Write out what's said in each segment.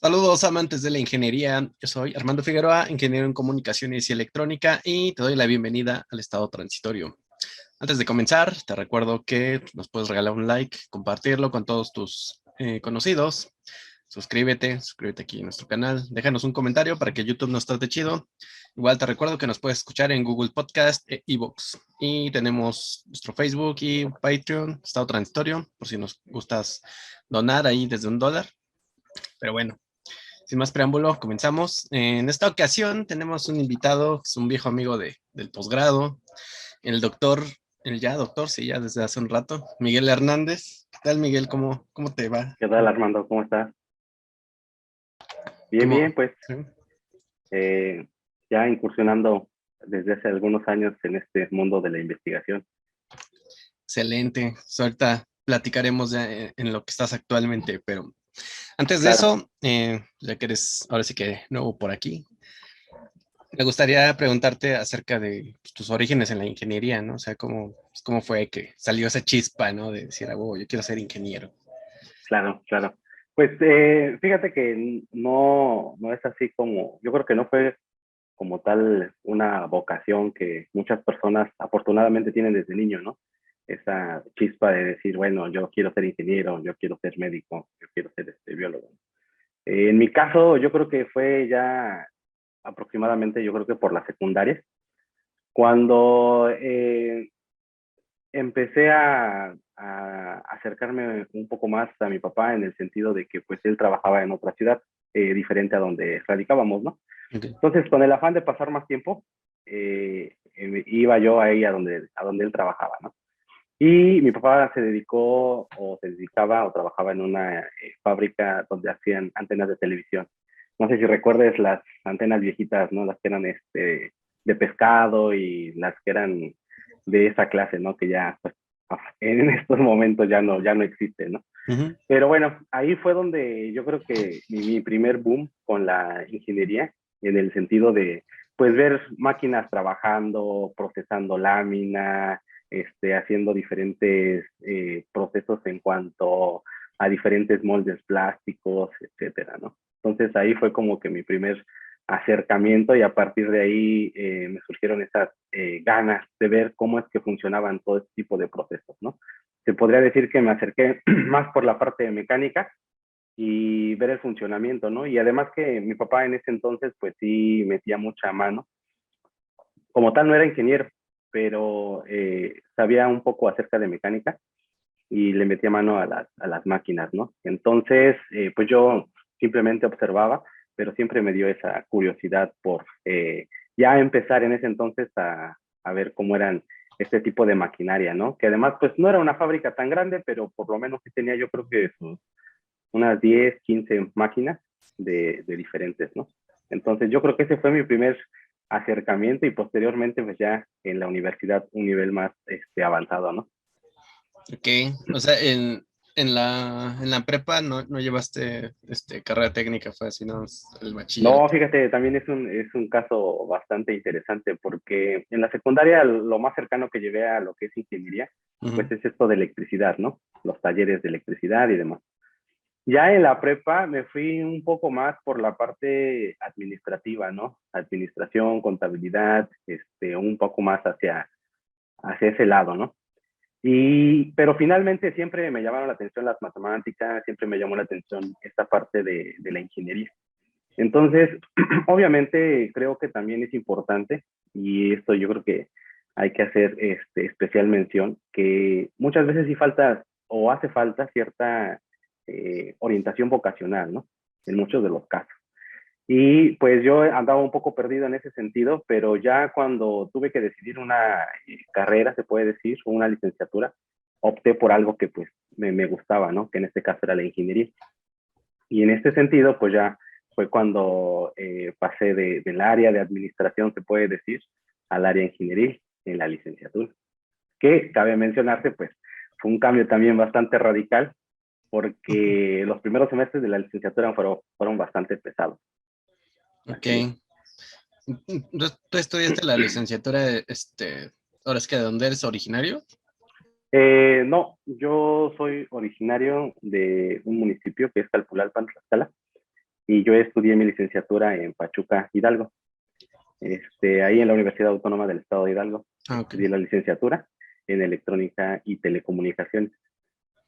Saludos amantes de la ingeniería, yo soy Armando Figueroa, ingeniero en comunicaciones y electrónica y te doy la bienvenida al estado transitorio. Antes de comenzar, te recuerdo que nos puedes regalar un like, compartirlo con todos tus conocidos, suscríbete aquí en nuestro canal, déjanos un comentario para que YouTube nos trate chido. Igual te recuerdo que nos puedes escuchar en Google Podcast e iVoox y tenemos nuestro Facebook y Patreon, estado transitorio, por si nos gustas donar ahí desde $1. Pero bueno. Sin más preámbulo, comenzamos. En esta ocasión tenemos un invitado, es un viejo amigo del posgrado, el doctor, el ya doctor, sí, ya desde hace un rato, Miguel Hernández. ¿Qué tal, Miguel? ¿Cómo te va? ¿Qué tal, Armando? ¿Cómo estás? Bien, ¿Cómo? bien, pues ¿Sí? ya incursionando desde hace algunos años en este mundo de la investigación. Excelente. Ahorita platicaremos ya en lo que estás actualmente, pero antes de Claro, eso, ya que eres ahora sí que nuevo por aquí, me gustaría preguntarte acerca de tus orígenes en la ingeniería, ¿no? O sea, cómo fue que salió esa chispa, ¿no? De decir, yo quiero ser ingeniero. claro. Pues fíjate que no es así como, yo creo que no fue como tal una vocación que muchas personas afortunadamente tienen desde niño, ¿no? Esa chispa de decir, bueno, yo quiero ser ingeniero, yo quiero ser médico, yo quiero ser biólogo. En mi caso, yo creo que fue ya aproximadamente, yo creo que por la secundaria, cuando empecé a acercarme un poco más a mi papá en el sentido de que pues él trabajaba en otra ciudad diferente a donde radicábamos, ¿no? Okay. Entonces, con el afán de pasar más tiempo, iba yo ahí a donde él trabajaba, ¿no? Y mi papá se dedicó o se dedicaba o trabajaba en una fábrica donde hacían antenas de televisión. No sé si recuerdes las antenas viejitas, ¿no? Las que eran de pescado y las que eran de esa clase, ¿no? Que ya pues, en estos momentos ya no existen, ¿no? Uh-huh. Pero bueno, ahí fue donde yo creo que mi primer boom con la ingeniería, en el sentido de, pues, ver máquinas trabajando, procesando lámina, haciendo diferentes procesos en cuanto a diferentes moldes plásticos, etcétera, ¿no? Entonces ahí fue como que mi primer acercamiento y a partir de ahí me surgieron esas ganas de ver cómo es que funcionaban todo este tipo de procesos, ¿no? Se podría decir que me acerqué más por la parte de mecánica y ver el funcionamiento, ¿no? Y además que mi papá en ese entonces, pues sí metía mucha mano. Como tal, no era ingeniero, pero sabía un poco acerca de mecánica y le metía mano a las máquinas, ¿no? Entonces, pues yo simplemente observaba, pero siempre me dio esa curiosidad por ya empezar en ese entonces a ver cómo eran este tipo de maquinaria, ¿no? Que además, pues no era una fábrica tan grande, pero por lo menos sí tenía yo creo que unas 10, 15 máquinas de diferentes, ¿no? Entonces yo creo que ese fue mi primer acercamiento y posteriormente pues ya en la universidad un nivel más avanzado, ¿no? Ok, o sea, en la prepa no llevaste carrera técnica, fue así, ¿no? El No, bachillerato. fíjate, también es un caso bastante interesante porque en la secundaria lo más cercano que llevé a lo que es ingeniería, Uh-huh. pues es esto de electricidad, ¿no? Los talleres de electricidad y demás. Ya en la prepa me fui un poco más por la parte administrativa, ¿no? Administración, contabilidad, un poco más hacia ese lado, ¿no? Pero finalmente siempre me llamaron la atención las matemáticas, siempre me llamó la atención esta parte de la ingeniería. Entonces, obviamente creo que también es importante, y esto yo creo que hay que hacer especial mención, que muchas veces sí falta o hace falta cierta orientación vocacional, ¿no? En muchos de los casos. Y pues yo andaba un poco perdido en ese sentido, pero ya cuando tuve que decidir una carrera, se puede decir, o una licenciatura, opté por algo que pues me gustaba, ¿no? Que en este caso era la ingeniería. Y en este sentido, pues ya fue cuando pasé del área de administración, se puede decir, al área ingenieril en la licenciatura. Que cabe mencionarse, pues fue un cambio también bastante radical, porque los primeros semestres de la licenciatura fueron bastante pesados. Ok. Así es. ¿Tú estudiaste la licenciatura, ahora es que de dónde eres originario? No, yo soy originario de un municipio que es Calpulalpan, Tlaxcala, y yo estudié mi licenciatura en Pachuca, Hidalgo, ahí en la Universidad Autónoma del Estado de Hidalgo. Ah, ok. Estudié la licenciatura en electrónica y telecomunicaciones.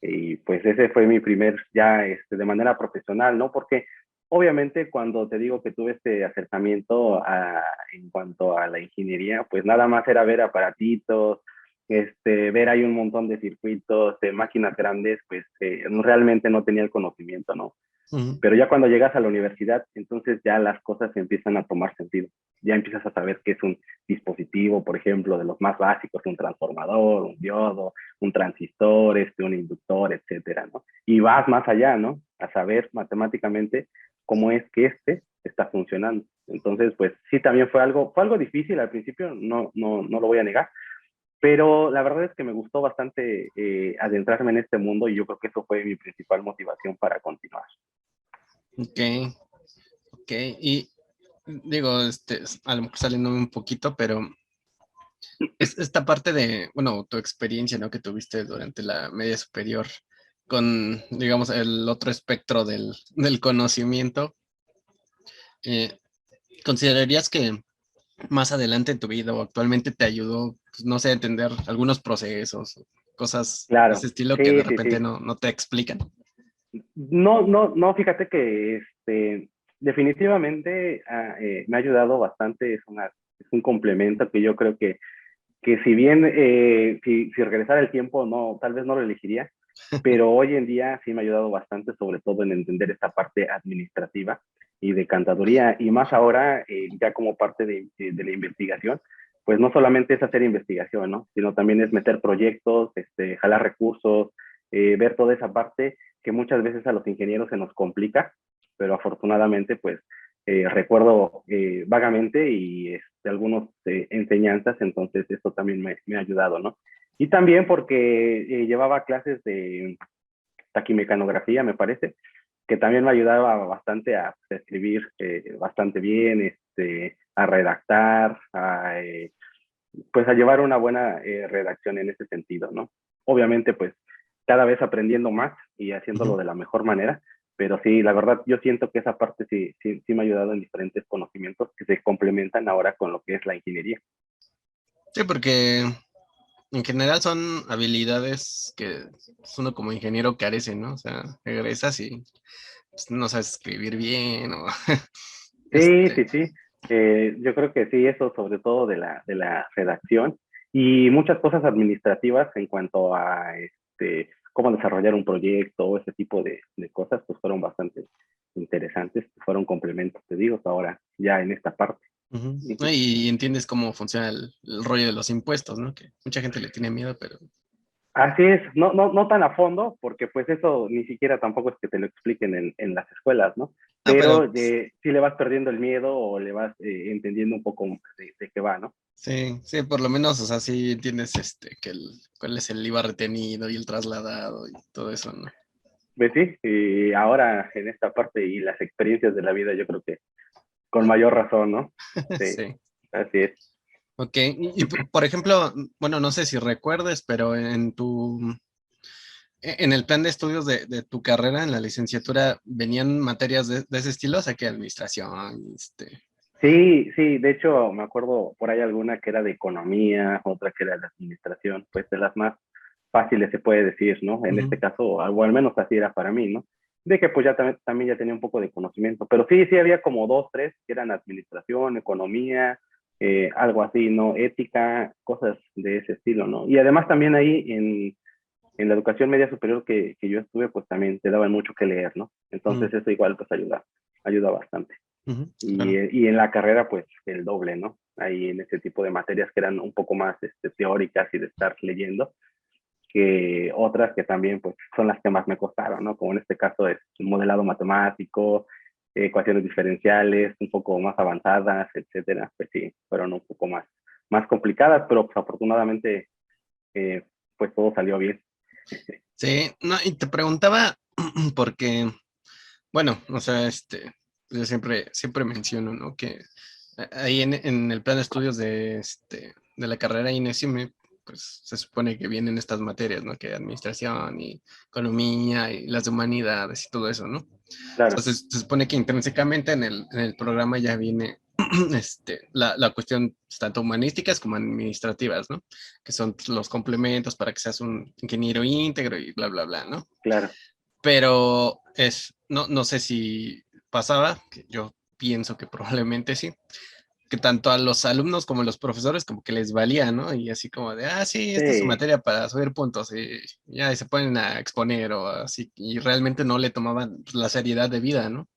Y pues ese fue mi primer, ya de manera profesional, ¿no? Porque obviamente cuando te digo que tuve este acercamiento en cuanto a la ingeniería, pues nada más era ver aparatitos, ver ahí un montón de circuitos, de máquinas grandes, pues realmente no tenía el conocimiento, ¿no? Ujú. Pero ya cuando llegas a la universidad, entonces ya las cosas empiezan a tomar sentido. Ya empiezas a saber qué es un dispositivo, por ejemplo, de los más básicos, un transformador, un diodo, un transistor, un inductor, etcétera, ¿no? Y vas más allá, ¿no? A saber matemáticamente cómo es que está funcionando. Entonces, pues sí, también fue algo difícil al principio, no lo voy a negar, pero la verdad es que me gustó bastante adentrarme en este mundo y yo creo que eso fue mi principal motivación para continuar. Ok, ok. Y digo, a lo mejor saliéndome un poquito, pero es esta parte de, bueno, tu experiencia, ¿no? Que tuviste durante la media superior con, digamos, el otro espectro del conocimiento. eh, ¿Considerarías que más adelante en tu vida o actualmente te ayudó, pues, no sé, a entender algunos procesos, cosas de ese Claro, estilo que de sí, sí, repente sí. no te explican? No, fíjate que definitivamente me ha ayudado bastante, es un complemento que yo creo que si bien si regresara el tiempo, no, tal vez no lo elegiría, pero hoy en día sí me ha ayudado bastante, sobre todo en entender esta parte administrativa y de cantaduría, y más ahora ya como parte de la investigación, pues no solamente es hacer investigación, ¿no? Sino también es meter proyectos, jalar recursos, ver toda esa parte que muchas veces a los ingenieros se nos complica, pero afortunadamente pues recuerdo vagamente y algunas enseñanzas, entonces esto también me ha ayudado, ¿no? Y también porque llevaba clases de taquimecanografía, me parece, que también me ayudaba bastante a escribir bastante bien, a redactar, pues a llevar una buena redacción en ese sentido, ¿no? Obviamente, pues cada vez aprendiendo más y haciéndolo Ujú. de la mejor manera, pero sí, la verdad, yo siento que esa parte sí me ha ayudado en diferentes conocimientos que se complementan ahora con lo que es la ingeniería. Sí, porque en general son habilidades que pues, uno como ingeniero carece, ¿no? O sea, egresas y pues, no sabes escribir bien o Sí, este, sí, sí. Yo creo que sí, eso sobre todo de la redacción y muchas cosas administrativas en cuanto a cómo desarrollar un proyecto o ese tipo de cosas, pues fueron bastante interesantes, fueron complementos, te digo, ahora ya en esta parte. ujú. ¿No? Ujú. Y entiendes cómo funciona el rollo de los impuestos, ¿no? Que mucha gente le tiene miedo, pero Así es, no tan a fondo, porque pues eso ni siquiera tampoco es que te lo expliquen en las escuelas, ¿no? no, pero Pero sí le vas perdiendo el miedo o le vas entendiendo un poco de qué va, ¿no? sí, sí, por lo menos, o sea, sí entiendes cuál es el IVA retenido y el trasladado y todo eso, ¿no? Pues sí, y ahora en esta parte y las experiencias de la vida, yo creo que con mayor razón, ¿no? Sí, Sí. así es. Ok, por ejemplo, bueno, no sé si recuerdes, pero en el plan de estudios de tu carrera, en la licenciatura, ¿venían materias de ese estilo? O sea, que administración, Sí, sí, de hecho me acuerdo por ahí alguna que era de economía, otra que era de administración, pues de las más fáciles se puede decir, ¿no? En ujú. este caso, o al menos así era para mí, ¿no? De que pues ya también ya tenía un poco de conocimiento, pero sí había como dos, tres que eran administración, economía, algo así, ¿no? Ética, cosas de ese estilo, ¿no? Y además también ahí en la educación media superior que yo estuve, pues también te daban mucho que leer, ¿no? Mm, Entonces eso igual pues ayuda bastante. ujú, claro. Y en la carrera, pues el doble, ¿no? Ahí en ese tipo de materias que eran un poco más teóricas y de estar leyendo, que otras que también, pues, son las que más me costaron, ¿no? Como en este caso es modelado matemático, ecuaciones diferenciales, un poco más avanzadas, etcétera. Pues sí, fueron un poco más complicadas, pero pues, afortunadamente, eh, pues todo salió bien. Sí, no, y te preguntaba porque, bueno, o sea, yo siempre menciono, ¿no? Que ahí en el plan de estudios de la carrera INESI pues se supone que vienen estas materias, ¿no? Que administración y economía y las humanidades y todo eso, ¿no? Claro. Entonces, se supone que intrínsecamente en el programa ya viene la cuestión tanto humanísticas como administrativas, ¿no? Que son pues, los complementos para que seas un ingeniero íntegro y bla, bla, bla, ¿no? Claro. Pero no sé si pasaba, que yo pienso que probablemente sí, que tanto a los alumnos como a los profesores como que les valía, ¿no? Y así como de, ah, sí, esta es su Sí, materia para subir puntos y ya y se ponen a exponer o así, y realmente no le tomaban pues, la seriedad de vida, ¿no?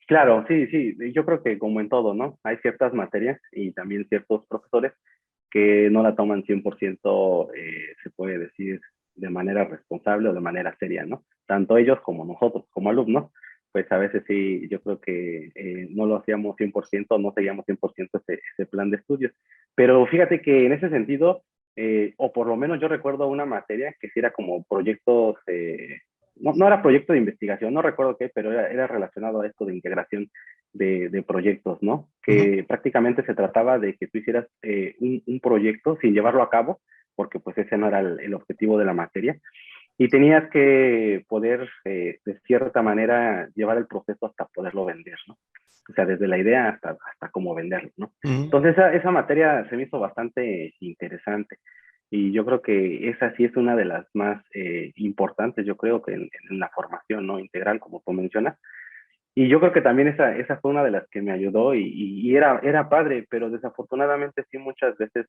claro, sí, sí. Yo creo que como en todo, ¿no? Hay ciertas materias y también ciertos profesores que no la toman 100%, se puede decir, de manera responsable o de manera seria, ¿no? Tanto ellos como nosotros, como alumnos, pues a veces sí, yo creo que no lo hacíamos 100%, no seguíamos 100% ese plan de estudios. Pero fíjate que en ese sentido, o por lo menos yo recuerdo una materia que sí era como proyectos, no era proyecto de investigación, no recuerdo qué, pero era relacionado a esto de integración de proyectos, ¿no? Ujú. Que prácticamente se trataba de que tú hicieras un proyecto sin llevarlo a cabo, porque pues ese no era el objetivo de la materia, y tenías que poder, de cierta manera, llevar el proceso hasta poderlo vender, ¿no? O sea, desde la idea hasta cómo venderlo, ¿no? Ujú. Entonces, esa materia se me hizo bastante interesante. Y yo creo que esa sí es una de las más importantes, yo creo que en la formación, ¿no? Integral, como tú mencionas. Y yo creo que también esa fue una de las que me ayudó y era padre, pero desafortunadamente sí muchas veces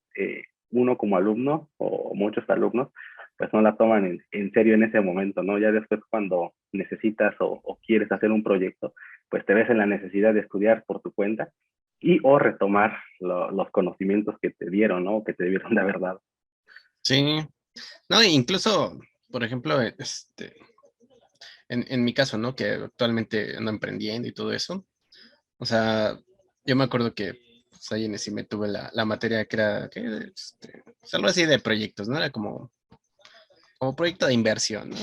uno como alumno o muchos alumnos pues no la toman en serio en ese momento, ¿no? Ya después cuando necesitas o quieres hacer un proyecto, pues te ves en la necesidad de estudiar por tu cuenta y o retomar los conocimientos que te dieron, ¿no? Que te debieron de haber dado. Sí, no, incluso, por ejemplo, en mi caso, ¿no? Que actualmente ando emprendiendo y todo eso. O sea, yo me acuerdo que pues, ahí en ese me tuve la materia que era, ¿qué? Pues, algo así de proyectos, ¿no? Era como proyecto de inversión, ¿no?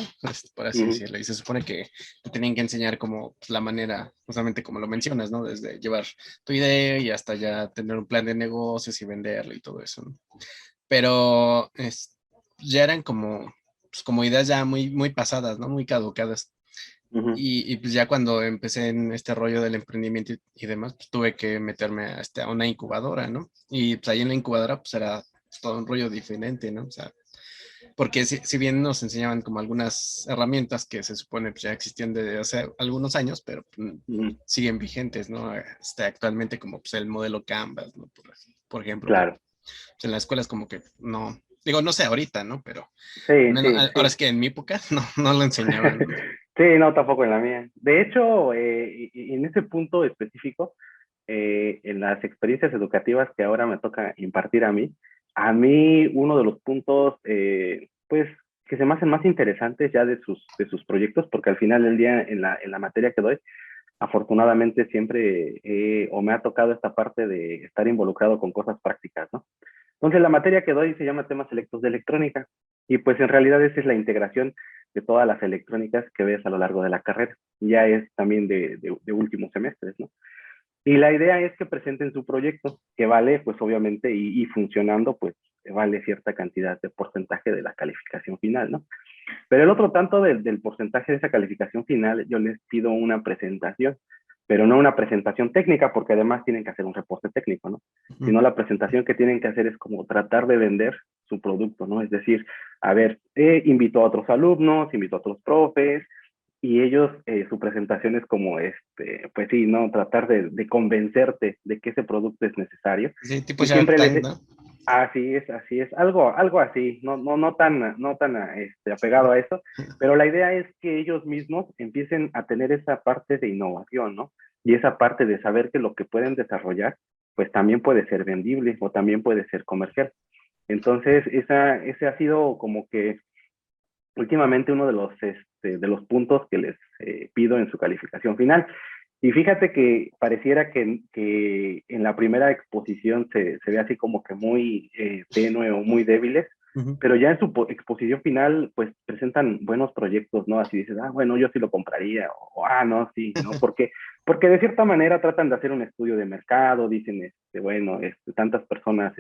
Por así Ujú. decirlo. Y se supone que te tenían que enseñar como pues, la manera, justamente como lo mencionas, ¿no? Desde llevar tu idea y hasta ya tener un plan de negocios y venderlo y todo eso, ¿no? Pero ya eran como, pues, como ideas ya muy pasadas, ¿no? Muy caducadas. Ujú. Y pues ya cuando empecé en este rollo del emprendimiento y demás, pues tuve que meterme a una incubadora, ¿no? Y pues ahí en la incubadora pues era pues, todo un rollo diferente, ¿no? O sea, porque si bien nos enseñaban como algunas herramientas que se supone pues ya existían desde hace algunos años, pero Ujú. siguen vigentes, ¿no? Actualmente como pues el modelo Canvas, ¿no? Por ejemplo, pero Claro. pues, en las escuelas como que no, digo, no sé ahorita, ¿no? Pero al Sí, menos, sí, ahora sí. es que en mi época no lo enseñaban, ¿no? Sí, no, tampoco en la mía. De hecho, en ese punto específico, en las experiencias educativas que ahora me toca impartir a mí uno de los puntos, pues, que se me hacen más interesantes ya de sus proyectos, porque al final del día en la materia que doy, afortunadamente siempre o me ha tocado esta parte de estar involucrado con cosas prácticas, ¿no? Entonces, la materia que doy se llama temas selectos de electrónica y pues en realidad esa es la integración de todas las electrónicas que ves a lo largo de la carrera. Ya es también de últimos semestres, ¿no? Y la idea es que presenten su proyecto, que vale, pues obviamente, y funcionando, pues vale cierta cantidad de porcentaje de la calificación final, ¿no? Pero el otro tanto del porcentaje de esa calificación final, yo les pido una presentación, pero no una presentación técnica, porque además tienen que hacer un reporte técnico, ¿no? Ujú. Sino la presentación que tienen que hacer es como tratar de vender su producto, ¿no? Es decir, a ver, invito a otros alumnos, invito a otros profes, y ellos, su presentación es como, pues sí, ¿no? Tratar de convencerte de que ese producto es necesario. Sí, tipo Y Shark siempre Tank, les, ¿no? así es, algo así, no tan apegado a eso, pero la idea es que ellos mismos empiecen a tener esa parte de innovación, ¿no? Y esa parte de saber que lo que pueden desarrollar, pues también puede ser vendible o también puede ser comercial. Entonces, ese ha sido como que últimamente uno de los puntos que les pido en su calificación final. Y fíjate que pareciera que en la primera exposición se ve así como que muy tenue o muy débiles, Ujú. pero ya en su exposición final, pues presentan buenos proyectos, ¿no? Así dices, bueno, yo sí lo compraría, o no, sí, ¿no? Porque de cierta manera tratan de hacer un estudio de mercado, dicen, bueno, tantas personas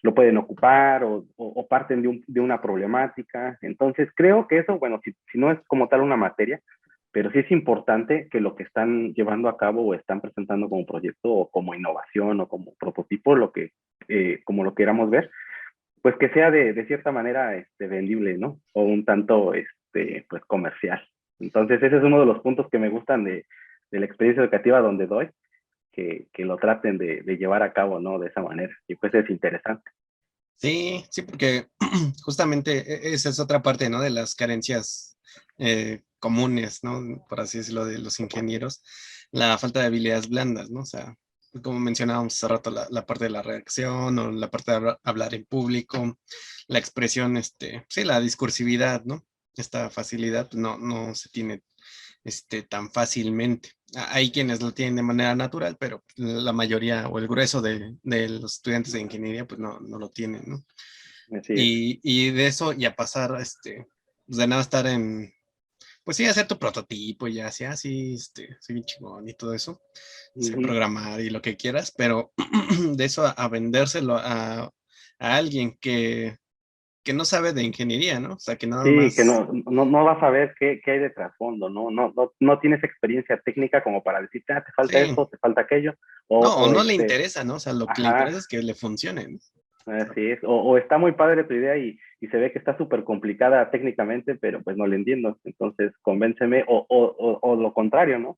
lo pueden ocupar o parten de una problemática. Entonces, creo que eso, bueno, si no es como tal una materia, pero sí es importante que lo que están llevando a cabo o están presentando como proyecto o como innovación o como prototipo, como lo queramos ver, pues que sea de cierta manera vendible, ¿no? O un tanto pues comercial. Entonces, ese es uno de los puntos que me gustan de la experiencia educativa donde doy, que lo traten de llevar a cabo, ¿no? De esa manera. Y pues es interesante. Sí, sí, porque justamente esa es otra parte, ¿no? De las carencias comunes, ¿no? Por así decirlo, de los ingenieros, la falta de habilidades blandas, ¿no? O sea, como mencionábamos hace rato, la parte de la reacción o la parte de hablar en público, la expresión, sí, la discursividad, ¿no? Esta facilidad pues, no se tiene tan fácilmente. Hay quienes lo tienen de manera natural, pero la mayoría o el grueso de los estudiantes de ingeniería pues no lo tienen, ¿no? Así es. Y de eso y a pasar, pues de nada estar pues sí, hacer tu prototipo y ya, así, soy bien chingón y todo eso, sé Ujú. programar y lo que quieras, pero de eso a vendérselo a alguien que no sabe de ingeniería, ¿no? O sea, que nada Sí, que más no vas a ver qué hay de trasfondo, ¿no? No tienes experiencia técnica como para decirte, te falta sí, esto, te falta aquello, no, o no le interesa, ¿no? O sea, lo que le ajá, interesa es que le funcione, ¿no? así es, o está muy padre tu idea y se ve que está súper complicada técnicamente, pero pues no le entiendo, entonces convénceme, o lo contrario, ¿no?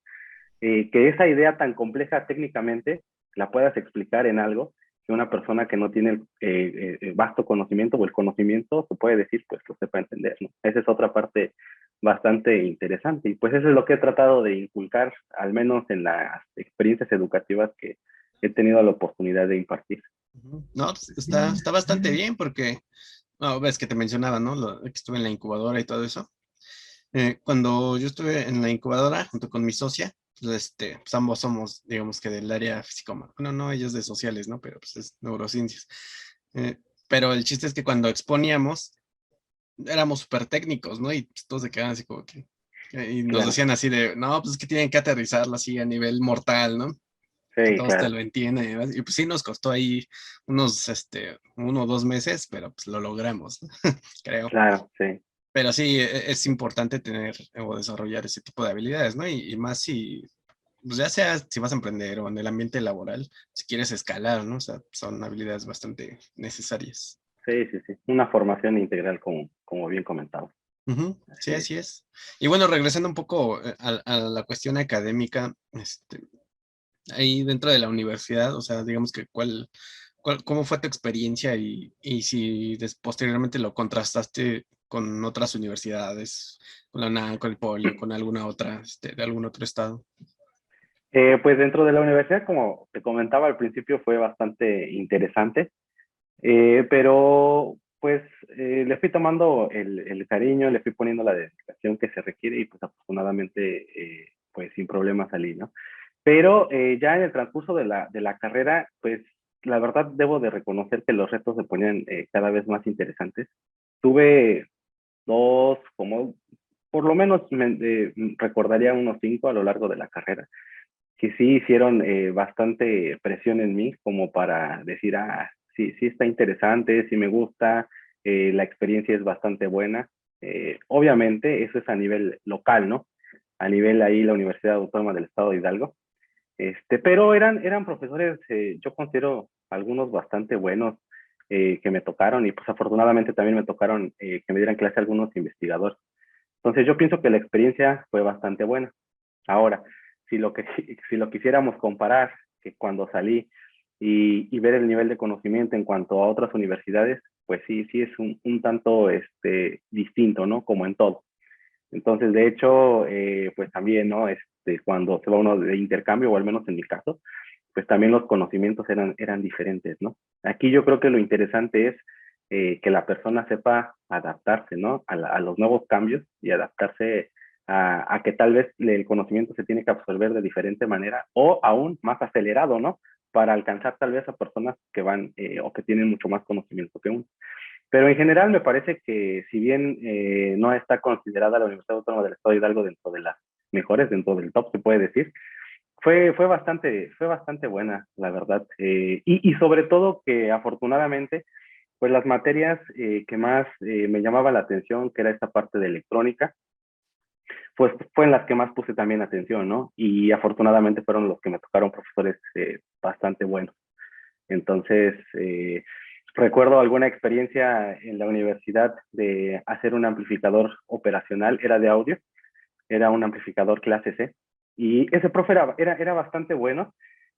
Que esa idea tan compleja técnicamente la puedas explicar en algo que una persona que no tiene el vasto conocimiento o el conocimiento se puede decir, pues lo sepa entender, ¿no? Esa es otra parte bastante interesante y pues eso es lo que he tratado de inculcar, al menos en las experiencias educativas que he tenido la oportunidad de impartir. Ujú. No, pues, está bastante bien porque, no, ves que te mencionaba, ¿no? Que estuve en la incubadora y todo eso. Cuando yo estuve en la incubadora junto con mi socia, pues, pues ambos somos, digamos que del área físico, bueno, no, ella es de sociales, ¿no? Pero pues es neurociencias. Eh, pero el chiste es que cuando exponíamos, éramos súper técnicos, ¿no? Y pues, todos se quedaban así como que, y nos Claro, decían así de, no, pues es que tienen que aterrizarlo así a nivel mortal, ¿no? Que sí, todos te claro, lo entienden y demás. Y pues sí nos costó ahí unos, 1 o 2 meses, pero pues lo logramos, ¿no? Creo. claro, sí. Pero sí, es importante tener o desarrollar ese tipo de habilidades, ¿no? Y más si, pues ya sea si vas a emprender o en el ambiente laboral, si quieres escalar, ¿no? O sea, son habilidades bastante necesarias. Sí, sí, sí. Una formación integral, como bien comentado. Ujú, sí, Así es. así es. Y bueno, regresando un poco a la cuestión académica, ahí dentro de la universidad, o sea, digamos que cómo fue tu experiencia y si posteriormente lo contrastaste con otras universidades, con la UNAM, con el Poli o con alguna otra, de algún otro estado. Pues dentro de la universidad, como te comentaba al principio, fue bastante interesante, pero pues le fui tomando el cariño, le fui poniendo la dedicación que se requiere y pues afortunadamente pues sin problemas salí, ¿no? Pero ya en el transcurso de la carrera, pues la verdad debo de reconocer que los retos se ponían cada vez más interesantes. Tuve dos, como por lo menos recordaría unos 5 a lo largo de la carrera que sí hicieron bastante presión en mí como para decir, sí, sí está interesante, sí me gusta, la experiencia es bastante buena. Obviamente, eso es a nivel local, ¿no? A nivel ahí la Universidad Autónoma del Estado de Hidalgo. Pero eran profesores, yo considero algunos bastante buenos que me tocaron y pues afortunadamente también me tocaron que me dieran clase algunos investigadores. Entonces yo pienso que la experiencia fue bastante buena. Ahora, si lo quisiéramos comparar que cuando salí y ver el nivel de conocimiento en cuanto a otras universidades, pues sí, sí es un tanto distinto, ¿no? Como en todo. Entonces, de hecho, pues también, ¿no? Cuando se va uno de intercambio, o al menos en mi caso, pues también los conocimientos eran diferentes, ¿no? Aquí yo creo que lo interesante es que la persona sepa adaptarse, ¿no? A los nuevos cambios y adaptarse a que tal vez el conocimiento se tiene que absorber de diferente manera o aún más acelerado, ¿no? Para alcanzar tal vez a personas que van o que tienen mucho más conocimiento que uno. Pero en general me parece que si bien no está considerada la Universidad Autónoma del Estado de Hidalgo dentro de las mejores, dentro del top, se puede decir, fue bastante buena, la verdad. Y sobre todo que afortunadamente, pues las materias que más me llamaba la atención, que era esta parte de electrónica, pues fue en las que más puse también atención, ¿no? Y afortunadamente fueron los que me tocaron profesores bastante buenos. Entonces, recuerdo alguna experiencia en la universidad de hacer un amplificador operacional, era de audio, era un amplificador clase C, y ese profe era bastante bueno,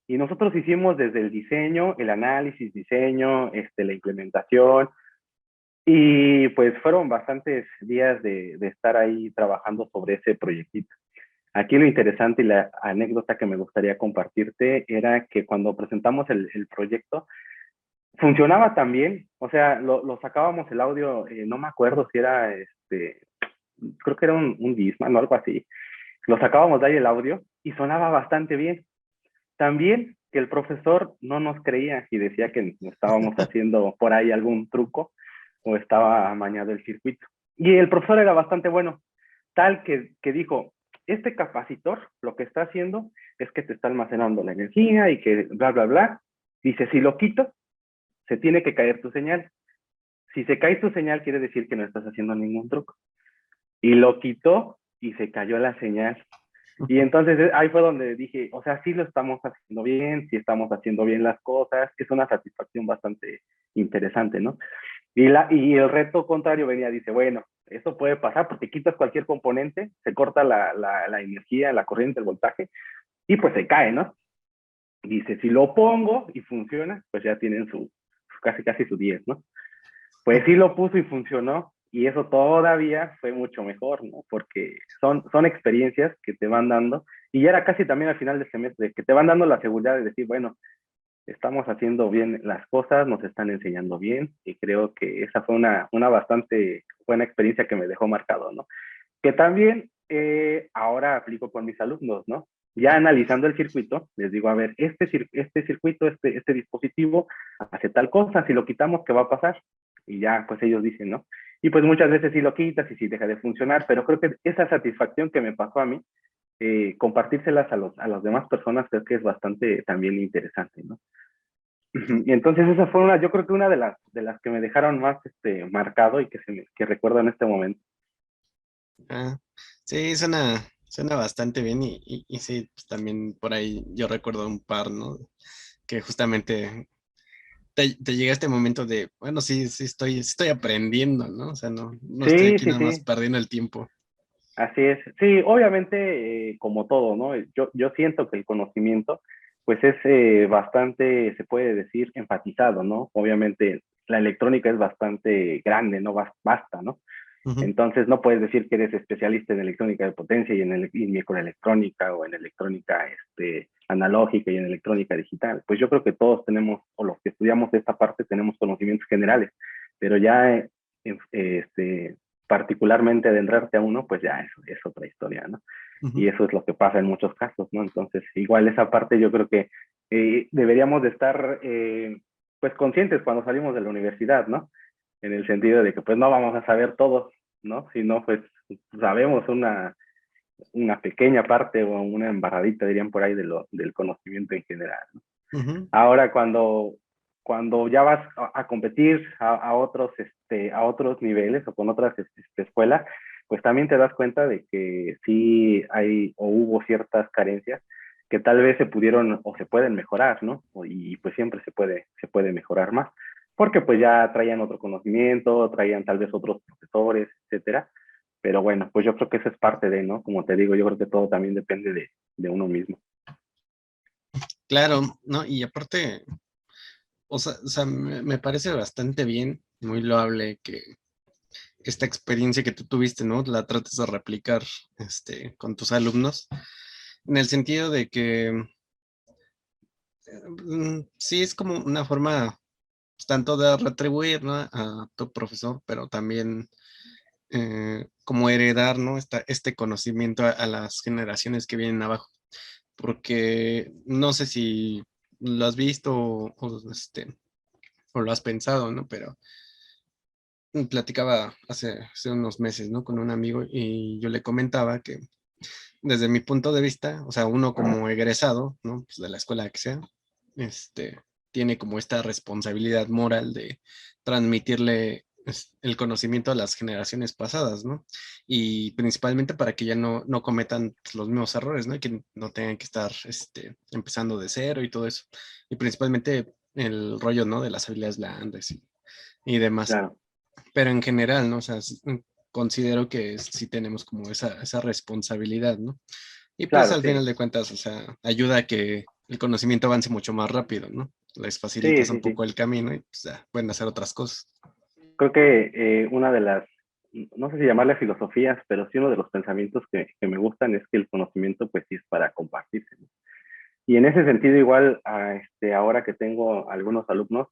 y nosotros hicimos desde el diseño, el análisis, diseño, la implementación, y pues fueron bastantes días de estar ahí trabajando sobre ese proyectito. Aquí lo interesante y la anécdota que me gustaría compartirte era que cuando presentamos el proyecto, funcionaba también, o sea, lo sacábamos el audio, no me acuerdo si era, creo que era un Discman o algo así, lo sacábamos de ahí el audio y sonaba bastante bien. También que el profesor no nos creía y decía que estábamos haciendo por ahí algún truco o estaba amañado el circuito. Y el profesor era bastante bueno, tal que dijo, este capacitor lo que está haciendo es que te está almacenando la energía y que bla, bla, bla. Dice, si lo quito, se tiene que caer tu señal. Si se cae tu señal, quiere decir que no estás haciendo ningún truco. Y lo quitó y se cayó la señal. Y entonces ahí fue donde dije, o sea, sí lo estamos haciendo bien, sí estamos haciendo bien las cosas, que es una satisfacción bastante interesante, ¿no? Y el reto contrario venía, dice, bueno, eso puede pasar porque quitas cualquier componente, se corta la energía, la corriente, el voltaje, y pues se cae, ¿no? Dice, si lo pongo y funciona, pues ya tienen casi su 10, ¿no? Pues sí lo puso y funcionó, y eso todavía fue mucho mejor, ¿no? Porque son experiencias que te van dando, y ya era casi también al final del semestre, que te van dando la seguridad de decir, bueno, estamos haciendo bien las cosas, nos están enseñando bien, y creo que esa fue una bastante buena experiencia que me dejó marcado, ¿no? Que también ahora aplico con mis alumnos, ¿no? Ya analizando el circuito, les digo, a ver, este circuito, este dispositivo hace tal cosa, si lo quitamos, ¿qué va a pasar? Y ya, pues ellos dicen, ¿no? Y pues muchas veces sí lo quitas y sí deja de funcionar, pero creo que esa satisfacción que me pasó a mí, compartírselas a las demás personas, creo que es bastante también interesante, ¿no? Y entonces esa fue yo creo que una de las que me dejaron más marcado y que recuerdo en este momento. Ah, sí, suena bastante bien y sí, pues también por ahí yo recuerdo un par, ¿no? Que justamente te llega este momento de, bueno, sí, estoy aprendiendo, ¿no? O sea, no estoy Sí, aquí sí, nada más sí. perdiendo el tiempo. Así es. Sí, obviamente, como todo, ¿no? Yo siento que el conocimiento, pues es bastante, se puede decir, enfatizado, ¿no? Obviamente, la electrónica es bastante grande, ¿no? Basta, ¿no? Ujú. Entonces, no puedes decir que eres especialista en electrónica de potencia y en microelectrónica o en electrónica analógica y en electrónica digital. Pues yo creo que todos tenemos, o los que estudiamos esta parte, tenemos conocimientos generales, pero ya particularmente adentrarte a uno, pues ya es otra historia, ¿no? Ujú. Y eso es lo que pasa en muchos casos, ¿no? Entonces, igual esa parte yo creo que deberíamos de estar, pues, conscientes cuando salimos de la universidad, ¿no? En el sentido de que, pues, no vamos a saber todo, ¿no? Sino, pues, sabemos una pequeña parte o una embarradita, dirían por ahí, del conocimiento en general, ¿no? Ujú. Ahora, cuando ya vas a competir a otros niveles o con otras escuelas, pues también te das cuenta de que sí hay o hubo ciertas carencias que tal vez se pudieron o se pueden mejorar, ¿no? Y pues siempre se puede mejorar más, porque pues ya traían otro conocimiento, traían tal vez otros profesores, etcétera. Pero bueno, pues yo creo que eso es parte de, ¿no? Como te digo, yo creo que todo también depende de uno mismo. Claro, ¿no? Y aparte, o sea, me parece bastante bien, muy loable que esta experiencia que tú tuviste, ¿no? La trates de replicar, con tus alumnos, en el sentido de que sí es como una forma pues, tanto de retribuir, ¿no? A tu profesor, pero también como heredar, ¿no? Este conocimiento a las generaciones que vienen abajo, porque no sé si lo has visto o lo has pensado, ¿no? Pero platicaba hace unos meses, ¿no? Con un amigo y yo le comentaba que desde mi punto de vista, o sea, uno como egresado, ¿no? Pues de la escuela que sea, tiene como esta responsabilidad moral de transmitirle el conocimiento a las generaciones pasadas, ¿no? Y principalmente para que ya no cometan pues, los mismos errores, ¿no? Y que no tengan que estar empezando de cero y todo eso. Y principalmente el rollo, ¿no? De las habilidades blandas y demás. Claro, Pero en general, ¿no? O sea, considero que sí tenemos como esa responsabilidad, ¿no? Y pues claro, al final sí. de cuentas, o sea, ayuda a que el conocimiento avance mucho más rápido, ¿no? Les Sí, facilitas un sí, sí. poco el camino y pues ya pueden hacer otras cosas. Creo que una de las, no sé si llamarle filosofías, pero sí uno de los pensamientos que me gustan es que el conocimiento pues sí es para compartirse, ¿no? Y en ese sentido, igual, ahora que tengo algunos alumnos,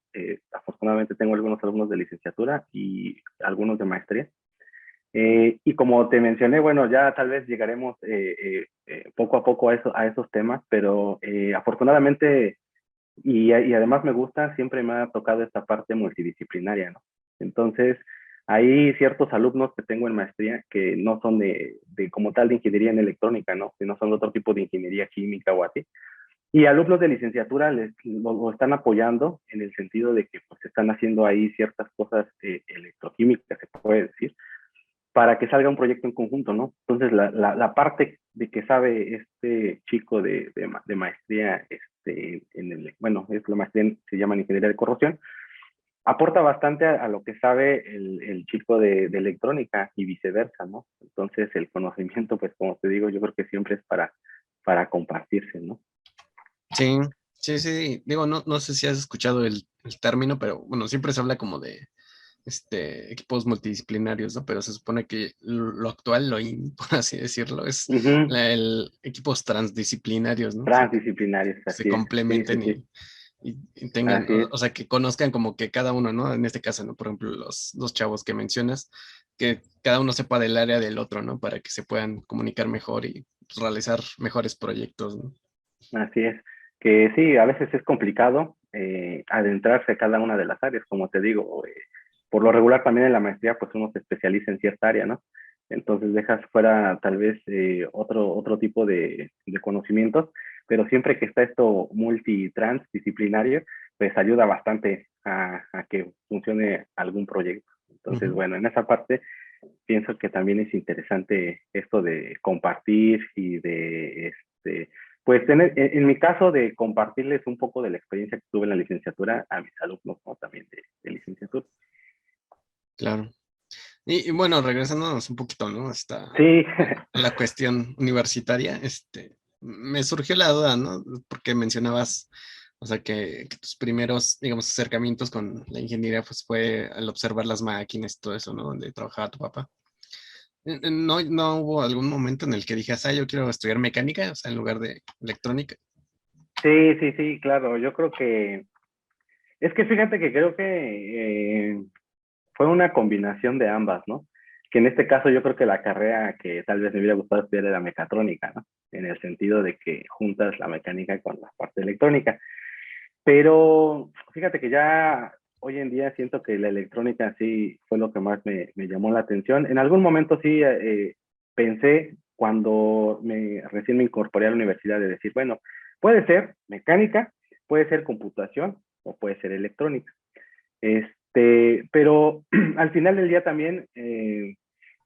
afortunadamente tengo algunos alumnos de licenciatura y algunos de maestría. Y como te mencioné, bueno, ya tal vez llegaremos poco a poco a esos temas, pero afortunadamente y además me gusta, siempre me ha tocado esta parte multidisciplinaria, ¿no? Entonces, hay ciertos alumnos que tengo en maestría que no son de como tal de ingeniería en electrónica, ¿no? Sino son de otro tipo de ingeniería química o así. Y alumnos de licenciatura lo están apoyando en el sentido de que pues están haciendo ahí ciertas cosas electroquímicas, se puede decir, para que salga un proyecto en conjunto, ¿no? Entonces, la parte de que sabe este chico de maestría, bueno, es la maestría, se llama Ingeniería de Corrosión, aporta bastante a lo que sabe el chico de electrónica y viceversa, ¿no? Entonces, el conocimiento, pues, como te digo, yo creo que siempre es para compartirse, ¿no? Sí, sí, sí. Digo, no sé si has escuchado el término, pero bueno, siempre se habla como de equipos multidisciplinarios, ¿no? Pero se supone que lo actual, por así decirlo, es Ujú. el equipos transdisciplinarios, ¿no? O sea, que Transdisciplinarios, se así es. Sí, sí, complementen sí. y tengan, Así es. o sea, que conozcan como que cada uno, ¿no? En este caso, ¿no? Por ejemplo, los chavos que mencionas, que cada uno sepa del área del otro, ¿no? Para que se puedan comunicar mejor y pues, realizar mejores proyectos, ¿no? Así es, que sí, a veces es complicado adentrarse a cada una de las áreas, como te digo, por lo regular también en la maestría pues uno se especializa en cierta área, ¿no? Entonces dejas fuera tal vez otro tipo de conocimientos, pero siempre que está esto multitransdisciplinario, pues ayuda bastante a que funcione algún proyecto. Entonces, Ujú. bueno, en esa parte pienso que también es interesante esto de compartir y pues en mi caso de compartirles un poco de la experiencia que tuve en la licenciatura a mis alumnos, ¿no? También de licenciatura. Claro. Y bueno, regresándonos un poquito, ¿no? Hasta Sí, la cuestión universitaria, me surgió la duda, ¿no? Porque mencionabas, o sea, que tus primeros, digamos, acercamientos con la ingeniería, pues fue al observar las máquinas y todo eso, ¿no? Donde trabajaba tu papá. ¿No hubo algún momento en el que dijeras, yo quiero estudiar mecánica, o sea, en lugar de electrónica? sí, sí, sí, claro. Yo creo que es que fíjate que creo que fue una combinación de ambas, ¿no? Que en este caso yo creo que la carrera que tal vez me hubiera gustado estudiar era mecatrónica, ¿no? En el sentido de que juntas la mecánica con la parte electrónica. Pero fíjate que ya hoy en día siento que la electrónica sí fue lo que más me llamó la atención. En algún momento sí pensé cuando recién me incorporé a la universidad de decir, bueno, puede ser mecánica, puede ser computación o puede ser electrónica. Pero al final del día también,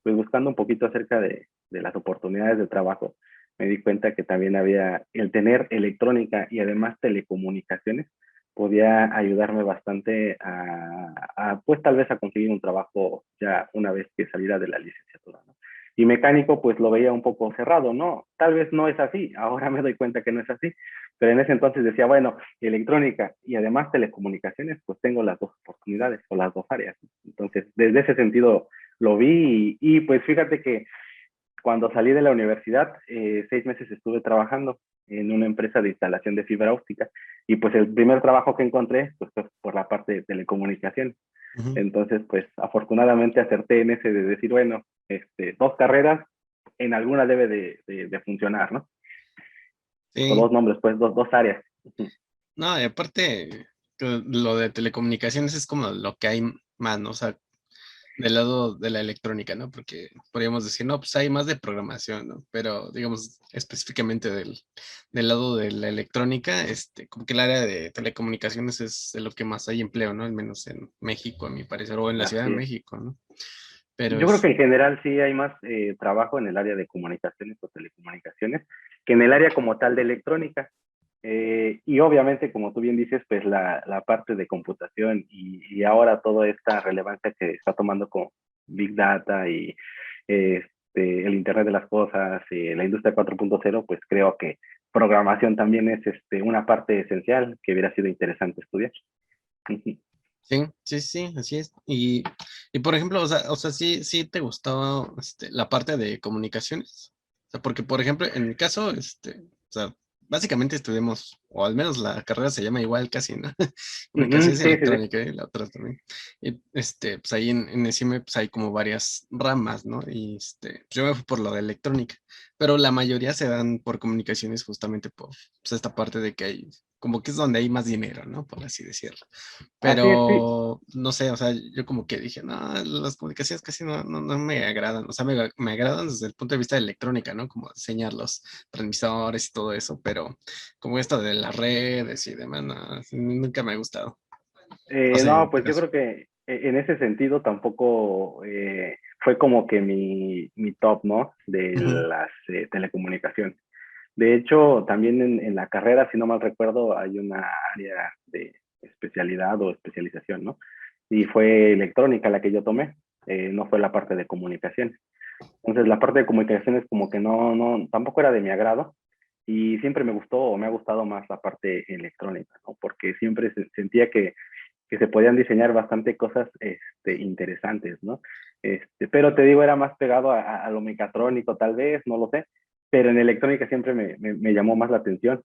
pues buscando un poquito acerca de las oportunidades de trabajo, me di cuenta que también había el tener electrónica y además telecomunicaciones, podía ayudarme bastante pues tal vez a conseguir un trabajo ya una vez que saliera de la licenciatura, ¿no? Y mecánico, pues lo veía un poco cerrado, ¿no? Tal vez no es así, ahora me doy cuenta que no es así, pero en ese entonces decía, bueno, electrónica y además telecomunicaciones, pues tengo las dos oportunidades o las dos áreas. Entonces, desde ese sentido lo vi y pues fíjate que cuando salí de la universidad, 6 meses estuve trabajando en una empresa de instalación de fibra óptica y pues el primer trabajo que encontré pues fue por la parte de telecomunicaciones. Ujú. Entonces, pues afortunadamente acerté en ese de decir, bueno, dos carreras, en alguna debe de funcionar, ¿no? O Sí, dos nombres, pues dos áreas. no, y aparte, que lo de telecomunicaciones es como lo que hay más, ¿no? O sea, del lado de la electrónica, ¿no? Porque podríamos decir, no, pues hay más de programación, ¿no? Pero digamos específicamente del lado de la electrónica, como que el área de telecomunicaciones es de lo que más hay empleo, ¿no? Al menos en México, a mi parecer, o en la Ciudad de Así es. México, ¿no? Pero Yo creo que en general sí hay más trabajo en el área de comunicaciones o telecomunicaciones que en el área como tal de electrónica. Y obviamente, como tú bien dices, pues la parte de computación y ahora toda esta relevancia que está tomando con Big Data y el Internet de las Cosas y la industria 4.0, pues creo que programación también es una parte esencial que hubiera sido interesante estudiar. sí, sí, sí, así es. Y por ejemplo, o sea, sí, sí te gustaba la parte de comunicaciones. O sea, porque, por ejemplo, en mi caso, o sea, básicamente estudiamos, o al menos la carrera se llama igual casi, ¿no? Comunicaciones y Sí, sí, sí. electrónica, y la otra también. Y pues ahí en ECIME, pues hay como varias ramas, ¿no? Y yo me fui por lo de electrónica, pero la mayoría se dan por comunicaciones justamente por pues, esta parte de que hay, como que es donde hay más dinero, ¿no? Por así decirlo. Así es, sí. Pero no sé, o sea, yo como que dije, no, las comunicaciones casi no me agradan. O sea, me agradan desde el punto de vista de electrónica, ¿no? Como diseñar los transmisores y todo eso, pero como esto de las redes y demás, no, nunca me ha gustado. No sé, No, en tu pues yo caso. creo que en ese sentido tampoco fue como que mi top, ¿no? De Ujú. las telecomunicaciones. De hecho, también en la carrera, si no mal recuerdo, hay una área de especialidad o especialización, ¿no? Y fue electrónica la que yo tomé, no fue la parte de comunicaciones. Entonces, la parte de comunicaciones como que tampoco era de mi agrado y siempre me gustó o me ha gustado más la parte electrónica, ¿no? Porque siempre sentía que se podían diseñar bastante cosas interesantes, ¿no? Pero te digo, era más pegado a lo mecatrónico, tal vez, no lo sé, pero en electrónica siempre me llamó más la atención.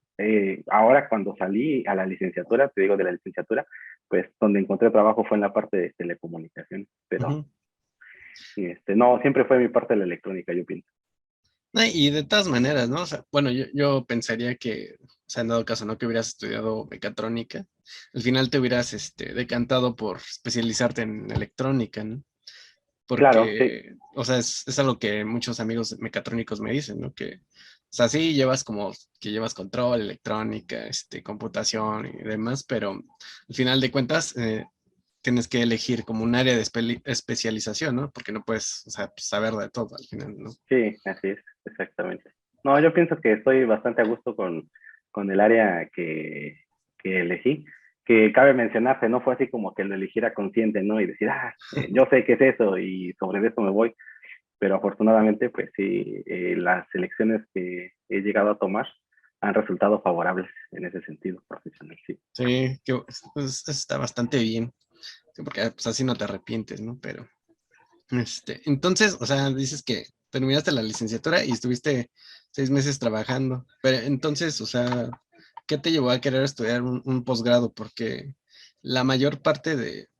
Ahora cuando salí a la licenciatura, te digo de la licenciatura, pues donde encontré trabajo fue en la parte de telecomunicaciones, pero Ujú. no, siempre fue mi parte de la electrónica, yo pienso. No, y de todas maneras, ¿no? O sea, bueno, yo pensaría que, o sea, en dado caso, ¿no? Que hubieras estudiado mecatrónica, al final te hubieras decantado por especializarte en electrónica, ¿no? Claro, sí. Porque, o sea, es algo que muchos amigos mecatrónicos me dicen, ¿no? Que, o sea, sí llevas como que llevas control, electrónica, computación y demás, pero al final de cuentas tienes que elegir como un área de especialización, ¿no? Porque no puedes, o sea, pues, saber de todo al final, ¿no? Sí, así es, exactamente. No, yo pienso que estoy bastante a gusto con el área que elegí, que cabe mencionarse, no fue así como que lo eligiera consciente, ¿no? Y decir, yo sé qué es eso y sobre eso me voy, pero afortunadamente, pues sí, las elecciones que he llegado a tomar han resultado favorables en ese sentido profesional, sí. Sí, que pues, está bastante bien, sí, porque pues así no te arrepientes, ¿no? Pero, entonces, o sea, dices que terminaste la licenciatura y estuviste 6 meses trabajando, pero entonces, o sea, ¿qué te llevó a querer estudiar un posgrado? Porque la mayor parte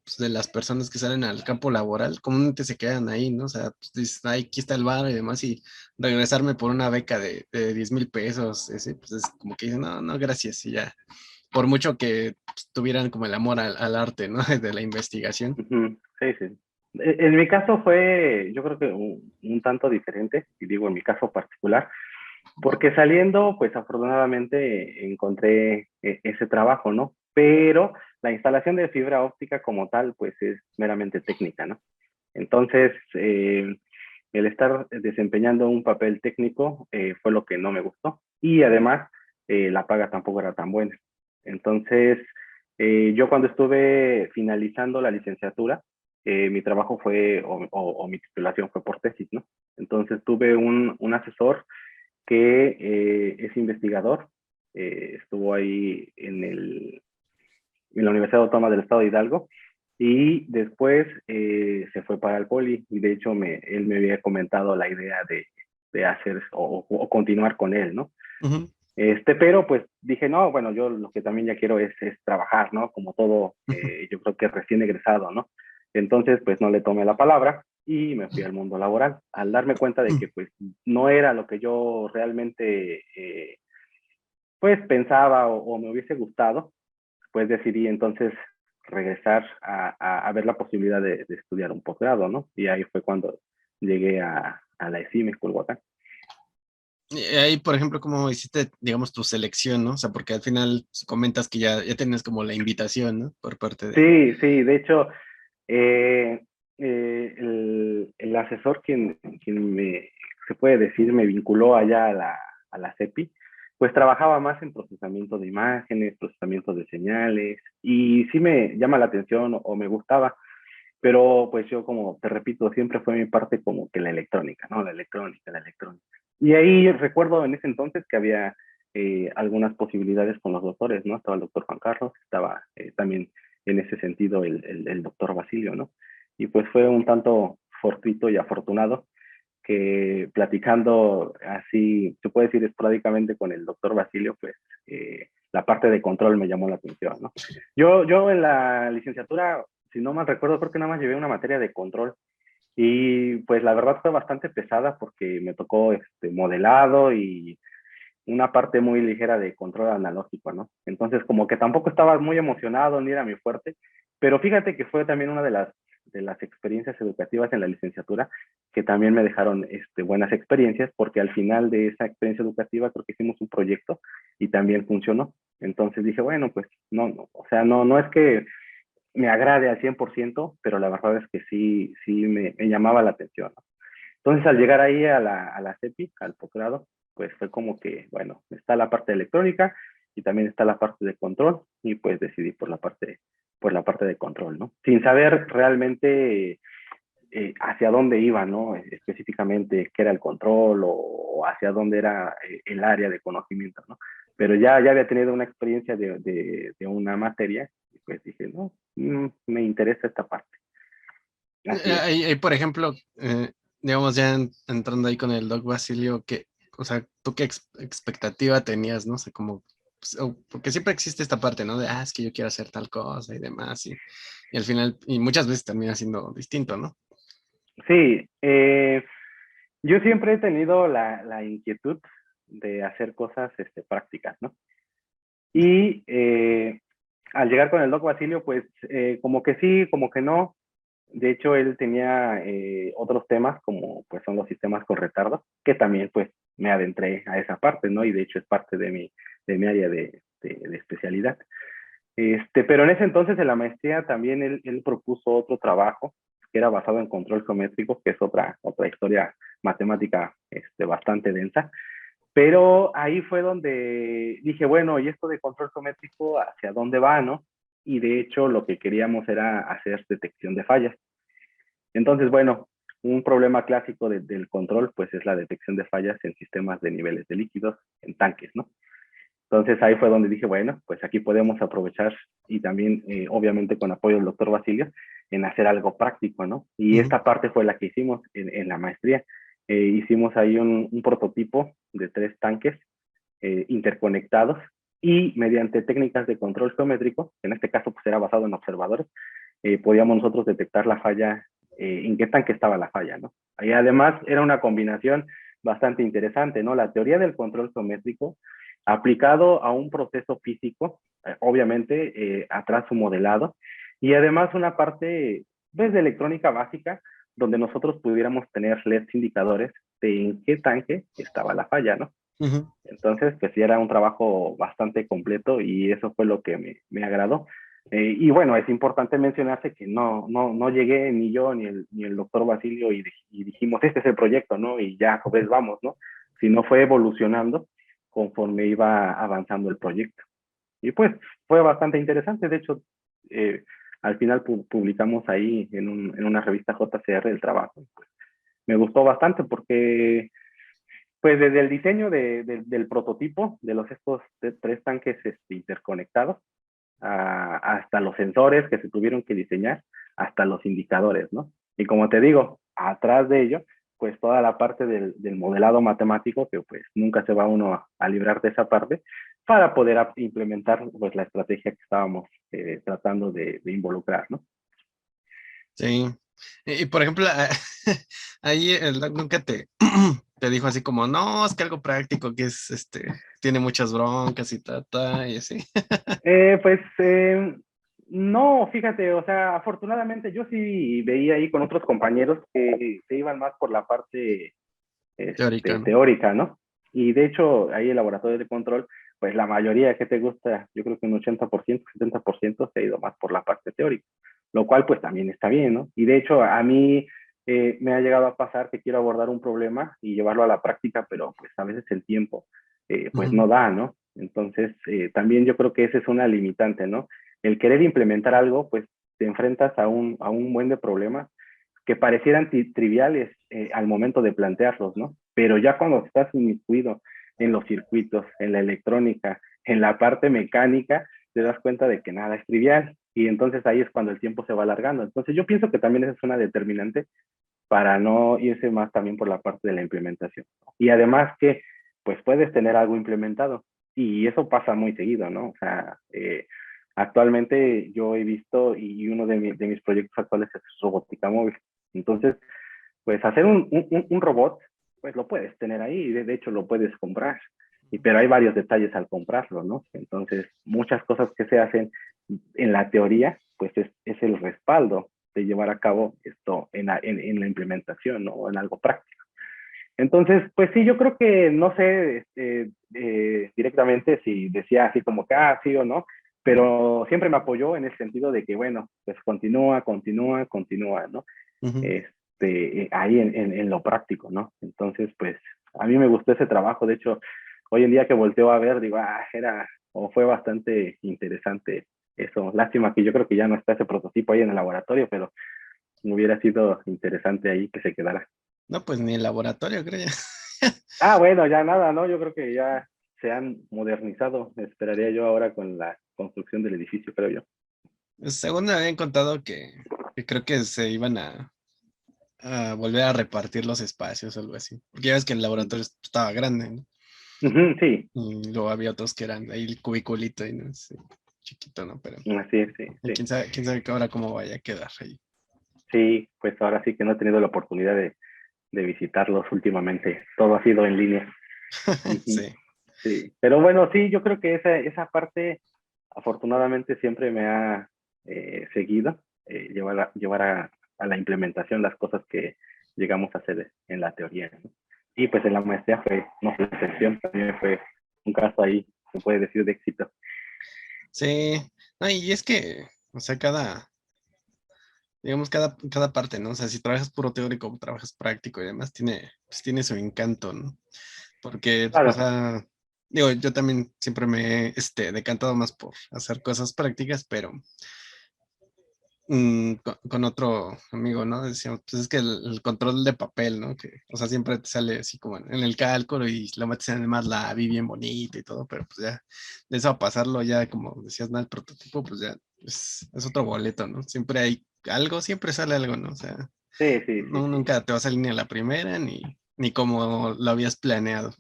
pues, de las personas que salen al campo laboral comúnmente se quedan ahí, ¿no? O sea, pues dices, "Ay, aquí está el bar y demás, y regresarme por una beca de 10,000 pesos, ese, pues es como que dicen, no, no, gracias, y ya, por mucho que pues, tuvieran como el amor al arte, ¿no? De la investigación. Ujú, sí, sí. En mi caso fue, yo creo que un tanto diferente, y digo en mi caso particular, porque saliendo, pues afortunadamente encontré ese trabajo, ¿no? Pero la instalación de fibra óptica como tal, pues es meramente técnica, ¿no? Entonces, el estar desempeñando un papel técnico fue lo que no me gustó. Y además, la paga tampoco era tan buena. Entonces, yo cuando estuve finalizando la licenciatura, mi trabajo fue, o mi titulación fue por tesis, ¿no? Entonces tuve un asesor que es investigador, estuvo ahí en la Universidad Autónoma del Estado de Hidalgo y después se fue para el Poli y de hecho él me había comentado la idea de hacer o continuar con él, ¿no? Ujú, Pero pues dije, no, bueno, yo lo que también ya quiero es trabajar, ¿no? Como todo, ujú. yo creo que recién egresado, ¿no? Entonces, pues no le tomé la palabra y me fui al mundo laboral. Al darme cuenta de que pues no era lo que yo realmente, pues pensaba o me hubiese gustado, pues decidí entonces regresar a ver la posibilidad de estudiar un posgrado, ¿no? Y ahí fue cuando llegué a la ESIME, Culhuacán. Y ahí, por ejemplo, ¿cómo hiciste, digamos, tu selección, no? O sea, porque al final comentas que ya tienes como la invitación, ¿no? Por parte de... Sí, sí, de hecho, eh, el asesor quien se puede decir, me vinculó allá a la CEPI, pues trabajaba más en procesamiento de imágenes, procesamiento de señales, y sí me llama la atención o me gustaba, pero pues yo, como te repito, siempre fue mi parte como que la electrónica, ¿no? La electrónica, la electrónica. Y ahí recuerdo en ese entonces que había algunas posibilidades con los doctores, ¿no? Estaba el doctor Juan Carlos, estaba también en ese sentido el doctor Basilio, ¿no? Y pues fue un tanto fortuito y afortunado que, platicando así, se puede decir esporádicamente con el doctor Basilio, pues la parte de control me llamó la atención, ¿no? Yo en la licenciatura, si no mal recuerdo, creo que nada más llevé una materia de control, y pues la verdad fue bastante pesada porque me tocó modelado y una parte muy ligera de control analógico, ¿no? Entonces, como que tampoco estaba muy emocionado, ni era mi fuerte, pero fíjate que fue también una de las experiencias educativas en la licenciatura que también me dejaron buenas experiencias, porque al final de esa experiencia educativa creo que hicimos un proyecto y también funcionó. Entonces dije, bueno, pues no, o sea, no es que me agrade al 100%, pero la verdad es que sí me llamaba la atención, ¿no? Entonces, al llegar ahí a la CEPI, al posgrado, pues fue como que, bueno, está la parte de electrónica y también está la parte de control, y pues decidí por la parte de control, ¿no? Sin saber realmente hacia dónde iba, ¿no? Específicamente qué era el control o hacia dónde era el área de conocimiento, ¿no? Pero ya había tenido una experiencia de una materia y pues dije, no, me interesa esta parte. Así es. Ahí, por ejemplo, digamos, ya entrando ahí con el Doc Basilio, que, o sea, ¿tú qué expectativa tenías, no? O sea, como, pues, porque siempre existe esta parte, ¿no? De, es que yo quiero hacer tal cosa y demás, y al final, y muchas veces termina siendo distinto, ¿no? Sí, yo siempre he tenido la inquietud de hacer cosas prácticas, ¿no? Y al llegar con el Doc Basilio, pues como que sí, como que no. De hecho, él tenía otros temas, como pues son los sistemas con retardo, que también pues me adentré a esa parte, ¿no? Y de hecho es parte de mi área de especialidad. Pero en ese entonces, en la maestría, también él propuso otro trabajo que era basado en control geométrico, que es otra historia matemática bastante densa. Pero ahí fue donde dije, bueno, ¿y esto de control geométrico hacia dónde va, no? Y de hecho lo que queríamos era hacer detección de fallas. Entonces, bueno, un problema clásico del control pues es la detección de fallas en sistemas de niveles de líquidos, en tanques, ¿no? Entonces ahí fue donde dije, bueno, pues aquí podemos aprovechar, y también obviamente con apoyo del doctor Basilio, en hacer algo práctico, ¿no? Y Ujú. esta parte fue la que hicimos en la maestría. Hicimos ahí un prototipo de 3 tanques interconectados, y mediante técnicas de control geométrico, en este caso pues era basado en observadores, podíamos nosotros detectar la falla, en qué tanque estaba la falla, ¿no? Y además era una combinación bastante interesante, ¿no? La teoría del control geométrico aplicado a un proceso físico, obviamente atrás su modelado, y además una parte pues, de electrónica básica, donde nosotros pudiéramos tener LEDs indicadores de en qué tanque estaba la falla, ¿no? Ujú. Entonces, pues sí era un trabajo bastante completo, y eso fue lo que me agradó. Y bueno, es importante mencionarse que no llegué ni yo ni el doctor Basilio y dijimos, este es el proyecto, ¿no? Y ya, pues vamos, ¿no? Sino fue evolucionando conforme iba avanzando el proyecto. Y pues fue bastante interesante. De hecho, eh, al final publicamos ahí en una revista JCR el trabajo. Me gustó bastante porque pues desde el diseño del prototipo de estos 3 tanques interconectados, hasta los sensores que se tuvieron que diseñar, hasta los indicadores, ¿no? Y como te digo, atrás de ello, pues toda la parte del modelado matemático, que pues nunca se va uno a librar de esa parte, para poder implementar pues la estrategia que estábamos tratando de involucrar, ¿no? Sí. Y, por ejemplo, ahí el doc nunca te dijo así como, no, es que algo práctico que es, tiene muchas broncas y ta, y así. Pues No, fíjate, o sea, afortunadamente yo sí veía ahí con otros compañeros que se iban más por la parte Teórica, ¿no? teórica, ¿no? Y de hecho, ahí el laboratorio de control, pues la mayoría que te gusta, yo creo que un 80%, 70% se ha ido más por la parte teórica, lo cual pues también está bien, ¿no? Y de hecho, a mí me ha llegado a pasar que quiero abordar un problema y llevarlo a la práctica, pero pues a veces el tiempo pues Ujú, no da, ¿no? Entonces, también yo creo que esa es una limitante, ¿no? El querer implementar algo, pues te enfrentas a un buen de problemas que parecieran triviales al momento de plantearlos, ¿no? Pero ya cuando estás inmiscuido en los circuitos, en la electrónica, en la parte mecánica, te das cuenta de que nada es trivial y entonces ahí es cuando el tiempo se va alargando. Entonces yo pienso que también esa es una determinante para no irse más también por la parte de la implementación. Y además que pues puedes tener algo implementado y eso pasa muy seguido, ¿no? O sea, actualmente yo he visto y uno de mis proyectos actuales es robótica móvil. Entonces, pues hacer un robot, pues lo puedes tener ahí y de hecho lo puedes comprar. Pero hay varios detalles al comprarlo, ¿no? Entonces, muchas cosas que se hacen en la teoría, pues es el respaldo de llevar a cabo esto en la implementación, ¿no? O en algo práctico. Entonces, pues sí, yo creo que no sé directamente si decía así como que, sí o no, pero siempre me apoyó en el sentido de que, bueno, pues continúa, continúa, continúa, ¿no? ujú. Ahí en lo práctico, ¿no? Entonces, pues a mí me gustó ese trabajo, de hecho, hoy en día que volteo a ver, digo, era o fue bastante interesante eso. Lástima que yo creo que ya no está ese prototipo ahí en el laboratorio, pero hubiera sido interesante ahí que se quedara. No, pues ni el laboratorio, creo ya. Bueno, ya nada, ¿no? Yo creo que ya se han modernizado. Esperaría yo ahora con la construcción del edificio, creo yo. Según me habían contado que creo que se iban a volver a repartir los espacios o algo así. Porque ya ves que el laboratorio estaba grande, ¿no? Sí, Y luego había otros que eran ahí el cubiculito y no sé, chiquito, ¿no? Pero así es, sí, y sí. quién sabe que ahora cómo vaya a quedar ahí. Sí, pues ahora sí que no he tenido la oportunidad de visitarlos últimamente. Todo ha sido en línea. Ujú. Sí, Sí, pero bueno, sí, yo creo que esa parte afortunadamente siempre me ha seguido, a la implementación las cosas que llegamos a hacer en la teoría, ¿no? Y pues en la maestría fue, no fue excepción, también fue un caso ahí, se puede decir, de éxito. sí. No, y es que, o sea, digamos, cada parte, ¿no? O sea, si trabajas puro teórico o trabajas práctico y demás, pues tiene su encanto, ¿no? Porque, o Claro, sea, digo, yo también siempre me he decantado más por hacer cosas prácticas, pero con otro amigo, ¿no? Decíamos, pues es que el control de papel, ¿no? Que, o sea, siempre te sale así como en el cálculo y lo metes en el MATLAB y bien bonito y todo, pero pues ya, de eso a pasarlo ya, como decías, ¿no? El prototipo, pues ya es otro boleto, ¿no? Siempre hay algo, siempre sale algo, ¿no? O sea, sí, sí, sí, sí. nunca te va a salir ni a la primera ni como lo habías planeado.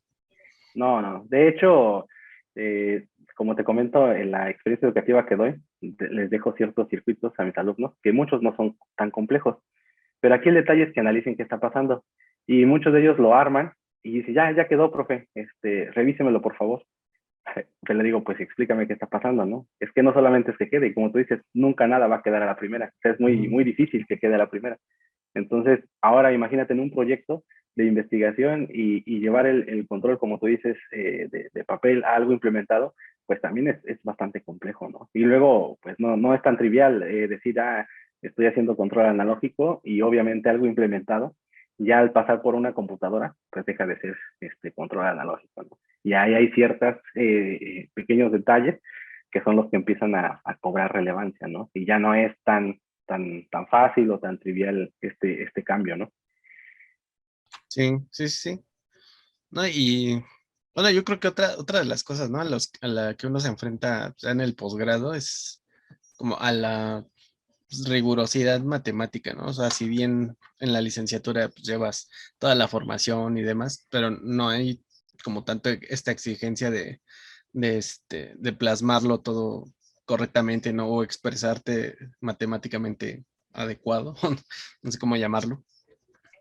No, no. De hecho, eh, como te comento, en la experiencia educativa que doy, les dejo ciertos circuitos a mis alumnos, que muchos no son tan complejos. Pero aquí el detalle es que analicen qué está pasando. Y muchos de ellos lo arman y dicen, ya quedó, profe, revísemelo, por favor. Yo le digo, pues explícame qué está pasando, ¿no? Es que no solamente es que quede, y como tú dices, nunca nada va a quedar a la primera. O sea, es muy, Ujú. muy difícil que quede a la primera. Entonces, ahora imagínate en un proyecto de investigación y llevar el control, como tú dices, de papel a algo implementado, pues también es bastante complejo, ¿no? Y luego, pues no es tan trivial decir, estoy haciendo control analógico y obviamente algo implementado, ya al pasar por una computadora, pues deja de ser control analógico, ¿no? Y ahí hay ciertos pequeños detalles que son los que empiezan a cobrar relevancia, ¿no? Y ya no es tan fácil o tan trivial este cambio, ¿no? Sí, sí, sí, sí. No, y bueno, yo creo que otra de las cosas, ¿no? A la que uno se enfrenta ya en el posgrado es como a la rigurosidad matemática, ¿no? O sea, si bien en la licenciatura pues, llevas toda la formación y demás, pero no hay como tanto esta exigencia de plasmarlo todo correctamente, ¿no? O expresarte matemáticamente adecuado, no sé cómo llamarlo,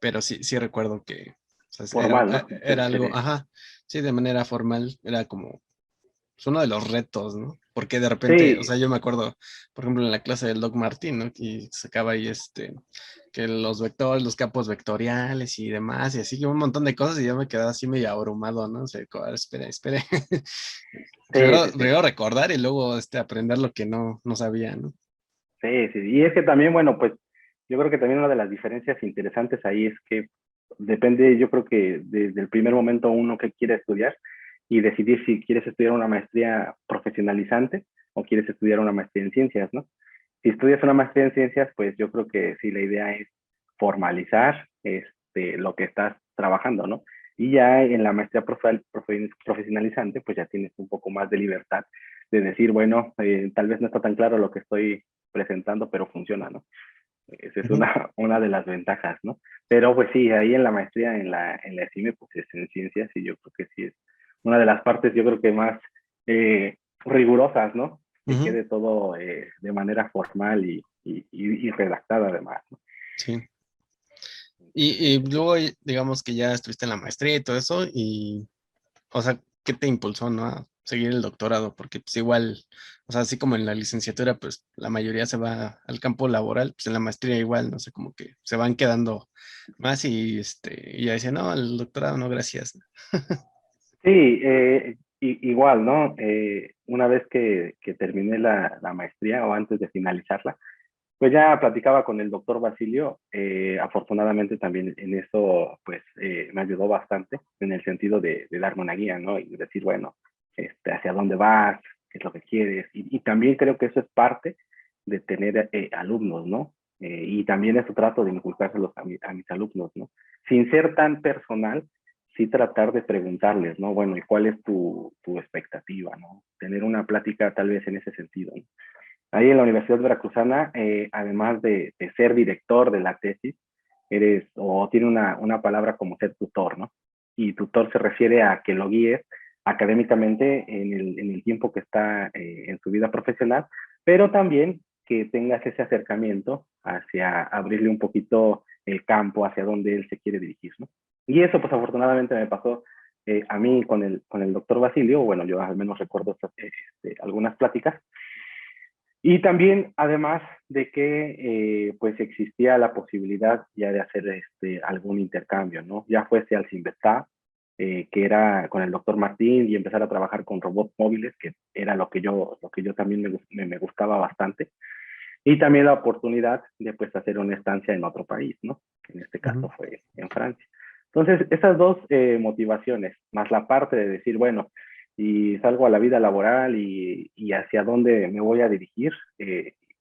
pero sí recuerdo que o sea, Formal, ¿no? Se era algo, refiere. ajá, sí, de manera formal, era como es uno de los retos, ¿no? Porque de repente, o Sí, sea, yo me acuerdo, por ejemplo, en la clase del Doc Martín, ¿no? Y sacaba ahí que los vectores, los campos vectoriales y demás, y así que un montón de cosas, y yo me quedaba así medio abrumado, ¿no? O sea, como, a ver, espere, espere. sí, Primero, sí, sí. primero recordar y luego aprender lo que no sabía, ¿no? Sí, sí. Y es que también, bueno, pues yo creo que también una de las diferencias interesantes ahí es que depende, yo creo que desde el primer momento uno que quiere estudiar y decidir si quieres estudiar una maestría profesionalizante o quieres estudiar una maestría en ciencias, ¿no? Si estudias una maestría en ciencias, pues yo creo que sí, la idea es formalizar lo que estás trabajando, ¿no? Y ya en la maestría profesionalizante, pues ya tienes un poco más de libertad de decir, bueno, tal vez no está tan claro lo que estoy presentando, pero funciona, ¿no? Esa es Ujú. una de las ventajas, ¿no? Pero pues sí, ahí en la maestría, en la ESIME, pues es en ciencias y yo creo que sí es una de las partes, yo creo que más eh, rigurosas, ¿no? Que Ujú. quede todo de manera formal y redactada además, ¿no? Sí. Y Entonces, luego, digamos que ya estuviste en la maestría y todo eso, y, o sea, ¿qué te impulsó, no, a seguir el doctorado? Porque pues igual, o sea, así como en la licenciatura, pues la mayoría se va al campo laboral, pues en la maestría igual, no sé, como que se van quedando más y ya dicen, no, el doctorado no, gracias. sí, igual, ¿no? Una vez que terminé la maestría o antes de finalizarla, pues ya platicaba con el doctor Basilio, afortunadamente también en eso pues me ayudó bastante en el sentido de darme una guía, ¿no? Y decir, bueno, hacia dónde vas, qué es lo que quieres. Y también creo que eso es parte de tener alumnos, ¿no? Y también eso trato de inculcárselos a mis alumnos, ¿no? Sin ser tan personal, sí tratar de preguntarles, ¿no? Bueno, ¿y cuál es tu expectativa, ¿no? Tener una plática tal vez en ese sentido, ¿no? Ahí en la Universidad Veracruzana, además de ser director de la tesis, eres, o tiene una palabra como ser tutor, ¿no? Y tutor se refiere a que lo guíes académicamente en el tiempo que está en su vida profesional, pero también que tengas ese acercamiento hacia abrirle un poquito el campo hacia donde él se quiere dirigir, ¿no? Y eso, pues afortunadamente me pasó a mí con el doctor Basilio, bueno, yo al menos recuerdo algunas pláticas, y también, además de que pues existía la posibilidad ya de hacer algún intercambio, ¿no? Ya fuese al Cinvestav, que era con el doctor Martín, y empezar a trabajar con robots móviles, que era lo que yo también me gustaba bastante. Y también la oportunidad de pues hacer una estancia en otro país, ¿no? En este Ujú. caso fue en Francia. Entonces, esas dos motivaciones, más la parte de decir, bueno, y salgo a la vida laboral y hacia dónde me voy a dirigir,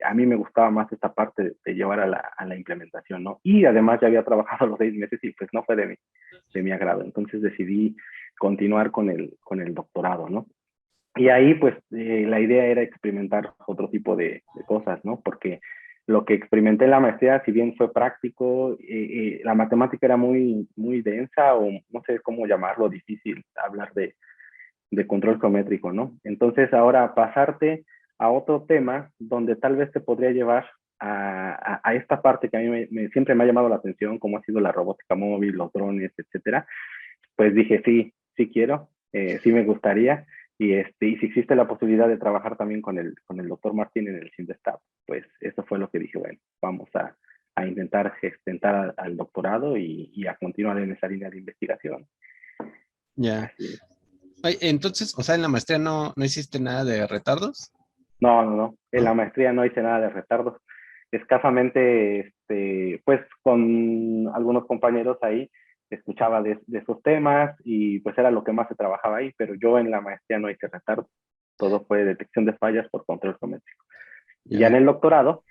a mí me gustaba más esta parte de llevar a la implementación, ¿no? Y además ya había trabajado los 6 meses y pues no fue de mi agrado. Entonces decidí continuar con el doctorado, ¿no? Y ahí, pues, la idea era experimentar otro tipo de cosas, ¿no? Porque lo que experimenté en la maestría, si bien fue práctico, la matemática era muy, muy densa o no sé cómo llamarlo, difícil hablar de control geométrico, ¿no? Entonces, ahora pasarte a otro tema donde tal vez te podría llevar a esta parte que a mí siempre me ha llamado la atención, como ha sido la robótica móvil, los drones, etcétera, pues dije, sí, sí quiero, sí me gustaría, y si existe la posibilidad de trabajar también con el doctor Martín en el CINDESTAP, pues eso fue lo que dije, bueno, vamos a intentar gestar al doctorado y a continuar en esa línea de investigación. Ya. Así es. Ay, entonces, o sea, en la maestría no hiciste nada de retardos, No, no, no, en la ¿no? maestría no hice nada de retardos, escasamente, pues con algunos compañeros ahí escuchaba de esos temas y pues era lo que más se trabajaba ahí, pero yo en la maestría no hice retardos, todo fue detección de fallas por control geométrico. Y ya en Ya. el doctorado,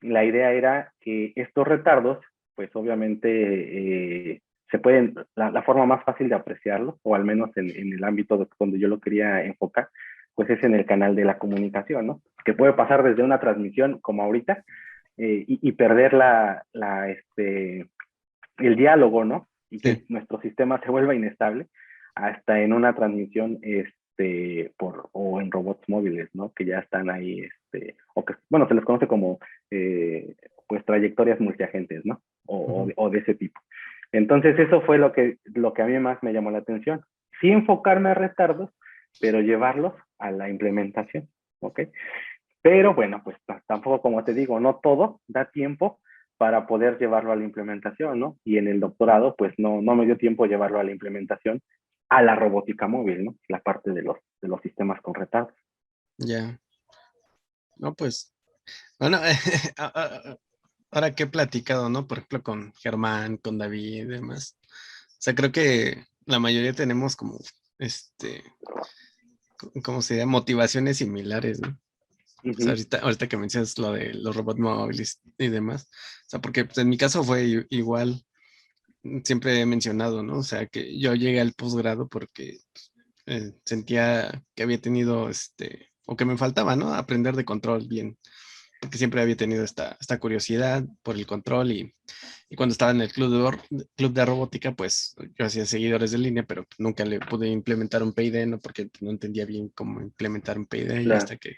la idea era que estos retardos, pues obviamente se pueden, la forma más fácil de apreciarlo, o al menos en el ámbito donde yo lo quería enfocar, pues es en el canal de la comunicación, ¿no? Que puede pasar desde una transmisión como ahorita y perder el diálogo, ¿no? Y que Sí. nuestro sistema se vuelva inestable hasta en una transmisión o en robots móviles, ¿no? Que ya están ahí, o que, bueno, se les conoce como, pues, trayectorias multiagentes, ¿no? O, Ujú. o de ese tipo. Entonces, eso fue lo que a mí más me llamó la atención. Sí enfocarme a retardos, pero llevarlos a la implementación. ¿ok? Pero bueno, pues tampoco, como te digo, no todo da tiempo para poder llevarlo a la implementación, ¿no? Y en el doctorado, pues no me dio tiempo llevarlo a la implementación a la robótica móvil, ¿no? La parte de los sistemas con retardo. Ya. No, pues, bueno, ahora que he platicado, ¿no? Por ejemplo, con Germán, con David y demás. O sea, creo que la mayoría tenemos como, ¿cómo se llama? Motivaciones similares, ¿no? O sea, Ujú, ahorita que mencionas lo de los robots móviles y demás. O sea, porque pues, en mi caso fue igual, siempre he mencionado, ¿no? O sea, que yo llegué al posgrado porque sentía que había tenido, o que me faltaba, ¿no? Aprender de control bien, porque siempre había tenido esta curiosidad por el control y cuando estaba en el club de robótica, pues yo hacía seguidores de línea, pero nunca le pude implementar un PID, ¿no? Porque no entendía bien cómo implementar un PID y claro. hasta que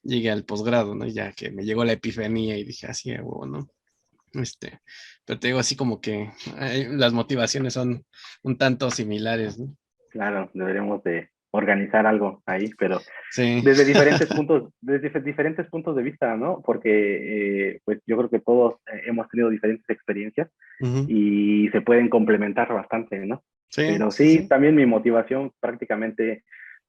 llegué al posgrado, ¿no? Ya que me llegó la epifanía y dije, así, huevo, ¿no? Pero te digo así como que las motivaciones son un tanto similares, ¿no? Claro, deberíamos de organizar algo ahí, pero Sí. desde diferentes puntos de vista, ¿no? Porque pues yo creo que todos hemos tenido diferentes experiencias Ujú. y se pueden complementar bastante, ¿no? Sí, Pero sí, sí, sí. también mi motivación prácticamente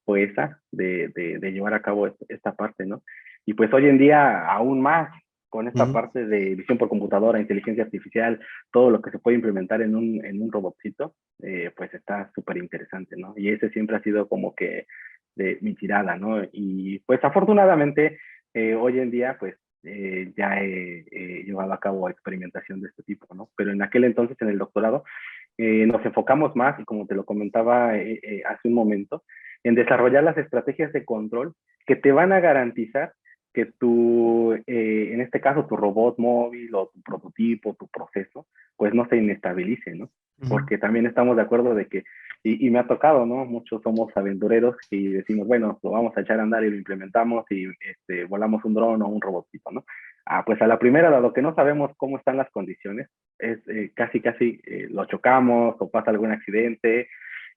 fue esa, de llevar a cabo esta parte, ¿no? Y pues hoy en día aún más con esta Ujú. parte de visión por computadora, inteligencia artificial, todo lo que se puede implementar en un robotcito, pues está súper interesante, ¿no? Y ese siempre ha sido como que de mi tirada, ¿no? Y pues afortunadamente hoy en día pues ya he llevado a cabo experimentación de este tipo, ¿no? Pero en aquel entonces en el doctorado nos enfocamos más, y como te lo comentaba hace un momento, en desarrollar las estrategias de control que te van a garantizar que en este caso, tu robot móvil o tu prototipo, tu proceso, pues no se inestabilice, ¿no? Ujú. Porque también estamos de acuerdo de que, y me ha tocado, ¿no? Muchos somos aventureros y decimos, bueno, lo vamos a echar a andar y lo implementamos y volamos un dron o un robotito, ¿no? Ah, pues a la primera, dado que no sabemos cómo están las condiciones, es casi lo chocamos o pasa algún accidente.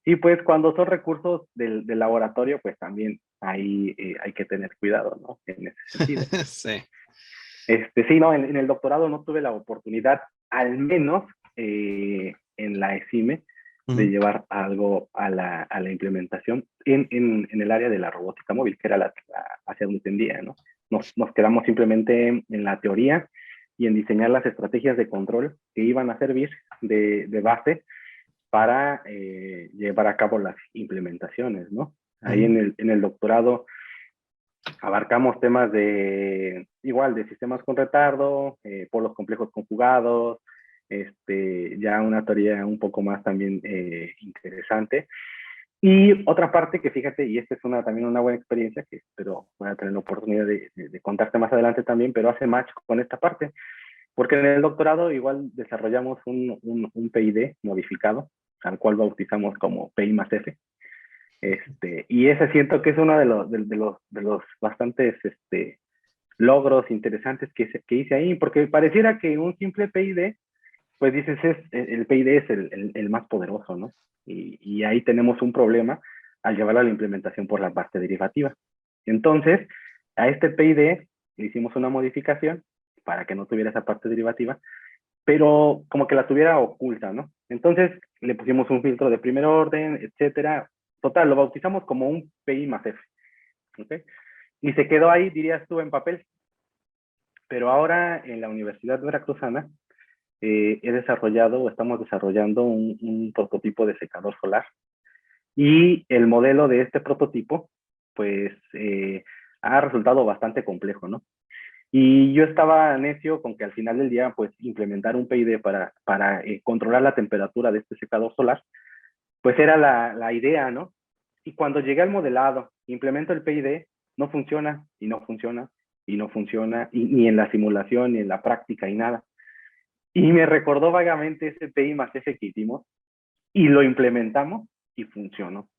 Y pues cuando son recursos del laboratorio, pues también ahí hay que tener cuidado, ¿no? En ese sentido. Sí. Sí, no, en el doctorado no tuve la oportunidad, al menos en la ESIME, de Ujú. llevar algo a la implementación en el área de la robótica móvil, que era hacia donde tendía, ¿no? Nos quedamos simplemente en la teoría y en diseñar las estrategias de control que iban a servir de base para llevar a cabo las implementaciones, ¿no? Ahí Ujú. en el doctorado abarcamos temas igual, de sistemas con retardo, polos complejos conjugados, ya una teoría un poco más también interesante. Y otra parte que fíjate, y esta es también una buena experiencia, que espero voy a tener la oportunidad de contarte más adelante también, pero hace match con esta parte, porque en el doctorado igual desarrollamos un PID modificado, al cual bautizamos como PI más F. Y ese siento que es uno de los bastantes logros interesantes que hice ahí, porque pareciera que un simple PID, pues dices, el PID es el más poderoso, ¿no? Y ahí tenemos un problema al llevarlo a la implementación por la parte derivativa. Entonces, a este PID le hicimos una modificación para que no tuviera esa parte derivativa, pero como que la tuviera oculta, ¿no? Entonces le pusimos un filtro de primer orden, etcétera. Total, lo bautizamos como un PI más F, ¿ok? Y se quedó ahí, dirías tú, en papel. Pero ahora en la Universidad Veracruzana he desarrollado o estamos desarrollando un prototipo de secador solar. Y el modelo de este prototipo, pues, ha resultado bastante complejo, ¿no? Y yo estaba necio con que al final del día, pues, implementar un PID para controlar la temperatura de este secador solar, pues era la idea, ¿no? Y cuando llegué al modelado, implemento el PID, no funciona, y no funciona, y no funciona, ni en la simulación, ni en la práctica, y nada. Y me recordó vagamente ese PI más F que hicimos, y lo implementamos, y funcionó.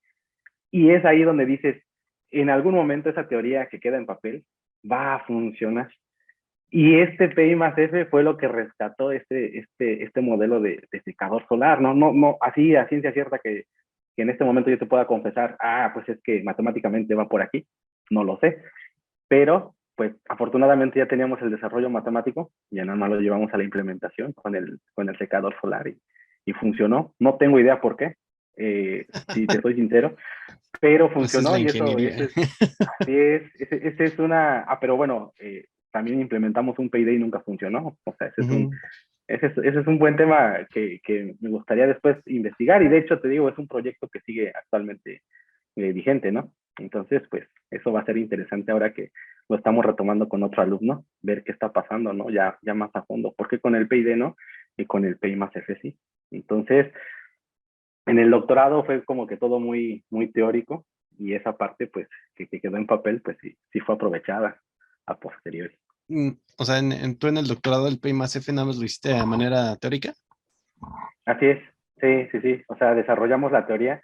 Y es ahí donde dices, en algún momento esa teoría que queda en papel va a funcionar. Y este PI más F fue lo que rescató este modelo de secador solar. No, así a ciencia cierta que en este momento yo te pueda confesar, pues es que matemáticamente va por aquí. No lo sé. pero pues afortunadamente ya teníamos el desarrollo matemático, ya nada más lo llevamos a la implementación con el secador solar y funcionó. No tengo idea por qué, si te soy sincero, pero Pues es funcionó la y ingeniería. así ese es pero bueno, también implementamos un Payday y nunca funcionó. O sea, Ujú. ese es un buen tema que me gustaría después investigar y de hecho te digo, es un proyecto que sigue actualmente vigente, ¿no? Entonces, pues eso va a ser interesante ahora que lo estamos retomando con otro alumno, ver qué está pasando, ¿no? Ya más a fondo, porque con el PID no y con el PI más F sí. Entonces, en el doctorado fue como que todo muy teórico y esa parte, pues, que quedó en papel, pues sí fue aprovechada a posteriori. O sea, tú en el doctorado del P más F nada más lo hiciste de manera teórica. Así es, sí. O sea, desarrollamos la teoría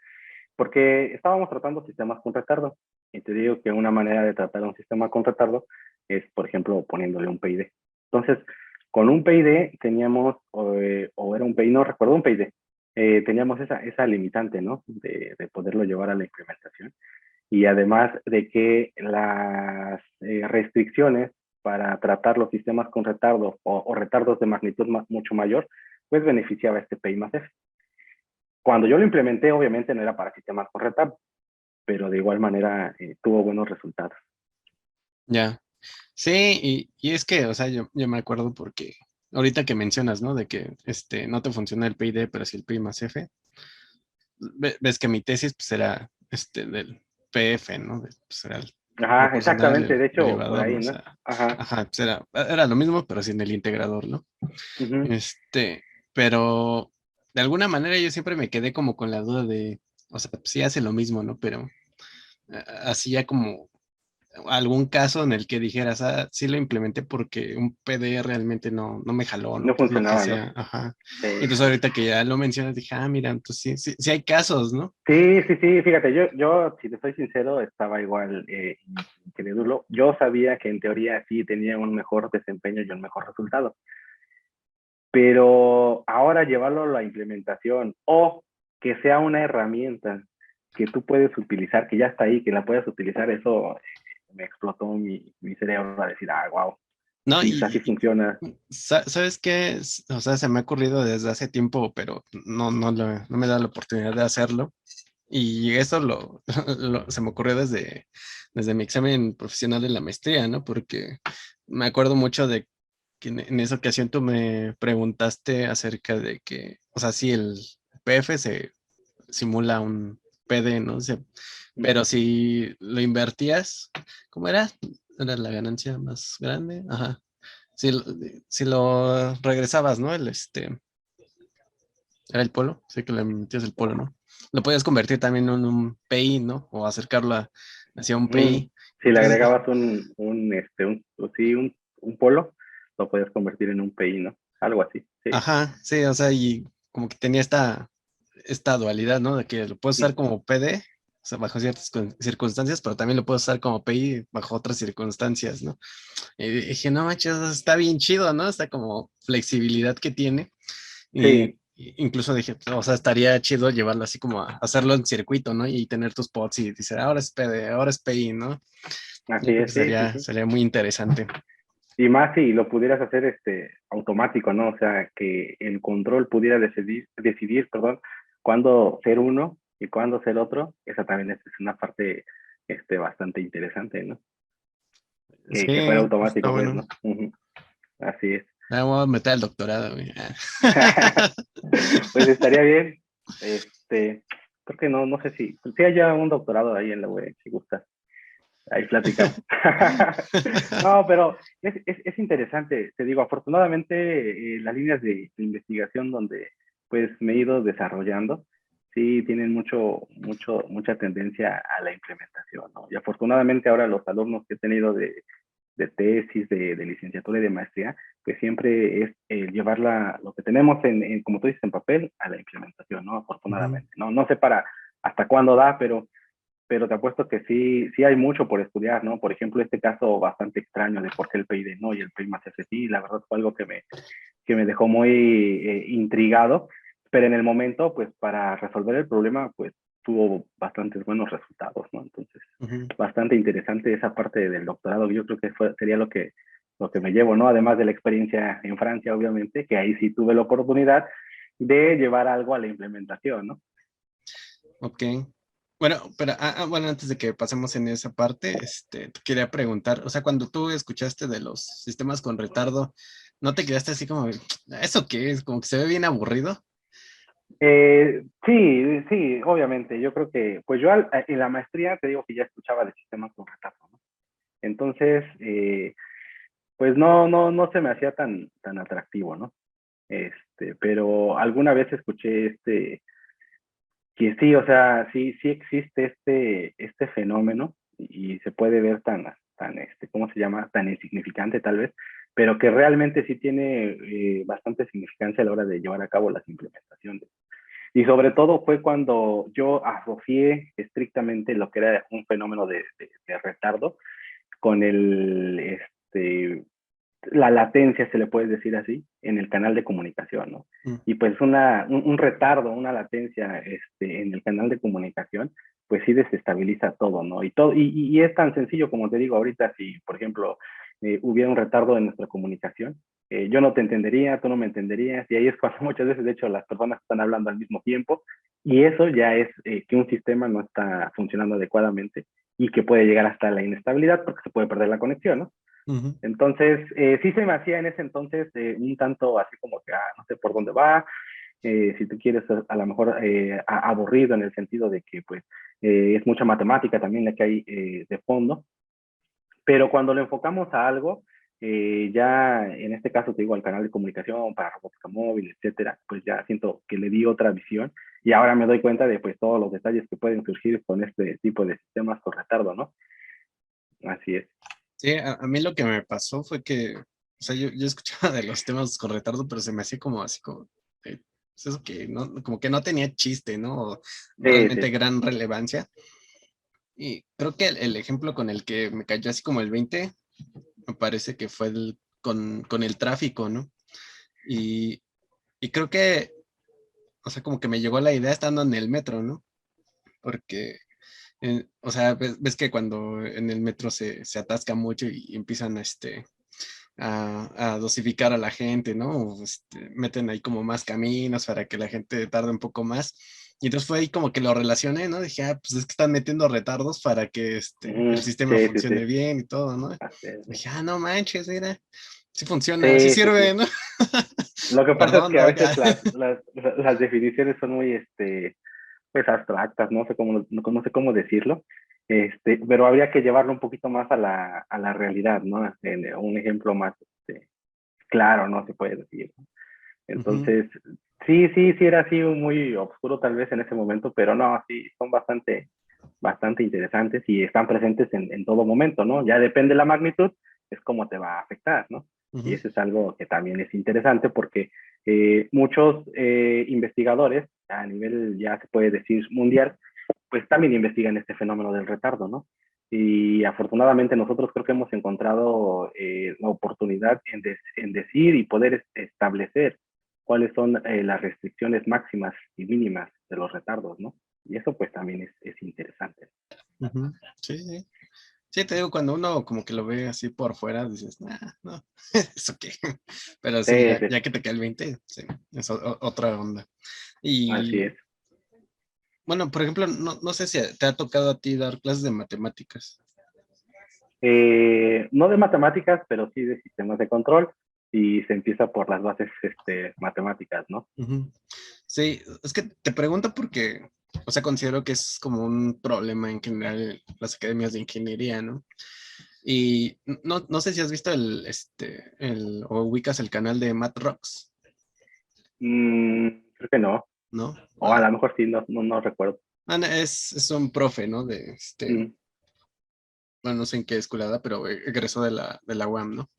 porque estábamos tratando sistemas con retardo. Y te digo que una manera de tratar un sistema con retardo es, por ejemplo, poniéndole un PID. Entonces, con un PID teníamos, o era un PID, no recuerdo un PID, teníamos esa limitante, ¿no? De poderlo llevar a la implementación. Y además de que las restricciones para tratar los sistemas con retardo o retardos de magnitud mucho mayor, pues beneficiaba a este PI más F. Cuando yo lo implementé, obviamente no era para sistemas con retardo, pero de igual manera tuvo buenos resultados. Ya. Sí, y es que, o sea, yo me acuerdo porque ahorita que mencionas, ¿no? De que no te funciona el PID, pero sí el PI más F. Ves que mi tesis pues era del PF, ¿no? Pues era el Ajá, proporcional, exactamente, el de hecho, por derivador, ¿no? ahí, O ¿no? sea, Ajá. ajá, pues era lo mismo, pero sin el integrador, ¿no? Uh-huh. Pero de alguna manera yo siempre me quedé como con la duda de, o sea, pues sí hace lo mismo, ¿no? Pero así ya como algún caso en el que dijeras, sí lo implementé porque un PD realmente no me jaló, ¿no? No Por lo que funcionaba, ¿no? sea, ajá. Y Sí. entonces ahorita que ya lo mencionas, dije, mira, entonces sí hay casos, ¿no? Sí, fíjate, yo, si te soy sincero, estaba igual incrédulo. Yo sabía que en teoría sí tenía un mejor desempeño y un mejor resultado, pero ahora llevarlo a la implementación o que sea una herramienta que tú puedes utilizar, que ya está ahí, que la puedes utilizar, eso me explotó mi cerebro a decir, wow, No, sí, así funciona. ¿sabes qué? O sea, se me ha ocurrido desde hace tiempo, pero no me da la oportunidad de hacerlo. Y eso se me ocurrió desde mi examen profesional de la maestría, ¿no? Porque me acuerdo mucho de que en esa ocasión tú me preguntaste acerca de que, o sea, si el PF se simula un PD, ¿no? Pero si lo invertías, ¿cómo era? Era la ganancia más grande. Ajá. Si, lo- si lo regresabas, ¿no? Era el polo, sé que le metías el polo, ¿no? Lo podías convertir también en un PI, ¿no? O acercarlo hacia un Mm, PI. si le Entonces, agregabas un polo, lo puedes convertir en un PI, ¿no? Algo así, sí. ajá, sí, o sea, y como que tenía esta dualidad, ¿no? De que lo puedes usar como PD, o sea, bajo ciertas circunstancias, pero también lo puedes usar como PI bajo otras circunstancias, ¿no? Y dije, no manches, está bien chido, ¿no? Está como flexibilidad que tiene. Sí, Y incluso dije, o sea, estaría chido llevarlo así como a hacerlo en circuito, ¿no? Y tener tus pods y dice, ahora es PD, ahora es PI, ¿no? así Yo creo es, que sí. sería muy interesante. Y más si lo pudieras hacer automático, ¿no? O sea, que el control pudiera decidir, perdón, cuándo ser uno y cuándo ser otro. Esa también es una parte bastante interesante, ¿no? Que fuera Sí, está automático, pues, bueno. ¿no? Uh-huh. Así es. Me voy a meter al doctorado, güey. Pues estaría bien. Creo que no sé si hay ya un doctorado ahí en la web, si gusta. Ahí platicamos. No, pero es interesante. Te digo, afortunadamente las líneas de investigación donde pues me he ido desarrollando, sí tienen mucha tendencia a la implementación, ¿no? Y afortunadamente ahora los alumnos que he tenido de tesis, de licenciatura y de maestría, pues siempre es llevar lo que tenemos como tú dices, en papel a la implementación, ¿no? Ujú. Afortunadamente. No sé hasta cuándo da, pero te apuesto que sí hay mucho por estudiar, ¿no? Por ejemplo, este caso bastante extraño de por qué el PID no y el PI más F sí, la verdad fue algo que me dejó muy intrigado, pero en el momento, pues para resolver el problema, pues tuvo bastantes buenos resultados, ¿no? Entonces, Ujú. bastante interesante esa parte del doctorado. Yo creo que sería lo que me llevo, ¿no? Además de la experiencia en Francia, obviamente, que ahí sí tuve la oportunidad de llevar algo a la implementación, ¿no? Ok. Bueno, pero bueno, antes de que pasemos en esa parte, te quería preguntar, o sea, cuando tú escuchaste de los sistemas con retardo, ¿no te quedaste así como, ¿eso qué es? Como que se ve bien aburrido. Sí, sí, obviamente. Yo creo que, pues yo en la maestría te digo que ya escuchaba de sistemas con retardo, ¿no? Entonces, pues no se me hacía tan atractivo, ¿no? Pero alguna vez escuché que sí, o sea, sí existe este fenómeno y se puede ver ¿cómo se llama? Tan insignificante tal vez, pero que realmente sí tiene bastante significancia a la hora de llevar a cabo las implementaciones. Y sobre todo fue cuando yo asocié estrictamente lo que era un fenómeno de retardo con la latencia, se le puede decir así, en el canal de comunicación, ¿no? Mm. Y pues un retardo, una latencia en el canal de comunicación, pues sí desestabiliza todo, ¿no? Y es tan sencillo como te digo ahorita, si por ejemplo hubiera un retardo en nuestra comunicación, yo no te entendería, tú no me entenderías, y ahí es cuando muchas veces, de hecho, las personas están hablando al mismo tiempo, y eso ya es que un sistema no está funcionando adecuadamente y que puede llegar hasta la inestabilidad porque se puede perder la conexión, ¿no? Ujú. Entonces, sí se me hacía en ese entonces un tanto así como que, no sé por dónde va, si tú quieres a lo mejor aburrido en el sentido de que pues es mucha matemática también la que hay de fondo, pero cuando lo enfocamos a algo, ya en este caso te digo al canal de comunicación para robótica móvil, etcétera, pues ya siento que le di otra visión y ahora me doy cuenta de pues todos los detalles que pueden surgir con este tipo de sistemas con retardo, ¿no? Así es. Sí, a mí lo que me pasó fue que, o sea, yo escuchaba de los temas con retardo, pero se me hacía como así como, pues eso que no, como que no tenía chiste, ¿no? O Sí, realmente sí. gran relevancia. Y creo que el ejemplo con el que me cayó así como el 20 me parece que fue con el tráfico, ¿no? Y, y creo que, o sea, como que me llegó la idea estando en el metro, ¿no? Porque, o sea, ves que cuando en el metro se atasca mucho y empiezan a dosificar a la gente, ¿no? O, meten ahí como más caminos para que la gente tarde un poco más. Y entonces fue ahí como que lo relacioné, ¿no? Dije, pues es que están metiendo retardos para que el sistema Sí, sí, funcione sí. bien y todo, ¿no? Así es. Dije, no manches, mira, sí funciona, sí Sí, sí, sirve, sí. ¿no? Lo que pasa es Perdón, que ¿no? a veces Acá. las definiciones son muy, pues abstractas, no sé cómo decirlo, pero habría que llevarlo un poquito más a la realidad, ¿no? Un ejemplo más claro, ¿no? Se puede decir, ¿no? Ujú. Entonces, sí era así muy oscuro tal vez en ese momento, pero no, sí, son bastante interesantes y están presentes en todo momento, ¿no? Ya depende de la magnitud, es cómo te va a afectar, ¿no? Y Ujú. eso es algo que también es interesante porque muchos investigadores a nivel, ya se puede decir, mundial, pues también investigan este fenómeno del retardo, ¿no? Y afortunadamente nosotros creo que hemos encontrado la oportunidad en decir y poder establecer cuáles son las restricciones máximas y mínimas de los retardos, ¿no? Y eso pues también es interesante. Ujú. Sí, sí. Sí, te digo, cuando uno como que lo ve así por fuera, dices, no, ¿eso qué? Pero Sí, sí, ya, sí, ya que te cae el 20, sí, es otra onda. así Y es. bueno, por ejemplo, no sé si te ha tocado a ti dar clases de matemáticas. No de matemáticas, pero sí de sistemas de control y se empieza por las bases matemáticas, ¿no? Ujú. Sí, es que te pregunto porque, o sea, considero que es como un problema en general en las academias de ingeniería, ¿no? Y no sé si has visto o ubicas el canal de Matt Rocks, Creo que no, ¿no? o a lo mejor sí, no recuerdo. No, es un profe, ¿no? Mm, Bueno, no sé en qué escuela, pero egresó de la UAM, ¿no?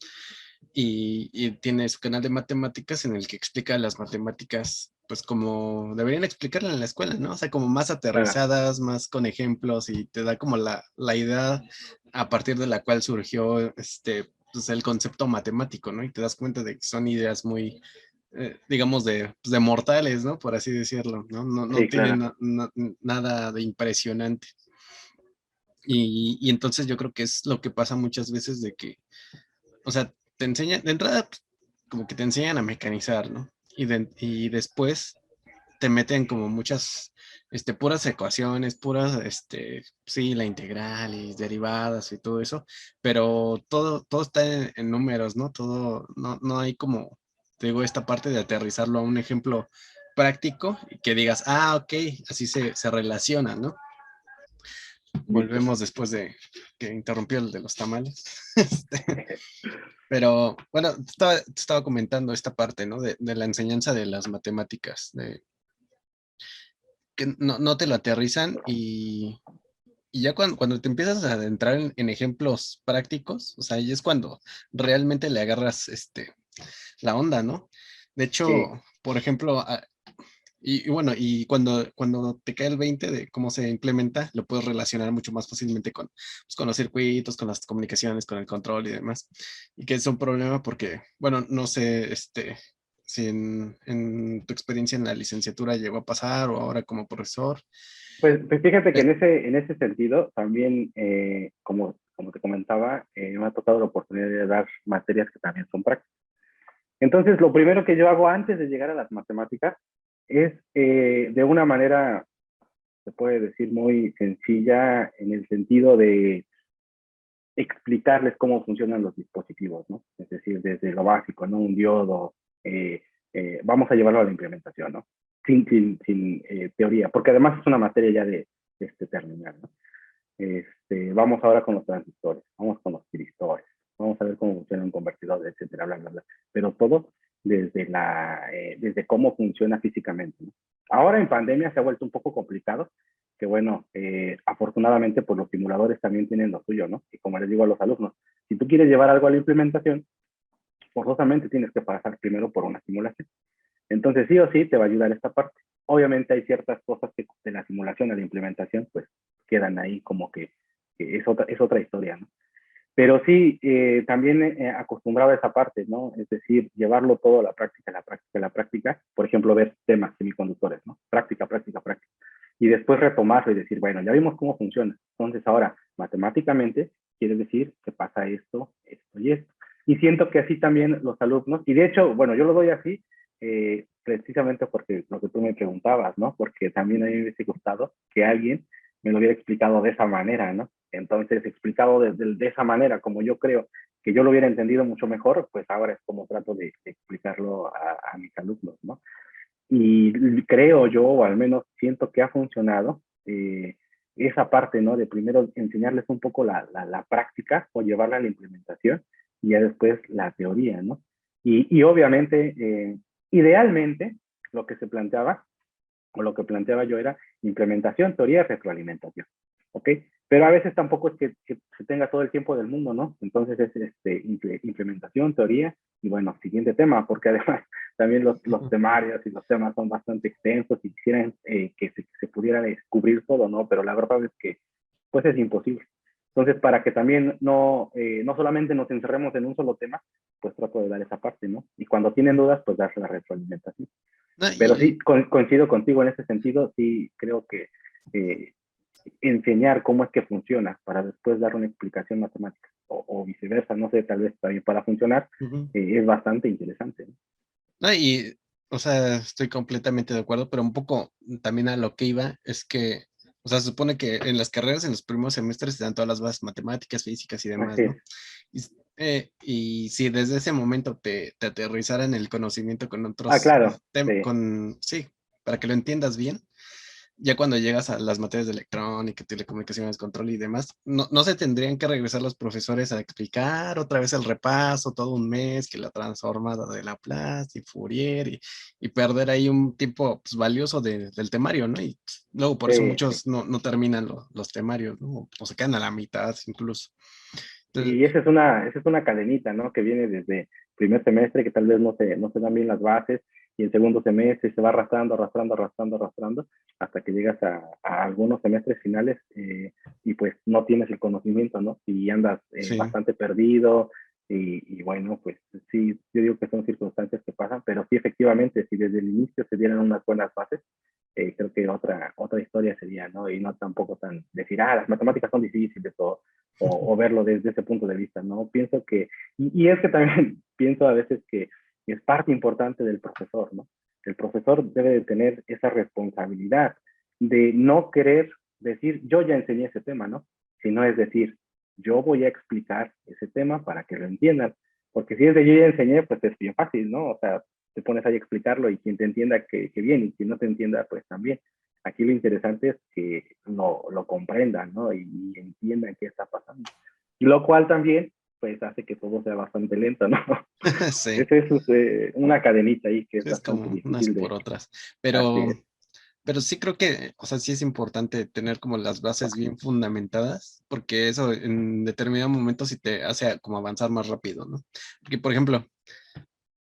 Y tiene su canal de matemáticas en el que explica las matemáticas, pues como deberían explicarla en la escuela, ¿no? O sea, como más claro. aterrizadas, más con ejemplos y te da como la idea a partir de la cual surgió pues el concepto matemático, ¿no? Y te das cuenta de que son ideas muy, digamos, pues, de mortales, ¿no? Por así decirlo, ¿no? No Sí, tiene claro. nada de impresionante. Y entonces yo creo que es lo que pasa muchas veces de que, o sea, te enseñan, de entrada, pues, como que te enseñan a mecanizar, ¿no? Y después te meten como muchas, puras ecuaciones, puras, sí, la integral y derivadas y todo eso, pero todo está en números, ¿no? Todo, no hay como, te digo, esta parte de aterrizarlo a un ejemplo práctico y que digas, ah, ok, así se relaciona, ¿no? Listo. Volvemos después de que interrumpió el de los tamales. Pero bueno, te estaba comentando esta parte, ¿no? De la enseñanza de las matemáticas, de que no te lo aterrizan y ya cuando te empiezas a adentrar en ejemplos prácticos, o sea, ahí es cuando realmente le agarras la onda, ¿no? De Sí, hecho, por ejemplo, y bueno, y cuando te cae el 20 de cómo se implementa, lo puedes relacionar mucho más fácilmente pues, con los circuitos, con las comunicaciones, con el control y demás. Y que es un problema porque, bueno, no sé, si en tu experiencia en la licenciatura llegó a pasar o ahora como profesor. pues fíjate que Eh, en ese sentido también, como te comentaba, me ha tocado la oportunidad de dar materias que también son prácticas. Entonces, lo primero que yo hago antes de llegar a las matemáticas es, de una manera, se puede decir, muy sencilla, en el sentido de explicarles cómo funcionan los dispositivos, ¿no? Es decir, desde lo básico, ¿no? Un diodo, vamos a llevarlo a la implementación, ¿no? Sin teoría, porque además es una materia ya de terminal, ¿no? Vamos ahora con los transistores, vamos con los tristores, vamos a ver cómo funciona un convertidor, etcétera, bla, bla, bla. Pero todo desde cómo funciona físicamente, ¿no? Ahora en pandemia se ha vuelto un poco complicado, que bueno, afortunadamente pues los simuladores también tienen lo suyo, ¿no? Y como les digo a los alumnos, si tú quieres llevar algo a la implementación, forzosamente tienes que pasar primero por una simulación. Entonces sí o sí te va a ayudar esta parte. Obviamente hay ciertas cosas que de la simulación a la implementación pues quedan ahí como que es otra historia, ¿no? Pero sí, también acostumbraba a esa parte, ¿no? Es decir, llevarlo todo a la práctica, a la práctica, a la práctica. Por ejemplo, ver temas semiconductores, ¿no? Práctica, práctica, práctica. Y después retomarlo y decir, bueno, ya vimos cómo funciona. Entonces ahora, matemáticamente, quiere decir que pasa esto, esto y esto. Y siento que así también los alumnos, y de hecho, bueno, yo lo doy así, precisamente porque lo que tú me preguntabas, ¿no? Porque también a mí me hubiese gustado que alguien me lo hubiera explicado de esa manera, ¿no? Entonces, explicado de esa manera, como yo creo que yo lo hubiera entendido mucho mejor, pues ahora es como trato de explicarlo a mis alumnos, ¿no? Y creo yo, o al menos siento que ha funcionado, esa parte, ¿no? De primero enseñarles un poco la práctica o llevarla a la implementación y ya después la teoría, ¿no? Y obviamente, idealmente, lo que se planteaba o lo que planteaba yo era implementación, teoría, retroalimentación, ¿ok? Pero a veces tampoco es que se tenga todo el tiempo del mundo, ¿no? Entonces es implementación, teoría, y bueno, siguiente tema, porque además también los temarios y los temas son bastante extensos y quisieran que se pudiera descubrir todo, ¿no? Pero la verdad es que pues es imposible. Entonces, para que también no solamente nos encerremos en un solo tema, pues trato de dar esa parte, ¿no? Y cuando tienen dudas, pues darse la retroalimentación. no, Pero sí, coincido contigo en ese sentido, sí creo que eh, enseñar cómo es que funciona para después dar una explicación matemática o viceversa, no sé, tal vez también para funcionar, ujú. es bastante interesante, ¿no? No, o sea, estoy completamente de acuerdo, pero un poco también a lo que iba es que, o sea, se supone que en las carreras, en los primeros semestres, te dan todas las bases matemáticas, físicas y demás, Así es, ¿no? Y si desde ese momento te aterrizaran el conocimiento con ah, otros claro, sí, sí, para que lo entiendas bien, ya cuando llegas a las materias de electrónica, telecomunicaciones, control y demás, no se tendrían que regresar los profesores a explicar otra vez el repaso, todo un mes, que la transformada de Laplace y Fourier, y perder ahí un tiempo pues, valioso del temario, ¿no? Y pues, luego por eso sí, sí. muchos no terminan los temarios, ¿no? O se quedan a la mitad incluso. Entonces, Y esa es una cadenita, ¿no? Que viene desde primer semestre, que tal vez no se dan bien las bases, y el segundo semestre se va arrastrando, arrastrando, arrastrando, arrastrando, hasta que llegas a algunos semestres finales y pues no tienes el conocimiento, ¿no? Y andas sí. bastante perdido, Y bueno, pues sí, yo digo que son circunstancias que pasan, pero sí, efectivamente, si desde el inicio se dieran unas buenas bases, creo que otra historia sería, ¿no? Y no tampoco tan decir, las matemáticas son difíciles o verlo desde ese punto de vista, ¿no? Pienso que, y es que también pienso a veces que es parte importante del profesor, ¿no? El profesor debe de tener esa responsabilidad de no querer decir, yo ya enseñé ese tema, ¿no? Sino es decir, yo voy a explicar ese tema para que lo entiendan. Porque si es de yo ya enseñé, pues es bien fácil, ¿no? O sea, te pones ahí a explicarlo y quien te entienda que bien y quien no te entienda, pues también. Aquí lo interesante es que lo comprendan, ¿no? Y entiendan qué está pasando. Y lo cual también, pues hace que todo sea bastante lento, ¿no? Sí, Esa es una cadenita ahí que es es bastante como unas difícil por de otras. hacer. Pero sí creo que, o sea, sí es importante tener como las bases bien fundamentadas, porque eso en determinado momento sí te hace como avanzar más rápido, ¿no? Porque, por ejemplo,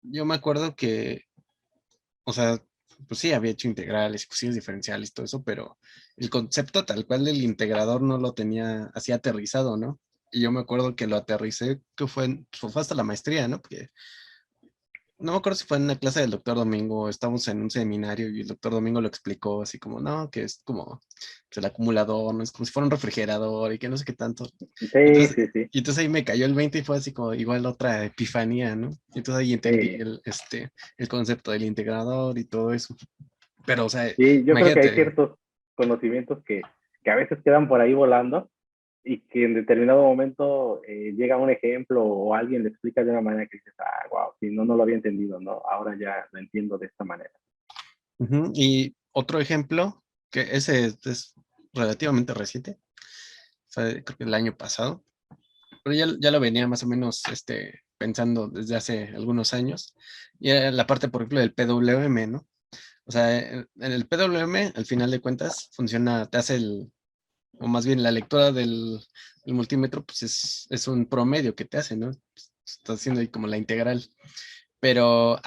yo me acuerdo que, o sea, pues sí, había hecho integrales, ecuaciones diferenciales, todo eso, pero el concepto tal cual del integrador no lo tenía así aterrizado, ¿no? Y yo me acuerdo que lo aterricé, que fue hasta la maestría, ¿no? Porque no me acuerdo si fue en una clase del doctor Domingo, estábamos en un seminario y el doctor Domingo lo explicó así como, no, que es como pues, el acumulador, no es como si fuera un refrigerador y que no sé qué tanto. Sí, Entonces, sí, sí. y entonces ahí me cayó el 20 y fue así como igual otra epifanía, ¿no? Y entonces ahí entendí Sí. el concepto del integrador y todo eso. Pero, o sea, Sí, yo creo que hay imagínate, ciertos conocimientos que a veces quedan por ahí volando y que en determinado momento llega un ejemplo o alguien le explica de una manera que dices, wow, si no, no lo había entendido, ¿no? Ahora ya lo entiendo de esta manera. ujú. Y otro ejemplo, que ese es relativamente reciente, fue creo que el año pasado, pero ya lo venía más o menos pensando desde hace algunos años, y era la parte, por ejemplo, del PWM, ¿no? O sea, en el PWM, al final de cuentas, funciona, te hace o más bien la lectura del multímetro, pues es un promedio que te hace, ¿no? Estás haciendo ahí como la integral, pero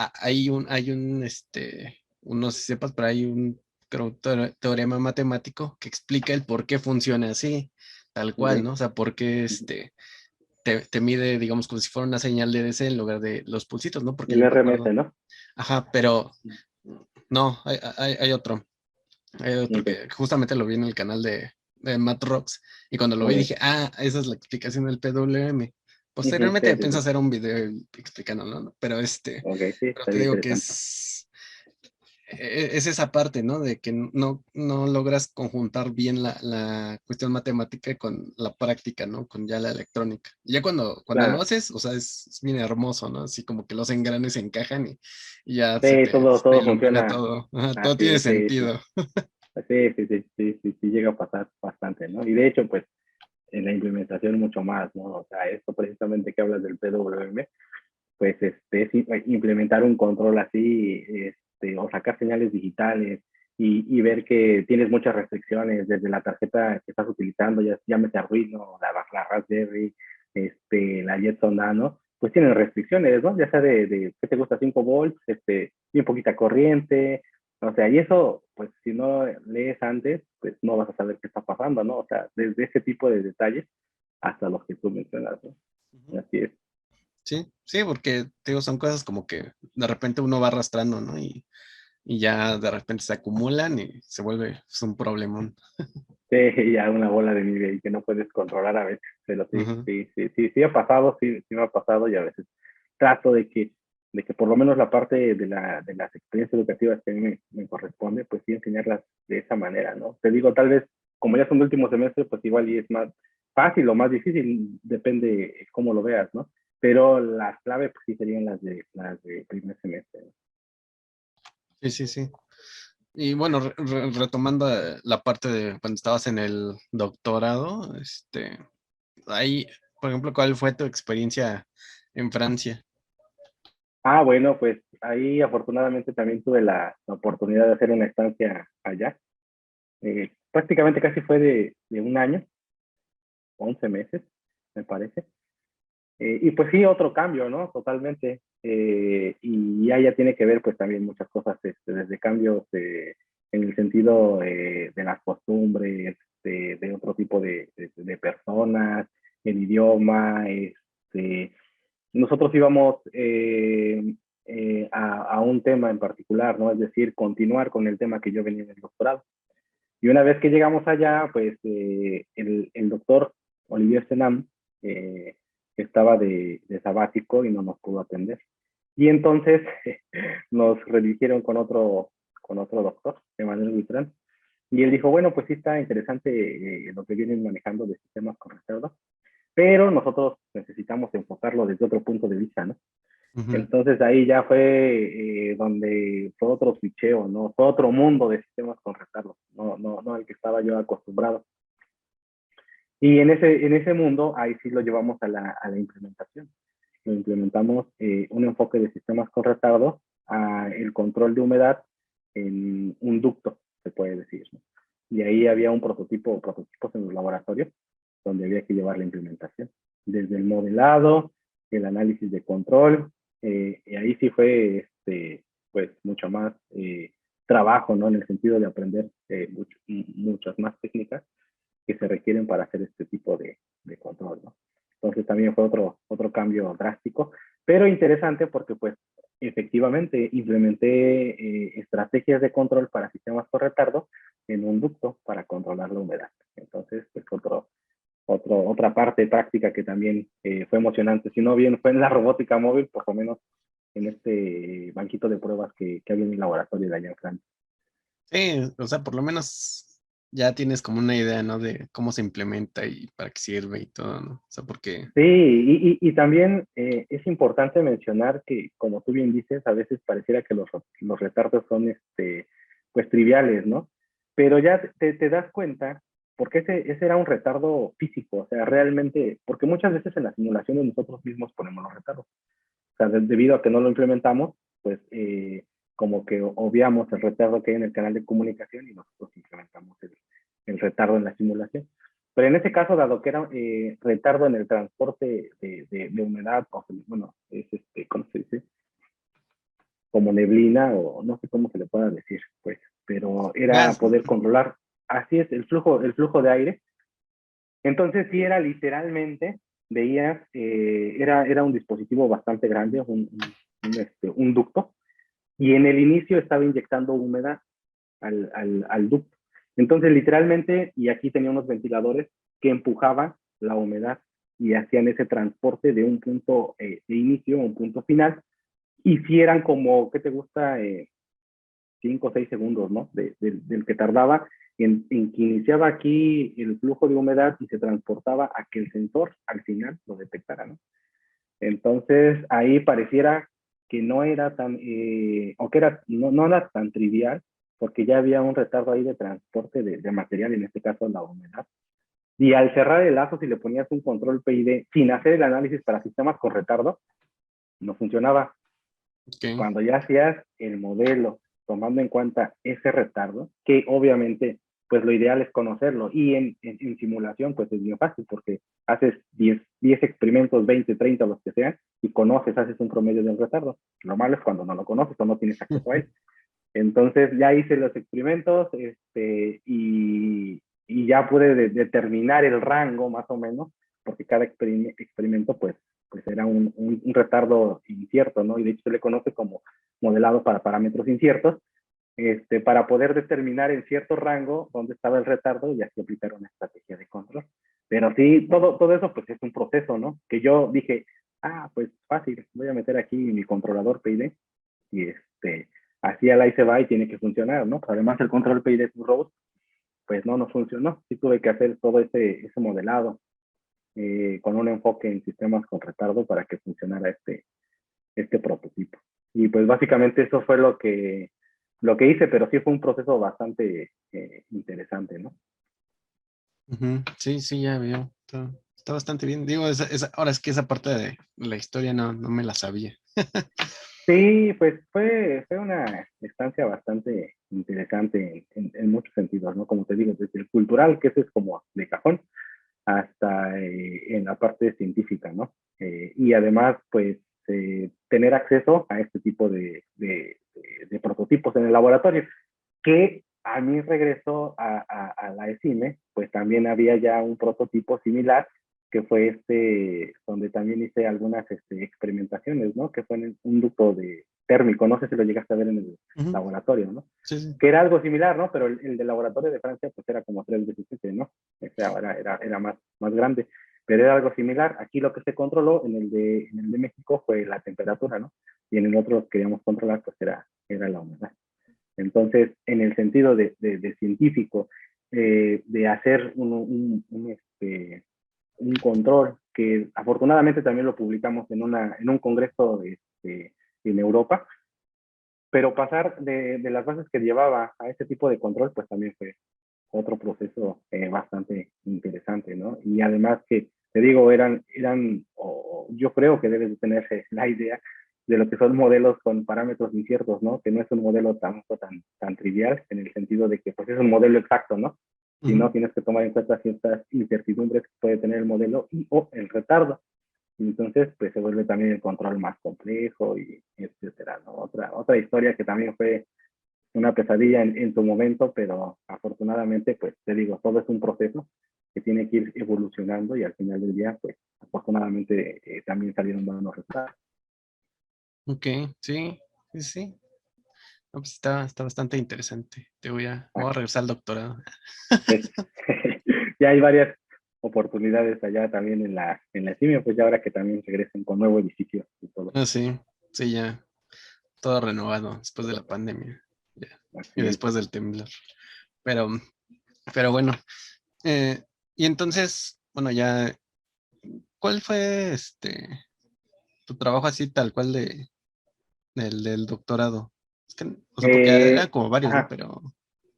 no sé si sepas, pero hay un creo, teorema matemático que explica el por qué funciona así, tal cual, Okay. ¿no? O sea, por qué te mide, digamos, como si fuera una señal de DC en lugar de los pulsitos, ¿no? Porque El yo me RMS, acuerdo. ¿no? Ajá, pero no, hay otro. Hay otro Okay. que justamente lo vi en el canal de Matt Rocks. Y cuando lo vi Okay. dije, esa es la explicación del PWM. Ujú, Posteriormente sí, sí, pienso sí. hacer un video explicándolo, ¿no? Pero Okay, sí, pero está te bien digo que interesante. es esa parte, ¿no? De que no logras conjuntar bien la cuestión matemática con la práctica, ¿no? Con ya la electrónica. Y ya cuando lo Claro. haces, o sea, es bien hermoso, ¿no? Así como que los engranes se encajan y ya Sí, se te todo ilumina funciona todo. Ajá, todo así, tiene sí, sí. sentido. Sí, sí, sí, sí, sí, sí, llega a pasar bastante, ¿no? Y de hecho, pues, en la implementación mucho más, ¿no? O sea, esto precisamente que hablas del PWM, pues es implementar un control así, o sacar señales digitales y ver que tienes muchas restricciones desde la tarjeta que estás utilizando, ya llámese Arduino, la Raspberry, la Jetson Nano, pues tienen restricciones, ¿no? Ya sea ¿qué te gusta? 5 volts, bien poquita corriente, o sea, y eso, pues si no lees antes, pues no vas a saber qué está pasando, ¿no? O sea, desde ese tipo de detalles hasta los que tú mencionas, ¿no? Así es. Sí, sí, porque te digo, son cosas como que de repente uno va arrastrando, ¿no? Y ya de repente se acumulan y se vuelve pues, un problemón. Sí, ya una bola de nieve y que no puedes controlar a veces, pero sí, Ujú. sí, sí, sí, sí ha pasado, sí, sí me ha pasado y a veces trato de que por lo menos la parte de las experiencias educativas que a mí me corresponde, pues sí enseñarlas de esa manera, ¿no? Te digo, tal vez, como ya son de último semestre, pues igual y es más fácil o más difícil, depende cómo lo veas, ¿no? Pero las claves, pues sí serían las de primer semestre, ¿no? Sí, sí, sí. Y bueno, retomando la parte de cuando estabas en el doctorado, ahí, por ejemplo, ¿cuál fue tu experiencia en Francia? Bueno, pues ahí afortunadamente también tuve la oportunidad de hacer una estancia allá. Prácticamente casi fue de un año, 11 meses, me parece. Y pues sí, otro cambio, ¿no? Totalmente. Y ya tiene que ver pues también muchas cosas, desde cambios en el sentido de las costumbres, de otro tipo de personas, el idioma, nosotros íbamos a un tema en particular, ¿no? Es decir, continuar con el tema que yo venía en el doctorado. Y una vez que llegamos allá, pues el doctor Olivier Senam estaba de sabático y no nos pudo atender. Y entonces nos redirigieron con otro doctor, Emanuel Buitrán. Y él dijo, bueno, pues sí está interesante lo que vienen manejando de sistemas con reserva, pero nosotros necesitamos enfocarlo desde otro punto de vista, ¿no? Ujú. Entonces ahí ya fue donde fue otro switcheo, ¿no? Fue otro mundo de sistemas con retardo, no al que estaba yo acostumbrado. Y en ese mundo, ahí sí lo llevamos a la implementación. Lo implementamos un enfoque de sistemas con retardo a el control de humedad en un ducto, se puede decir, ¿no? Y ahí había un prototipos en los laboratorios donde había que llevar la implementación. Desde el modelado, el análisis de control, y ahí sí fue pues mucho más trabajo, ¿no? En el sentido de aprender muchas más técnicas que se requieren para hacer este tipo de control, ¿no? Entonces también fue otro cambio drástico, pero interesante porque pues efectivamente implementé estrategias de control para sistemas con retardo en un ducto para controlar la humedad. Entonces, pues otra parte práctica que también fue emocionante. Si no bien fue en la robótica móvil, por lo menos en este banquito de pruebas que había en mi laboratorio de allá en Francia. Sí, o sea, por lo menos ya tienes como una idea, ¿no? De cómo se implementa y para qué sirve y todo, ¿no? O sea, porque... Sí, y también es importante mencionar que, como tú bien dices, a veces pareciera que los retardos son pues triviales, ¿no? Pero ya te das cuenta, porque ese era un retardo físico, o sea, realmente, porque muchas veces en las simulaciones nosotros mismos ponemos los retardos. O sea, debido a que no lo implementamos, pues como que obviamos el retardo que hay en el canal de comunicación y nosotros implementamos el retardo en la simulación. Pero en ese caso, dado que era retardo en el transporte de humedad, o, bueno, es ¿cómo se dice? Como neblina, o no sé cómo se le pueda decir, pues, pero era Gas, ¿no? poder controlar, así es, el flujo de aire. Entonces sí era literalmente, veías, era un dispositivo bastante grande, un ducto, y en el inicio estaba inyectando humedad al ducto. Entonces, literalmente, y aquí tenía unos ventiladores que empujaban la humedad y hacían ese transporte de un punto de inicio a un punto final, y si eran como, ¿qué te gusta? 5 o 6 segundos, ¿no? Del que tardaba en que iniciaba aquí el flujo de humedad y se transportaba a que el sensor al final lo detectara, ¿no? Entonces, ahí pareciera que no era tan, o que era, no era tan trivial, porque ya había un retardo ahí de transporte de material, en este caso la humedad. Y al cerrar el lazo, si le ponías un control PID sin hacer el análisis para sistemas con retardo, no funcionaba. Ok. Cuando ya hacías el modelo tomando en cuenta ese retardo, que obviamente pues lo ideal es conocerlo, y en simulación pues es muy fácil porque haces 10 experimentos, 20, 30, los que sean, y conoces, haces un promedio del retardo. Lo malo es cuando no lo conoces o no tienes acceso a él. Entonces ya hice los experimentos y ya pude determinar el rango más o menos, porque cada experimento pues era un retardo incierto, ¿no? Y de hecho se le conoce como modelado para parámetros inciertos, para poder determinar en cierto rango dónde estaba el retardo y así aplicar una estrategia de control. Pero sí, todo eso pues es un proceso, ¿no? Que yo dije, pues fácil, voy a meter aquí mi controlador PID y así al ahí se va y tiene que funcionar, ¿no? Además el control PID to road, pues no funcionó. Sí tuve que hacer todo ese modelado con un enfoque en sistemas con retardo para que funcionara este prototipo. Y pues básicamente eso fue lo que hice, pero sí fue un proceso bastante interesante, ¿no? Ujú. Sí, sí, ya veo. Está bastante bien. Digo, ahora es que esa parte de la historia no me la sabía. Sí, pues fue una estancia bastante interesante en muchos sentidos, ¿no? Como te digo, desde el cultural, que eso es como de cajón, hasta en la parte científica, ¿no? Y además, pues, tener acceso a este tipo de prototipos en el laboratorio, que a mi regreso a la ESIME, pues también había ya un prototipo similar, que fue donde también hice algunas experimentaciones, ¿no? Que fue en un ducto térmico, no sé si lo llegaste a ver en el laboratorio, ¿no? Sí, sí. Que era algo similar, ¿no? Pero el del laboratorio de Francia, pues era como 3 veces ese, ¿no? O sea, era más grande, pero era algo similar. Aquí lo que se controló en el de México fue la temperatura, ¿no? Y en el otro que queríamos controlar, pues era la humedad. Entonces, en el sentido de científico, de hacer un control, que afortunadamente también lo publicamos en un congreso en Europa, pero pasar de las bases que llevaba a ese tipo de control, pues también fue otro proceso bastante interesante, ¿no? Y además que, te digo, yo creo que debes de tener la idea de lo que son modelos con parámetros inciertos, ¿no? Que no es un modelo tan trivial, en el sentido de que pues es un modelo exacto, ¿no? Si no, tienes que tomar en cuenta ciertas incertidumbres que puede tener el modelo o el retardo. Entonces, pues se vuelve también el control más complejo y etcétera, ¿no? Otra historia que también fue una pesadilla en su momento, pero afortunadamente, pues te digo, todo es un proceso que tiene que ir evolucionando y al final del día, pues afortunadamente también salieron buenos resultados. Ok, sí, sí, sí. No, pues está bastante interesante. Voy a regresar al doctorado. Pues, ya hay varias oportunidades allá también en la CIMIA, pues ya ahora que también regresen con nuevo edificio y todo. Ah, sí, sí, ya. Todo renovado después de la pandemia. Ya. Y Así es. después del temblor. Pero, pero bueno. eh, y entonces, bueno, ya, ¿cuál fue tu trabajo así tal cual del doctorado? Es que, o sea, porque eran como varios, ¿no? Ajá. Pero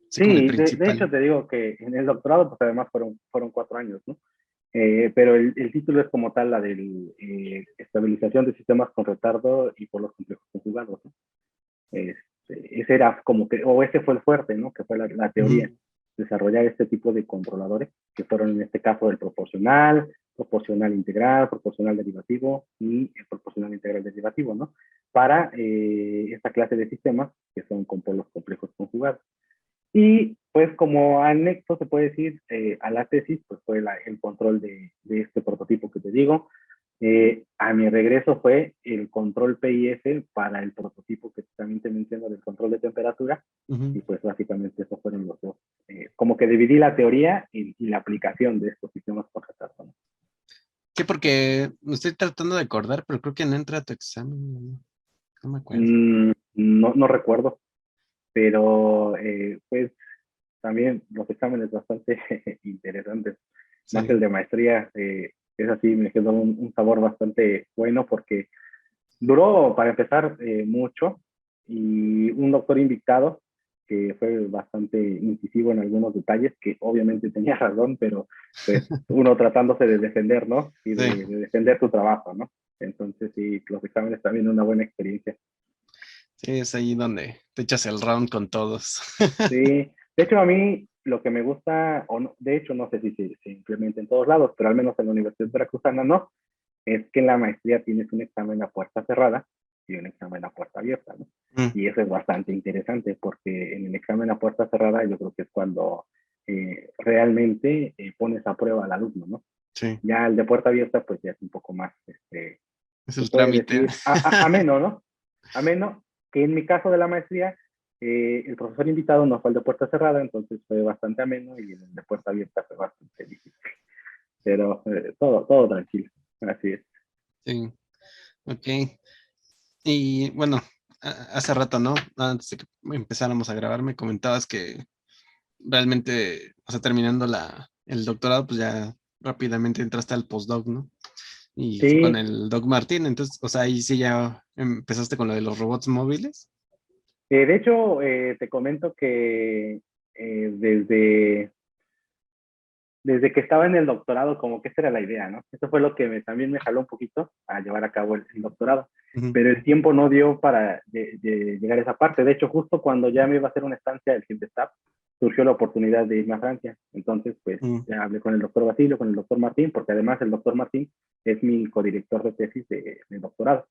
así como el Sí, de hecho principal. te digo que en el doctorado, pues además fueron 4 años, ¿no? Pero el título es como tal la de estabilización de sistemas con retardo y por los complejos conjugados, ¿no? Ese era como que, o ese fue el fuerte, ¿no? Que fue la teoría, Ujú. desarrollar este tipo de controladores, que fueron en este caso el proporcional integral, proporcional derivativo y el proporcional integral derivativo, ¿no? Para esta clase de sistemas que son con polos complejos conjugados. Y pues como anexo se puede decir a la tesis, pues fue el control de este prototipo que te digo. A mi regreso fue el control PIS para el prototipo que también te menciono del control de temperatura. Ujú. Y pues básicamente esos fueron los dos. Como que dividí la teoría y la aplicación de estos sistemas por retardo, ¿no? Sí, porque me estoy tratando de acordar, pero creo que no entra a tu examen. No me acuerdo. No recuerdo, pero pues también los exámenes bastante interesantes, más Sí. el de maestría, es así, me quedó un sabor bastante bueno porque duró, para empezar, mucho, y un doctor invitado que fue bastante incisivo en algunos detalles, que obviamente tenía razón, pero pues uno tratándose de defender, ¿no? Y Sí, de defender su trabajo, ¿no? Entonces sí, los exámenes también una buena experiencia. sí, es ahí donde te echas el round con todos. Sí, de hecho a mí lo que me gusta, o no, de hecho no sé si se implementa en todos lados, pero al menos en la Universidad Veracruzana no, es que en la maestría tienes un examen a puerta cerrada y un examen a puerta abierta, ¿no? Mm, Y eso es bastante interesante porque en el examen a puerta cerrada yo creo que es cuando realmente pones a prueba al alumno, ¿no? sí, Ya el de puerta abierta pues ya es un poco más, es se el puede trámite. decir, ameno, ¿no? Ameno, que en mi caso de la maestría, el profesor invitado no fue el de puerta cerrada, entonces fue bastante ameno, y el de puerta abierta fue bastante difícil. Pero todo tranquilo, así es. Sí, ok. Y bueno, hace rato, ¿no? Antes de que empezáramos a grabar, me comentabas que realmente, o sea, terminando el doctorado, pues ya rápidamente entraste al postdoc, ¿no? Y fue con Sí, el Doc Martín, entonces, o sea, ahí sí ya empezaste con lo de los robots móviles. de hecho, te comento que desde que estaba en el doctorado, como que esa era la idea, ¿no? Eso fue lo que también me jaló un poquito a llevar a cabo el doctorado. Ujú. Pero el tiempo no dio para de llegar a esa parte. De hecho, justo cuando ya me iba a hacer una estancia del CIMBESTAP, surgió la oportunidad de irme a Francia. Entonces, pues, Mm, ya hablé con el doctor Basilio, con el doctor Martín, porque además el doctor Martín es mi codirector de tesis de doctorado.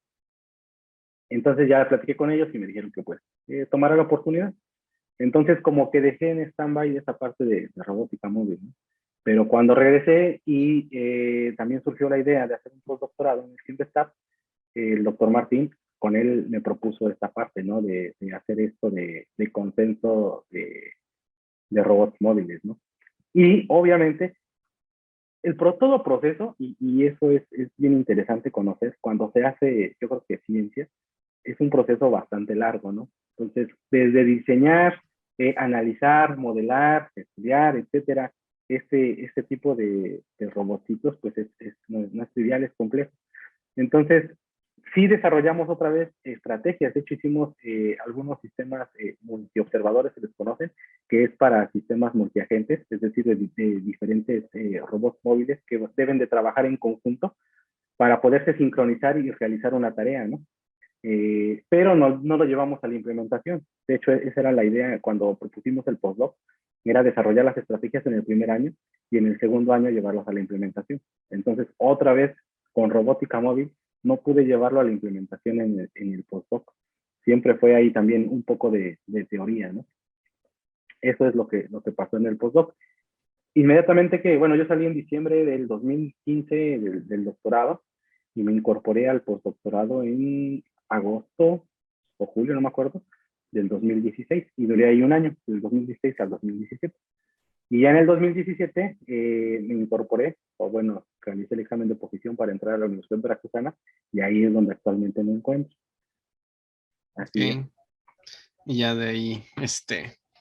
Entonces ya platiqué con ellos y me dijeron que, pues, tomara la oportunidad. Entonces, como que dejé en stand-by esa parte de robótica móvil, ¿no? Pero cuando regresé y también surgió la idea de hacer un postdoctorado en el CIMBESTAP, el doctor Martín, con él me propuso esta parte, ¿no? De hacer esto de consenso de robots móviles, ¿no? Y obviamente, todo proceso, y eso es bien interesante conocer, cuando se hace, yo creo que ciencia, es un proceso bastante largo, ¿no? Entonces, desde diseñar, analizar, modelar, estudiar, etcétera, este tipo de robotitos, pues no es trivial, es complejo. Entonces, sí desarrollamos otra vez estrategias. De hecho, hicimos algunos sistemas multiobservadores, se les conocen, que es para sistemas multiagentes, es decir, de diferentes robots móviles que deben de trabajar en conjunto para poderse sincronizar y realizar una tarea, ¿no? Pero no lo llevamos a la implementación. De hecho, esa era la idea cuando propusimos el postdoc, era desarrollar las estrategias en el primer año y en el segundo año llevarlas a la implementación. Entonces, otra vez, con robótica móvil, no pude llevarlo a la implementación en el postdoc. Siempre fue ahí también un poco de teoría, ¿no? Eso es lo que pasó en el postdoc. Inmediatamente que, bueno, yo salí en diciembre del 2015 del doctorado y me incorporé al postdoctorado en agosto o julio, no me acuerdo, del 2016 y duré ahí un año, del 2016 al 2017. Y ya en el 2017 me incorporé, o bueno, realicé el examen de posición para entrar a la Universidad Veracruzana y ahí es donde actualmente me encuentro. Así es. Ok. Y ya de ahí, o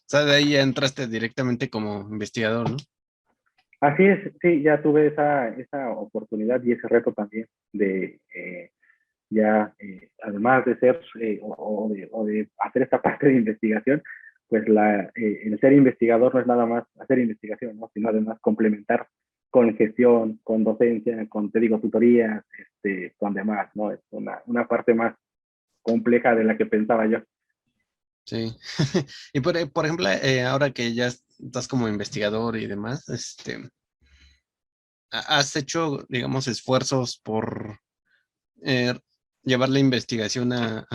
sea, de ahí ya entraste directamente como investigador, ¿no? Así es, sí, ya tuve esa oportunidad y ese reto también de ya, además de ser o de hacer esta parte de investigación, pues el ser investigador no es nada más hacer investigación, ¿no? Sino además complementar con gestión, con docencia, con, te digo, tutorías, con demás, ¿no? Es una parte más compleja de la que pensaba yo. Sí. Y por ejemplo, ahora que ya estás como investigador y demás, ¿has hecho, digamos, esfuerzos por eh, llevar la investigación o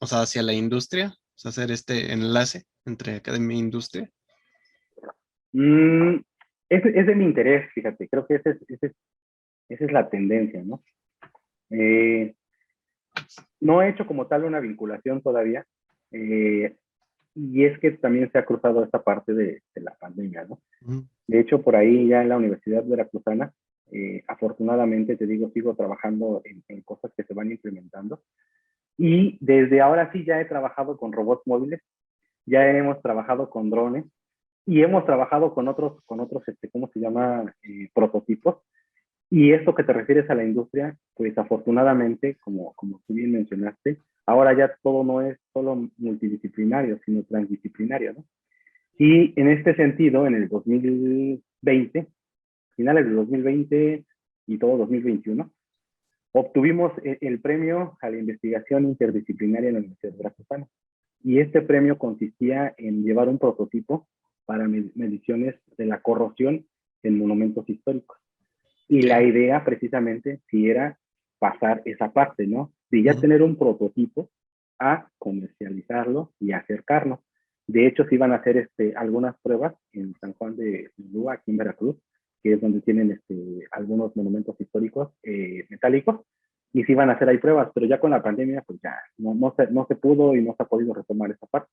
sea, hacia la industria? O sea, hacer este enlace entre academia e industria. Mm, es de mi interés, fíjate, creo que esa es la tendencia, ¿no? Eh, no he hecho como tal una vinculación todavía, eh, y es que también se ha cruzado esta parte de la pandemia, ¿no? Ujú. De hecho, por ahí ya en la Universidad Veracruzana, afortunadamente, te digo, sigo trabajando en cosas que se van implementando. Y desde ahora sí ya he trabajado con robots móviles, ya hemos trabajado con drones y hemos trabajado con otros ¿cómo se llama? Prototipos. Y esto que te refieres a la industria, pues afortunadamente, como tú bien mencionaste, ahora ya todo no es solo multidisciplinario, sino transdisciplinario, ¿no? Y en este sentido, en el 2020, finales de 2020 y todo 2021, obtuvimos el premio a la investigación interdisciplinaria en la Universidad de Veracruzana. Y este premio consistía en llevar un prototipo para mediciones de la corrosión en monumentos históricos. Y la Ok. idea precisamente sí era pasar esa parte, ¿no? De ya Ujú. tener un prototipo a comercializarlo y acercarlo. De hecho, se iban a hacer algunas pruebas en San Juan de Lúa, aquí en Veracruz, que es donde tienen algunos monumentos históricos metálicos, y se iban a hacer ahí pruebas, pero ya con la pandemia, pues ya no se pudo y no se ha podido retomar esa parte.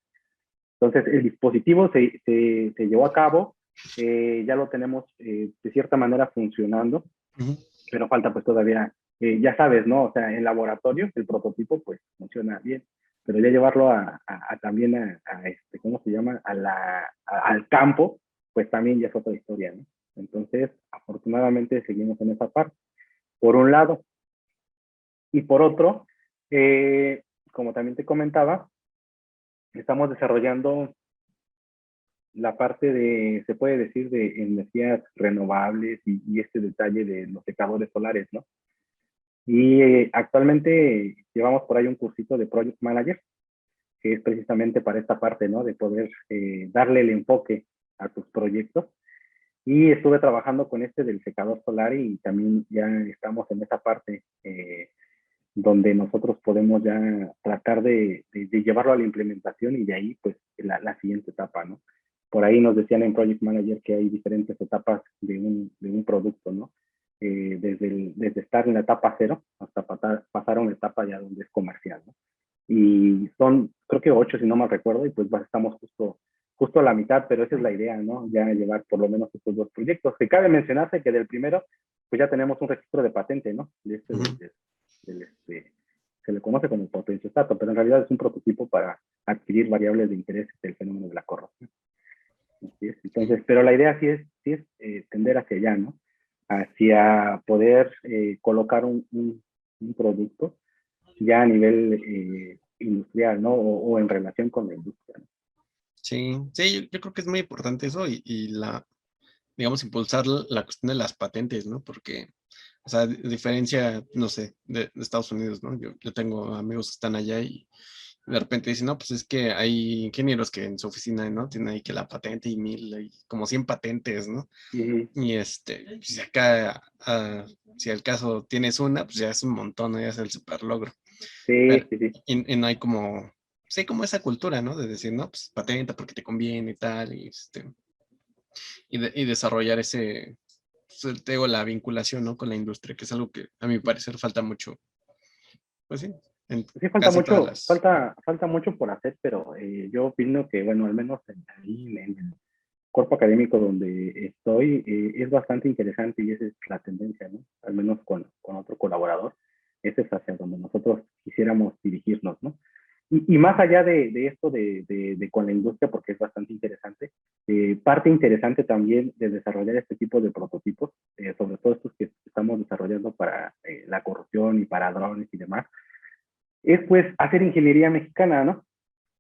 Entonces, el dispositivo se llevó a cabo, ya lo tenemos de cierta manera funcionando, Ujú. pero falta pues todavía, ya sabes, ¿no? O sea, en laboratorio el prototipo pues funciona bien, pero ya llevarlo también ¿cómo se llama? Al campo, pues también ya es otra historia, ¿no? Entonces, afortunadamente seguimos en esa parte, por un lado. Y por otro, como también te comentaba, estamos desarrollando la parte se puede decir, de energías renovables y este detalle de los secadores solares, ¿no? Y actualmente llevamos por ahí un cursito de Project Manager, que es precisamente para esta parte, ¿no? De poder darle el enfoque a tus proyectos. Y estuve trabajando con del secador solar y también ya estamos en esa parte donde nosotros podemos ya tratar de llevarlo a la implementación y de ahí, pues, la siguiente etapa, ¿no? Por ahí nos decían en Project Manager que hay diferentes etapas de un producto, ¿no? Desde estar en la etapa cero hasta pasar a una etapa ya donde es comercial, ¿no? Y son, creo que 8, si no mal recuerdo, y pues estamos justo a la mitad, pero esa es la idea, ¿no? Ya llevar por lo menos estos 2 proyectos. Que cabe mencionarse que del primero, pues ya tenemos un registro de patente, ¿no? Se le conoce como potenciostato, pero en realidad es un prototipo para adquirir variables de interés del fenómeno de la corrosión. Así es. Entonces, pero la idea sí es tender hacia allá, ¿no? Hacia poder colocar un producto ya a nivel industrial, ¿no? O en relación con la industria, ¿no? Sí, sí, yo creo que es muy importante eso y digamos, impulsar la cuestión de las patentes, ¿no? Porque, o sea, diferencia, no sé, de Estados Unidos, ¿no? Yo tengo amigos que están allá y de repente dicen, no, pues es que hay ingenieros que en su oficina, ¿no? Tienen ahí que la patente y como 100 patentes, ¿no? Y Y si acá, si al caso tienes una, pues ya es un montón, ¿no? Ya es el super logro. sí, Pero, sí, sí. y no hay como, sí, como esa cultura, ¿no? De decir, no, pues patenta porque te conviene y tal, y desarrollar pues, te digo, la vinculación, ¿no? Con la industria, que es algo que a mi parecer falta mucho, pues sí, en Sí, falta casi todas mucho, las... falta mucho por hacer, pero yo opino que, bueno, al menos ahí en el cuerpo académico donde estoy, es bastante interesante y esa es la tendencia, ¿no? Al menos con otro colaborador, ese es hacia donde nosotros quisiéramos dirigirnos, ¿no? Y más allá de esto de con la industria, porque es bastante interesante, parte interesante también de desarrollar este tipo de prototipos, sobre todo estos que estamos desarrollando para la corrupción y para drones y demás, es pues hacer ingeniería mexicana, ¿no?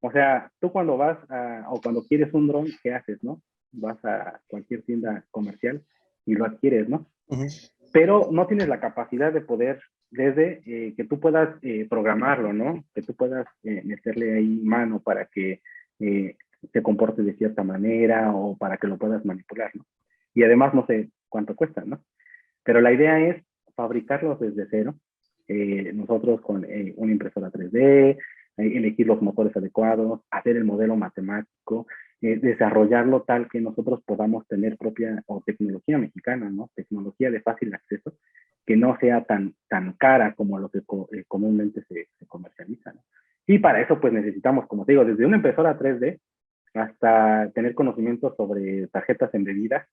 O sea, tú cuando o cuando quieres un dron, ¿qué haces, no? Vas a cualquier tienda comercial y lo adquieres, ¿no? Ujú. Pero no tienes la capacidad de poder, desde que tú puedas programarlo, ¿no? Que tú puedas meterle ahí mano para que eh, se comporte de cierta manera o para que lo puedas manipular, ¿no? Y además no sé cuánto cuesta, ¿no? Pero la idea es fabricarlos desde cero, nosotros con una impresora 3D, elegir los motores adecuados, hacer el modelo matemático, desarrollarlo tal que nosotros podamos tener propia o tecnología mexicana, ¿no? Tecnología de fácil acceso, que no sea tan cara como lo que comúnmente se comercializa, ¿no? Y para eso pues necesitamos, como te digo, desde una impresora 3D hasta tener conocimientos sobre tarjetas embebidas,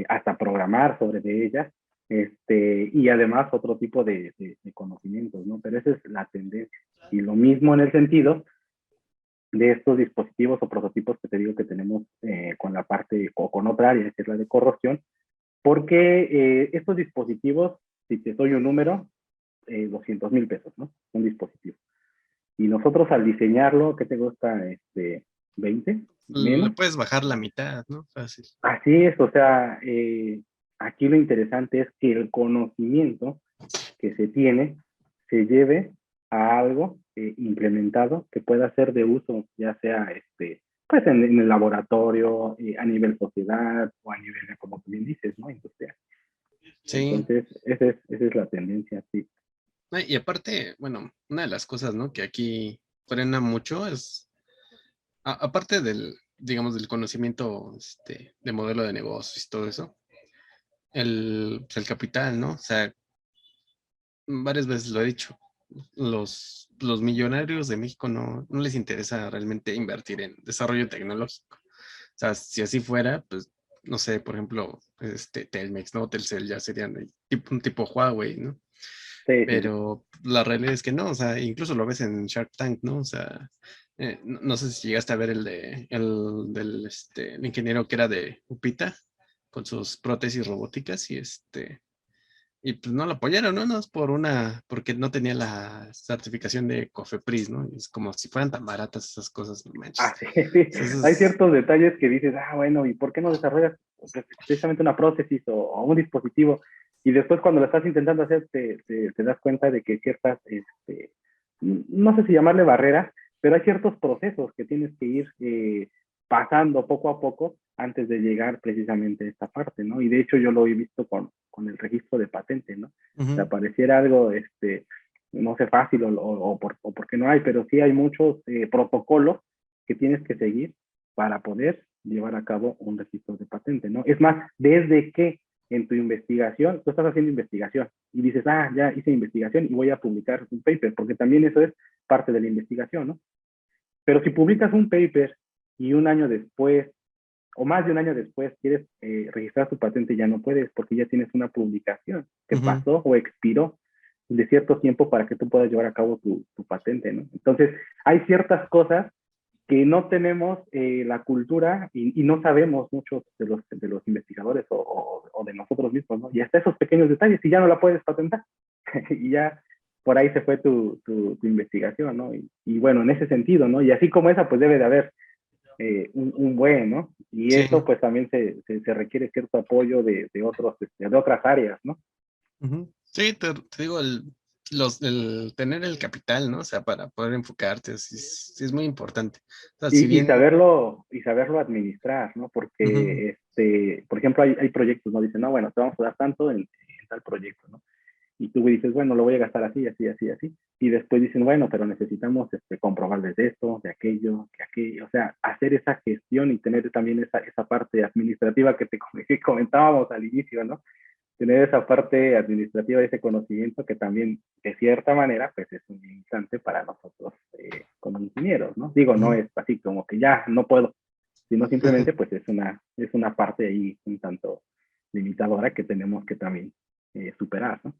hasta programar sobre de ellas, y además otro tipo de conocimientos, ¿no? Pero esa es la tendencia. Y lo mismo en el sentido de estos dispositivos o prototipos que te digo que tenemos con la parte o con otra área, que es la de corrosión, porque estos dispositivos, si te doy un número, 200,000 pesos, ¿no? Un dispositivo. Y nosotros al diseñarlo, ¿qué te gusta? 20, Le menos. puedes bajar la mitad, ¿no? Fácil. Así es, o sea, aquí lo interesante es que el conocimiento que se tiene se lleve a algo implementado que pueda ser de uso, ya sea pues en el laboratorio, a nivel sociedad o a nivel, como tú bien dices, ¿no? Industrial. Sí. Entonces, esa es la tendencia, sí. No, y aparte, bueno, una de las cosas, ¿no? Que aquí frena mucho es, aparte digamos, del conocimiento de modelo de negocios y todo eso, pues, el capital, ¿no? O sea, varias veces lo he dicho, los millonarios de México no les interesa realmente invertir en desarrollo tecnológico. O sea, si así fuera, pues, no sé, por ejemplo, Telmex, ¿no? Telcel ya serían un tipo Huawei, ¿no? Sí, sí, sí. Pero la realidad es que no, o sea, incluso lo ves en Shark Tank, ¿no? O sea, no sé si llegaste a ver el ingeniero que era de Upita con sus prótesis robóticas y pues no lo apoyaron, ¿no? No es porque no tenía la certificación de Cofepris, ¿no? Y es como si fueran tan baratas esas cosas, no manches. Ah, sí, sí. Hay Entonces, ciertos detalles que dices, bueno, ¿y por qué no desarrollas precisamente una prótesis o un dispositivo? Y después cuando lo estás intentando hacer, te das cuenta de que ciertas, no sé si llamarle barreras, pero hay ciertos procesos que tienes que ir pasando poco a poco antes de llegar precisamente a esta parte, ¿no? Y de hecho yo lo he visto con el registro de patente, ¿no? O sea, ujú, pareciera algo, no sé, fácil o porque no hay, pero sí hay muchos protocolos que tienes que seguir para poder llevar a cabo un registro de patente, ¿no? Es más, desde que en tu investigación, tú estás haciendo investigación y dices, ya hice investigación y voy a publicar un paper, porque también eso es parte de la investigación, ¿no? Pero si publicas un paper y un año después, o más de un año después, quieres registrar tu patente, ya no puedes, porque ya tienes una publicación que pasó o expiró de cierto tiempo para que tú puedas llevar a cabo tu patente, ¿no? Entonces, hay ciertas cosas que no tenemos la cultura y no sabemos muchos de los investigadores o de nosotros mismos, ¿no? Y hasta esos pequeños detalles, y ya no la puedes patentar. Y ya por ahí se fue tu investigación, ¿no? Y bueno, en ese sentido, ¿no? Y así como esa, pues debe de haber un buen, ¿no? Y Sí. eso pues también se requiere cierto apoyo de otras áreas, ¿no? Sí, te digo, el tener el capital, ¿no? O sea, para poder enfocarte, sí es muy importante. O sea, si Y bien... saberlo administrar, ¿no? Porque, por ejemplo, hay proyectos, ¿no? Dicen, no, bueno, te vamos a dar tanto en tal proyecto, ¿no? Y tú dices, bueno, lo voy a gastar así, así, así, así. Y después dicen, bueno, pero necesitamos comprobarles de esto, de aquello, que aquello. O sea, hacer esa gestión y tener también esa parte administrativa que comentábamos al inicio, ¿no? Tener esa parte administrativa, ese conocimiento que también, de cierta manera, pues es un limitante para nosotros como ingenieros, ¿no? Digo, no es así como que ya no puedo, sino simplemente pues es una parte ahí un tanto limitadora que tenemos que también superar, ¿no?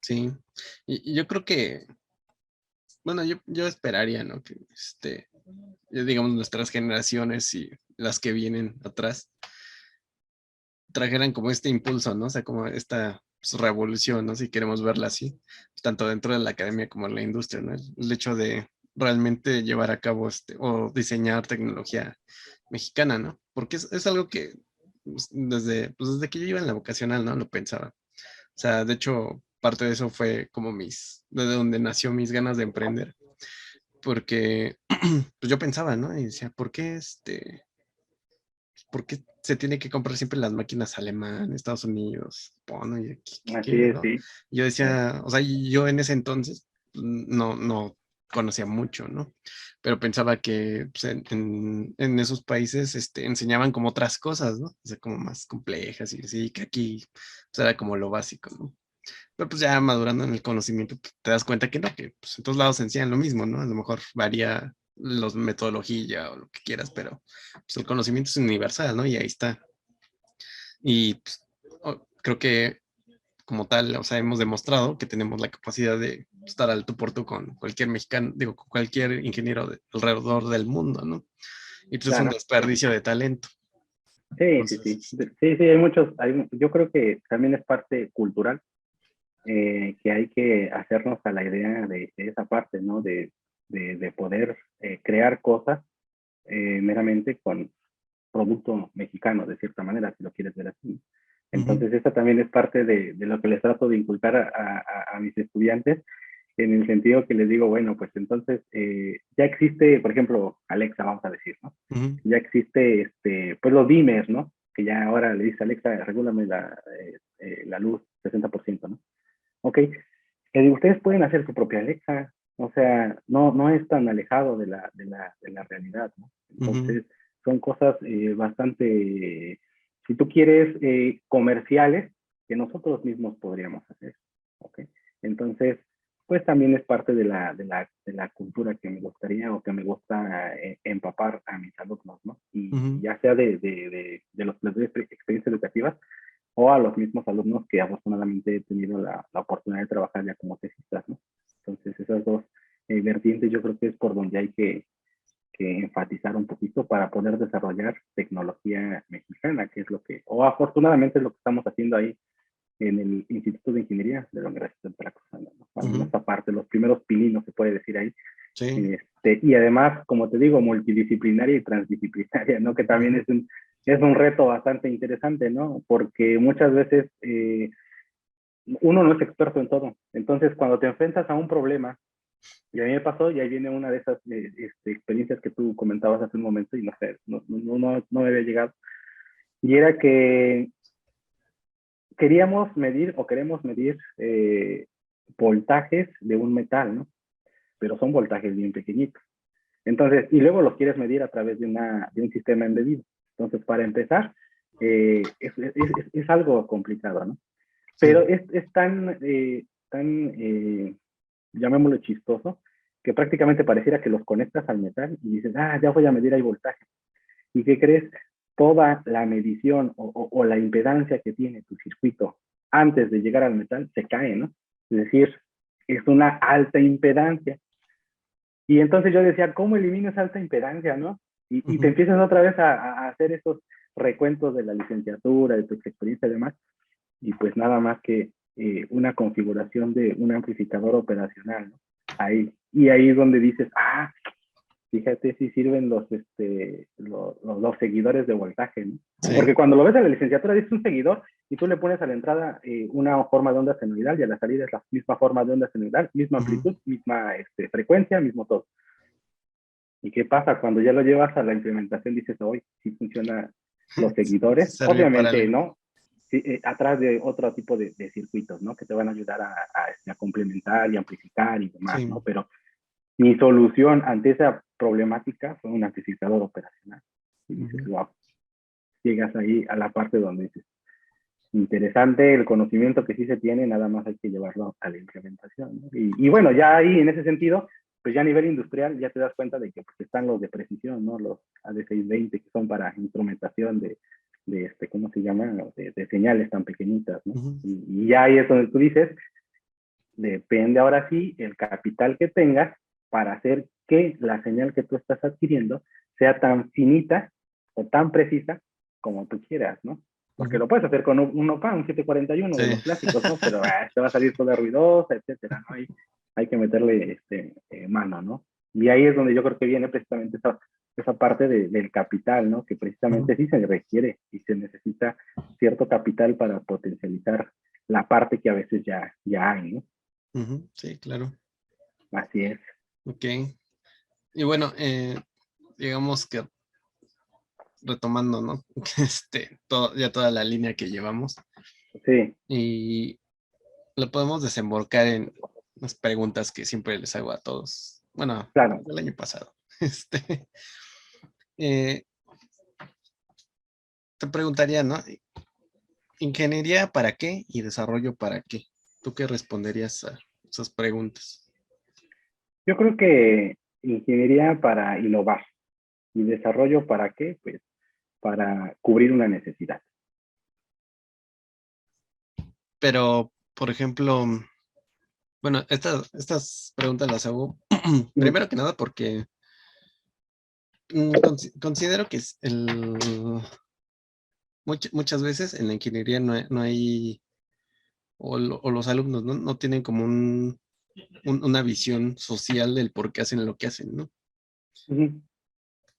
Sí, y yo creo que, bueno, yo esperaría, ¿no? Que, digamos, nuestras generaciones y las que vienen atrás trajeran como este impulso, ¿no? O sea, como esta pues, revolución, ¿no? Si queremos verla así, tanto dentro de la academia como en la industria, ¿no? El hecho de realmente llevar a cabo o diseñar tecnología mexicana, ¿no? Porque es algo que pues, desde que yo iba en la vocacional, ¿no? Lo pensaba. O sea, de hecho, parte de eso fue como desde donde nació mis ganas de emprender, porque pues yo pensaba, ¿no? Y decía, ¿por qué se tiene que comprar siempre las máquinas alemanas, Estados Unidos, bueno, y aquí, Así es, ¿no? sí. Yo decía, o sea, yo en ese entonces no conocía mucho, ¿no? Pero pensaba que pues, en esos países enseñaban como otras cosas, ¿no? O sea, como más complejas y así, que aquí pues, era como lo básico, ¿no? Pero pues ya madurando en el conocimiento, pues, te das cuenta que no, que pues, en todos lados se enseñan lo mismo, ¿no? A lo mejor varía los metodología o lo que quieras, pero pues, el conocimiento es universal, ¿no? Y ahí está. Y pues, creo que como tal, o sea, hemos demostrado que tenemos la capacidad de estar al tú por tú con cualquier mexicano, digo, con cualquier ingeniero alrededor del mundo, ¿no? Y pues es un Claro. desperdicio de talento. Sí, sí, sí. Entonces, Sí, sí, yo creo que también es parte cultural que hay que hacernos a la idea de esa parte, ¿no? De poder crear cosas meramente con producto mexicano, de cierta manera, si lo quieres ver así. Entonces, esa también es parte de lo que les trato de inculcar a mis estudiantes, en el sentido que les digo, bueno, pues entonces ya existe, por ejemplo, Alexa, vamos a decir, ¿no? Ya existe, pues los dimers, ¿no? Que ya ahora le dice Alexa, regúlame la luz 60%, ¿no? Ok, ustedes pueden hacer su propia Alexa, o sea, no es tan alejado de la realidad, ¿no? Entonces, son cosas bastante, si tú quieres, comerciales que nosotros mismos podríamos hacer, ¿ok? Entonces, pues también es parte de la cultura que me gustaría o que me gusta empapar a mis alumnos, ¿no? Y ya sea de los que les doy experiencias educativas, o a los mismos alumnos que afortunadamente he tenido la oportunidad de trabajar ya como tesistas, ¿no? Entonces, esas dos vertientes yo creo que es por donde hay que enfatizar un poquito para poder desarrollar tecnología mexicana, que es lo que, o afortunadamente es lo que estamos haciendo ahí en el Instituto de Ingeniería de la Universidad de Veracruzana, ¿no? Al menos aparte, los primeros pininos se puede decir ahí. sí. Y además, como te digo, multidisciplinaria y transdisciplinaria, ¿no? Que también es un reto bastante interesante, ¿no? Porque muchas veces uno no es experto en todo. Entonces, cuando te enfrentas a un problema, y a mí me pasó, y ahí viene una de esas experiencias que tú comentabas hace un momento, y no sé, no me había llegado, y era que queríamos medir o queremos medir voltajes de un metal, ¿no? Pero son voltajes bien pequeñitos. Entonces, y luego los quieres medir a través de un sistema embebido. Entonces, para empezar, es algo complicado, ¿no? Pero es tan llamémoslo chistoso, que prácticamente pareciera que los conectas al metal y dices, ya voy a medir el voltaje. ¿Y qué crees? Toda la medición o la impedancia que tiene tu circuito antes de llegar al metal se cae, ¿no? Es decir, es una alta impedancia. Y entonces yo decía, ¿cómo elimino esa alta impedancia, no? Y te empiezas otra vez a hacer esos recuentos de la licenciatura, de tu experiencia y demás, y pues nada más que una configuración de un amplificador operacional, ¿no? Ahí. Y ahí es donde dices, fíjate si sirven los seguidores de voltaje, ¿no? Sí. Porque cuando lo ves en la licenciatura dice un seguidor y tú le pones a la entrada una forma de onda senoidal y a la salida es la misma forma de onda senoidal, misma amplitud, misma frecuencia, mismo todo. ¿Y qué pasa? Cuando ya lo llevas a la implementación dices, hoy sí funcionan los seguidores. Obviamente, ¿no? Sí, atrás de otro tipo de circuitos, ¿no? Que te van a ayudar a complementar y amplificar y demás, sí, ¿no? Pero mi solución ante esa problemática fue un amplificador operacional. Y dices, wow, llegas ahí a la parte donde dices, interesante el conocimiento que sí se tiene, nada más hay que llevarlo a la implementación, ¿no? Y bueno, ya ahí en ese sentido, pues ya a nivel industrial ya te das cuenta de que pues, están los de precisión, ¿no? Los AD620 que son para instrumentación de ¿cómo se llama? De señales tan pequeñitas, ¿no? Y ya ahí es donde tú dices, depende ahora sí el capital que tengas para hacer que la señal que tú estás adquiriendo sea tan finita o tan precisa como tú quieras, ¿no? Porque lo puedes hacer con un OPA, un 741 sí, de los clásicos, ¿no? Pero te va a salir toda ruidosa, etcétera, ¿no? Hay que meterle mano, ¿no? Y ahí es donde yo creo que viene precisamente esa parte del capital, ¿no? Que precisamente sí se requiere y se necesita cierto capital para potencializar la parte que a veces ya hay, ¿no? Sí, claro. Así es. Ok. Y bueno, digamos que retomando, ¿no? Ya toda la línea que llevamos. Sí. Y lo podemos desembocar en las preguntas que siempre les hago a todos. Bueno, claro, el año pasado. Te preguntaría, ¿no? ¿Ingeniería para qué y desarrollo para qué? ¿Tú qué responderías a esas preguntas? Yo creo que ingeniería para innovar y desarrollo para qué, pues para cubrir una necesidad. Pero, por ejemplo, bueno, estas preguntas las hago primero que nada porque considero que muchas veces en la ingeniería no hay o los alumnos no tienen como una visión social del por qué hacen lo que hacen, ¿no?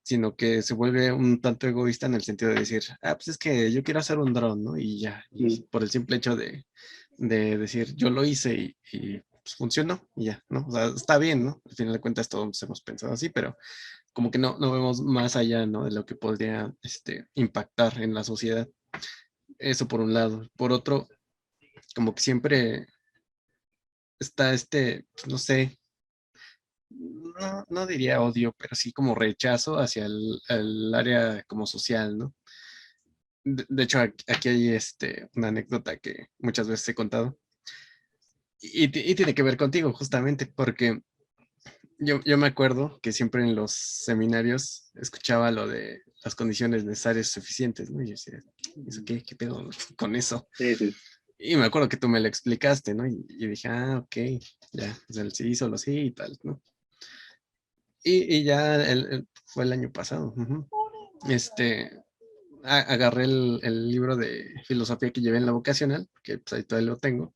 Sino que se vuelve un tanto egoísta en el sentido de decir, pues es que yo quiero hacer un dron, ¿no? Y ya, y por el simple hecho de decir, yo lo hice y pues funcionó y ya, ¿no? O sea, está bien, ¿no? Al final de cuentas todos hemos pensado así, pero como que no vemos más allá, ¿no? De lo que podría impactar en la sociedad. Eso por un lado. Por otro, como que siempre está pues, no sé, no diría odio, pero sí como rechazo hacia el área como social, ¿no? De hecho, aquí hay una anécdota que muchas veces he contado y tiene que ver contigo justamente porque yo me acuerdo que siempre en los seminarios escuchaba lo de las condiciones necesarias suficientes, ¿no? Y yo decía, ¿eso qué pedo con eso? Sí, sí. Y me acuerdo que tú me lo explicaste, ¿no? Y dije, ok, ya, pues él sí, solo sí y tal, ¿no? Y ya fue el año pasado. Agarré el libro de filosofía que llevé en la vocacional, que pues ahí todavía lo tengo.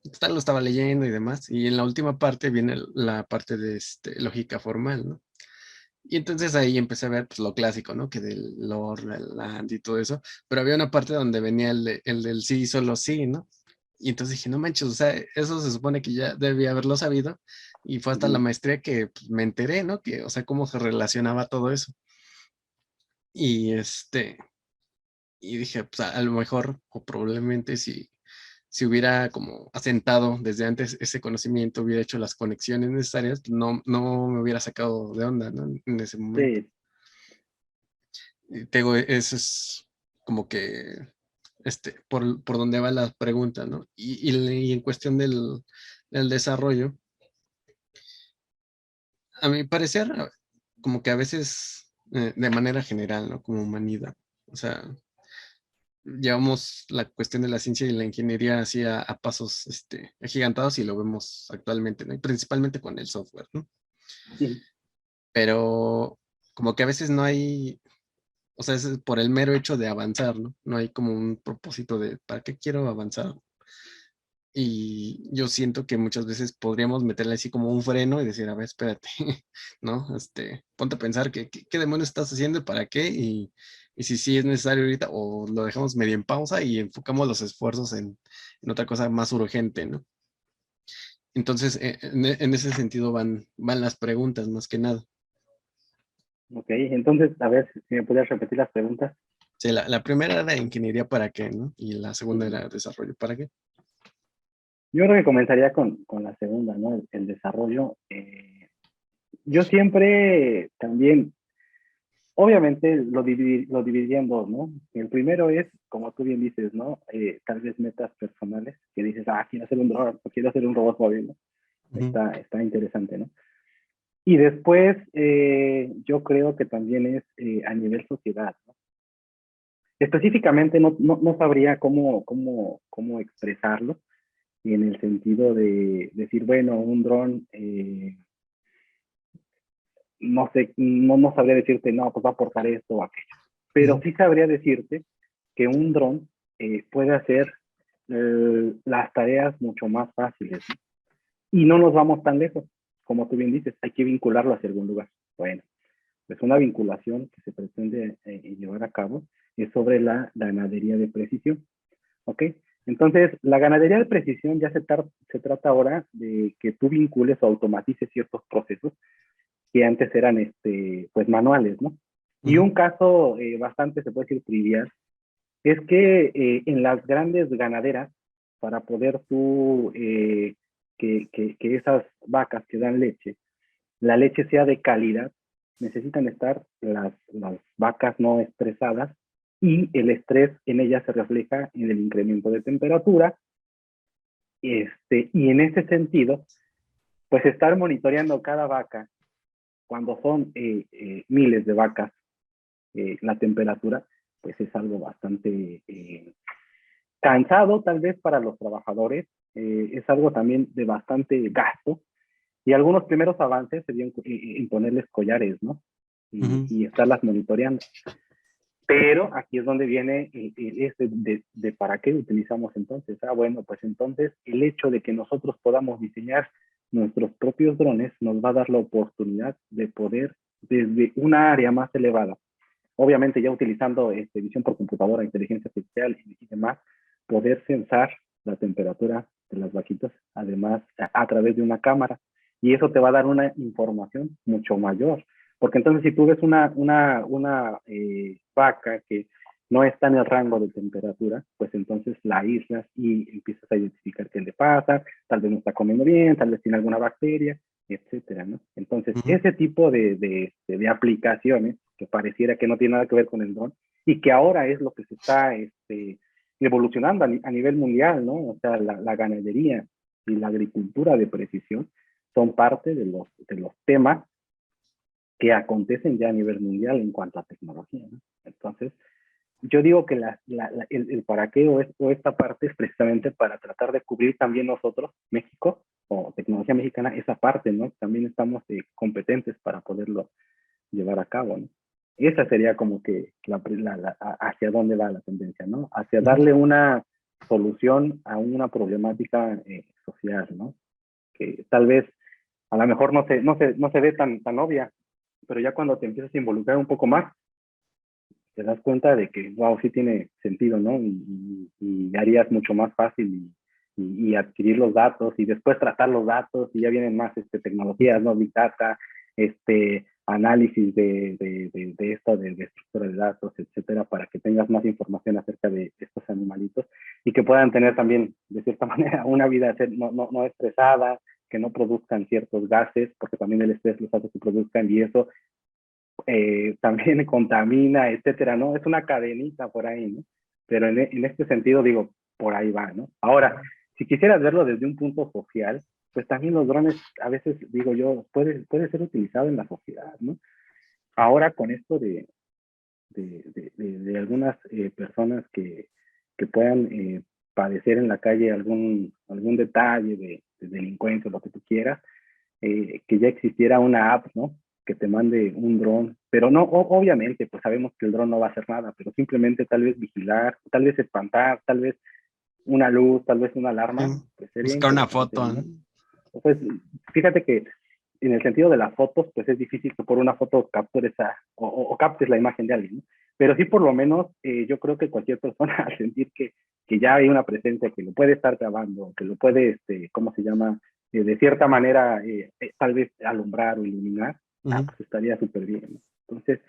Lo estaba leyendo y demás. Y en la última parte viene la parte de lógica formal, ¿no? Y entonces ahí empecé a ver pues, lo clásico, ¿no? Que del Lord, el and y todo eso. Pero había una parte donde venía el del sí, solo sí, ¿no? Y entonces dije, no manches, o sea, eso se supone que ya debía haberlo sabido. Y fue hasta la maestría que pues, me enteré, ¿no? Que, o sea, cómo se relacionaba todo eso. Y y dije, pues a lo mejor, o probablemente si hubiera como asentado desde antes ese conocimiento, hubiera hecho las conexiones necesarias, no me hubiera sacado de onda, ¿no? En ese momento. Sí. Te digo, eso es como que por donde va la pregunta, ¿no? Y en cuestión del desarrollo, a mi parecer, como que a veces, de manera general, ¿no? Como humanidad, o sea, llevamos la cuestión de la ciencia y la ingeniería así a pasos agigantados y lo vemos actualmente, ¿no? Y principalmente con el software, ¿no? Sí. Pero como que a veces no hay, o sea, es por el mero hecho de avanzar, ¿no? No hay como un propósito de, ¿para qué quiero avanzar? Y yo siento que muchas veces podríamos meterle así como un freno y decir, a ver, espérate, ¿no? Ponte a pensar qué demonios estás haciendo y para qué, y si sí es necesario ahorita, o lo dejamos medio en pausa y enfocamos los esfuerzos en otra cosa más urgente, ¿no? Entonces, en ese sentido van las preguntas más que nada. Ok, entonces, a ver si me podías repetir las preguntas. Sí, la primera era ingeniería para qué, ¿no? Y la segunda Ujú. era desarrollo para qué. Yo creo que comenzaría con la segunda, ¿no? El desarrollo. Yo siempre también, obviamente, lo dividiría en dos, ¿no? El primero es, como tú bien dices, ¿no? Tal vez metas personales, que dices, quiero hacer un dron, o quiero hacer un robot móvil, ¿no? Ujú, Está interesante, ¿no? Y después, yo creo que también es a nivel sociedad, ¿no? Específicamente no sabría cómo expresarlo, y en el sentido de decir, bueno, un dron, no sé, no sabría decirte, no, pues va a aportar esto o aquello. Pero ujú, sí sabría decirte que un dron puede hacer las tareas mucho más fáciles. Y no nos vamos tan lejos. Como tú bien dices, hay que vincularlo hacia algún lugar. Bueno, pues una vinculación que se pretende llevar a cabo es sobre la ganadería de precisión. ¿Ok? Entonces, la ganadería de precisión ya se trata ahora de que tú vincules o automatices ciertos procesos que antes eran pues manuales, ¿no? Y ujú, un caso bastante, se puede decir, trivial, es que en las grandes ganaderas, para poder tú, que esas vacas que dan leche, la leche sea de calidad, necesitan estar las vacas no estresadas, y el estrés en ellas se refleja en el incremento de temperatura, y en ese sentido, pues estar monitoreando cada vaca cuando son miles de vacas, la temperatura, pues es algo bastante cansado tal vez para los trabajadores, es algo también de bastante gasto, y algunos primeros avances serían en ponerles collares, ¿no? ujú, Y estarlas monitoreando. Pero aquí es donde viene de para qué utilizamos entonces. Bueno, pues entonces el hecho de que nosotros podamos diseñar nuestros propios drones nos va a dar la oportunidad de poder, desde una área más elevada, obviamente ya utilizando visión por computadora, inteligencia artificial y demás, poder sensar la temperatura de las vaquitas, además a través de una cámara. Y eso te va a dar una información mucho mayor. Porque entonces si tú ves una vaca que no está en el rango de temperatura, pues entonces la aíslas y empiezas a identificar qué le pasa, tal vez no está comiendo bien, tal vez tiene alguna bacteria, etcétera, ¿no? Entonces, ujú. ese tipo de aplicaciones que pareciera que no tiene nada que ver con el dron y que ahora es lo que se está evolucionando a nivel mundial, ¿no? O sea, la ganadería y la agricultura de precisión son parte de los temas que acontecen ya a nivel mundial en cuanto a tecnología, ¿no? Entonces, yo digo que el para qué o esta parte es precisamente para tratar de cubrir también nosotros, México, o tecnología mexicana, esa parte, ¿no? También estamos competentes para poderlo llevar a cabo, ¿no? Esa sería como que hacia dónde va la tendencia, ¿no? Hacia Ujú. darle una solución a una problemática social, ¿no? Que tal vez a lo mejor no se ve tan obvia, pero ya cuando te empiezas a involucrar un poco más, te das cuenta de que, wow, sí tiene sentido, ¿no? Y harías mucho más fácil y adquirir los datos y después tratar los datos y ya vienen más tecnologías, ¿no? Big Data, análisis de esto, de estructura de datos, etcétera, para que tengas más información acerca de estos animalitos y que puedan tener también, de cierta manera, una vida no estresada, que no produzcan ciertos gases, porque también el estrés los hace que produzcan y eso también contamina, etcétera, ¿no? Es una cadenita por ahí, ¿no? Pero en este sentido, digo, por ahí va, ¿no? Ahora, si quisieras verlo desde un punto social, pues también los drones, a veces, digo yo, puede ser utilizado en la sociedad, ¿no? Ahora con esto de algunas personas que puedan padecer en la calle algún detalle de delincuencia, lo que tú quieras, que ya existiera una app, ¿no? Que te mande un dron, pero no, obviamente, pues sabemos que el dron no va a hacer nada, pero simplemente tal vez vigilar, tal vez espantar, tal vez una luz, tal vez una alarma, Sí. pues sería Buscar una interesante, foto, ¿no? ¿no? Pues fíjate que en el sentido de las fotos, pues es difícil que por una foto captures o captes la imagen de alguien, ¿no? Pero sí, por lo menos, yo creo que cualquier persona al sentir que ya hay una presencia que lo puede estar grabando, que lo puede, ¿cómo se llama? De cierta manera, tal vez alumbrar o iluminar, pues estaría súper bien, ¿no? Entonces,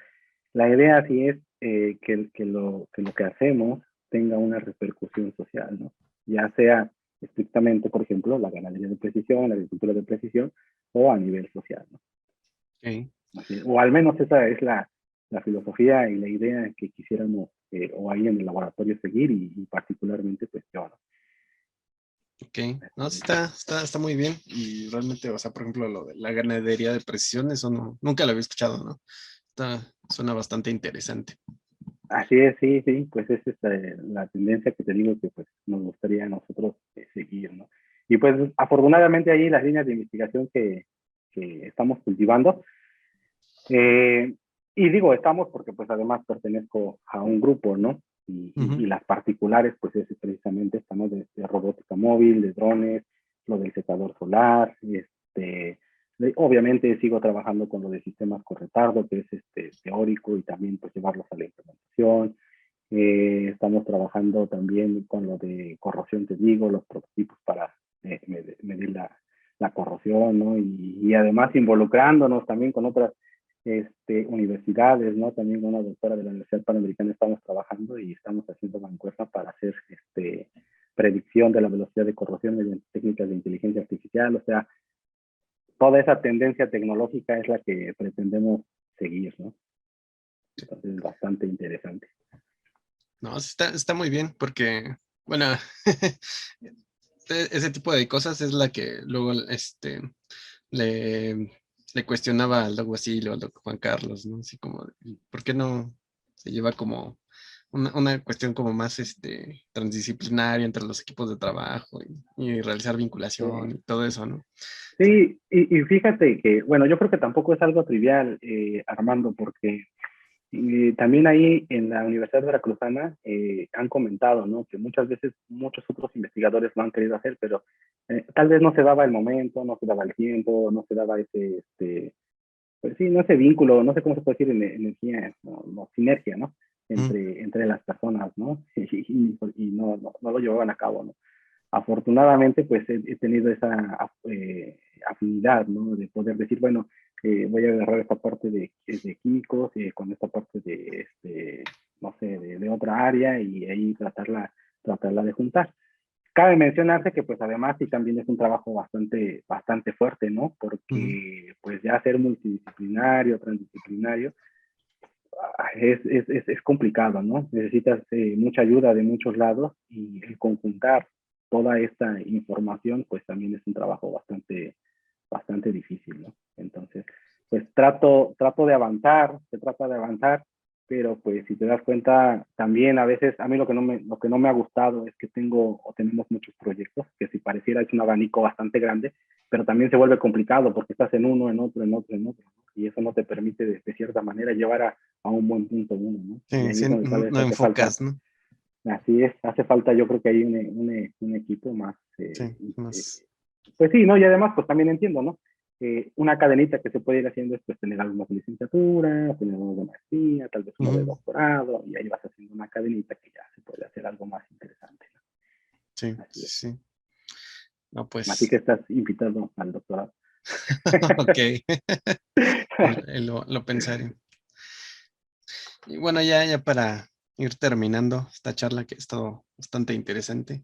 la idea sí es que lo que hacemos tenga una repercusión social, ¿no? Ya sea estrictamente, por ejemplo, la ganadería de precisión, la agricultura de precisión, o a nivel social, ¿no? Okay. O al menos esa es la filosofía y la idea que quisiéramos, o ahí en el laboratorio seguir, y particularmente, pues yo, ¿no? Ok, no, sí está muy bien. Y realmente, o sea, por ejemplo, lo de la ganadería de precisión, eso nunca lo había escuchado, ¿no? Suena bastante interesante. Así es, sí, sí, pues es la tendencia que te digo que pues nos gustaría a nosotros seguir, ¿no? Y pues afortunadamente ahí las líneas de investigación que estamos cultivando, eh, y digo estamos porque pues además pertenezco a un grupo, ¿no? Y las particulares pues es precisamente estamos de robótica móvil, de drones, lo del secador solar, obviamente sigo trabajando con lo de sistemas con retardo, que es teórico, y también pues llevarlos a la implementación. Estamos trabajando también con lo de corrosión, te digo, los prototipos para medir la corrosión, ¿no? Y además involucrándonos también con otras universidades, ¿no? También con una doctora de la Universidad Panamericana estamos trabajando y estamos haciendo mancuerna para hacer predicción de la velocidad de corrosión mediante técnicas de inteligencia artificial. O sea, toda esa tendencia tecnológica es la que pretendemos seguir, ¿no? Entonces es bastante interesante. No, sí está muy bien porque, bueno, ese tipo de cosas es la que luego le, le cuestionaba al Doc Basilio, al Doc Juan Carlos, ¿no? Así como, ¿por qué no se lleva como una cuestión como más transdisciplinaria entre los equipos de trabajo y realizar vinculación Sí. y todo eso, ¿no? Sí, y fíjate que, bueno, yo creo que tampoco es algo trivial, Armando, porque también ahí en la Universidad Veracruzana han comentado, ¿no? Que muchas veces muchos otros investigadores lo han querido hacer, pero tal vez no se daba el momento, no se daba el tiempo, no se daba pues sí, no ese vínculo, no sé cómo se puede decir, energía, no, sinergia, ¿no? Mm, Entre las personas, ¿no? Y no lo llevaban a cabo, ¿no? Afortunadamente, pues he tenido esa afinidad, ¿no? De poder decir, bueno, voy a agarrar esta parte de químicos, con esta parte no sé, de otra área, y ahí tratarla de juntar. Cabe mencionarse que pues además sí también es un trabajo bastante fuerte, ¿no? mm, Porque pues ya ser multidisciplinario, transdisciplinario, es complicado, ¿no? Necesitas mucha ayuda de muchos lados, y el conjuntar toda esta información, pues también es un trabajo bastante difícil, ¿no? Entonces, pues trato de avanzar, se trata de avanzar, pero pues si te das cuenta, también a veces, a mí lo que no me ha gustado es que tenemos muchos proyectos, que si pareciera es un abanico bastante grande, pero también se vuelve complicado porque estás en uno, en otro, en otro, en otro, ¿no? Y eso no te permite de cierta manera llevar a un buen punto uno, ¿no? Y sí, ahí sí, es donde tal vez no hace falta, enfocas, ¿no? así es, hace falta yo creo que hay un equipo más, Sí, más. pues sí, ¿no? Y además, pues también entiendo, ¿no? Una cadenita que se puede ir haciendo es pues tener algo de licenciatura, tener algo de maestría, tal vez uno de Ujú, doctorado, y ahí vas haciendo una cadenita que ya se puede hacer algo más interesante, sí, ¿no? Así sí, es. sí. No, Así pues, que estás invitado al doctorado. ok. Lo pensaré. Y bueno, ya para ir terminando esta charla que ha estado bastante interesante,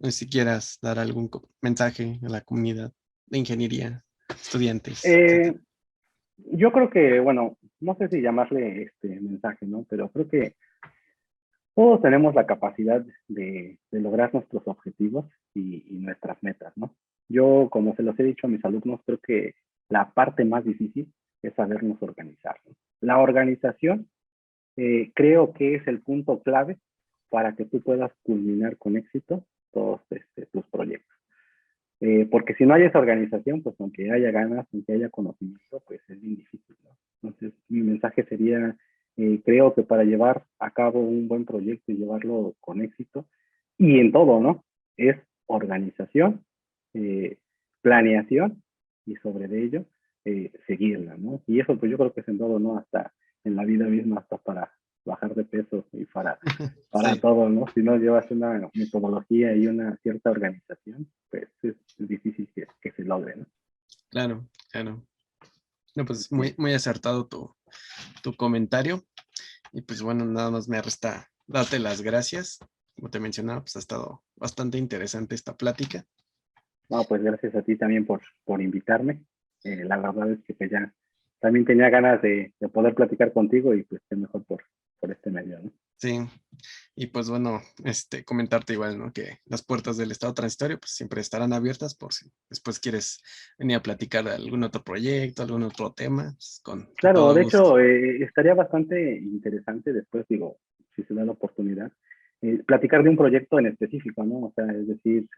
no sé si quieras dar algún mensaje a la comunidad de ingeniería, estudiantes, Eh, etcétera. yo creo que, bueno, no sé si llamarle mensaje, ¿no? Pero creo que todos tenemos la capacidad de lograr nuestros objetivos y nuestras metas, ¿no? Yo, como se los he dicho a mis alumnos, creo que la parte más difícil es sabernos organizar, ¿no? La organización creo que es el punto clave para que tú puedas culminar con éxito todos tus proyectos. Porque si no hay esa organización, pues aunque haya ganas, aunque haya conocimiento, pues es bien difícil, ¿no? Entonces, mi mensaje sería, creo que para llevar a cabo un buen proyecto y llevarlo con éxito, y en todo, ¿no? Es organización, eh, planeación, y sobre de ello, seguirla, ¿no? Y eso, pues yo creo que es en todo, ¿no? Hasta en la vida misma, hasta para bajar de peso y para Sí, todo, ¿no? Si no llevas una metodología y una cierta organización, pues es difícil que se logre, ¿no? claro, claro. No, pues Así muy, es. muy acertado tu comentario. Y pues bueno, nada más me resta darte las gracias. Como te mencionaba, pues ha estado bastante interesante esta plática. No, pues gracias a ti también por invitarme. La verdad es que pues ya también tenía ganas de poder platicar contigo y pues qué mejor por este medio, ¿no? Sí, y pues bueno, comentarte igual, ¿no? Que las puertas del estado transitorio pues siempre estarán abiertas por si después quieres venir a platicar de algún otro proyecto, algún otro tema, pues, con Claro, todo de gusto. hecho, estaría bastante interesante después, digo, si se da la oportunidad, platicar de un proyecto en específico, ¿no? O sea, es decir,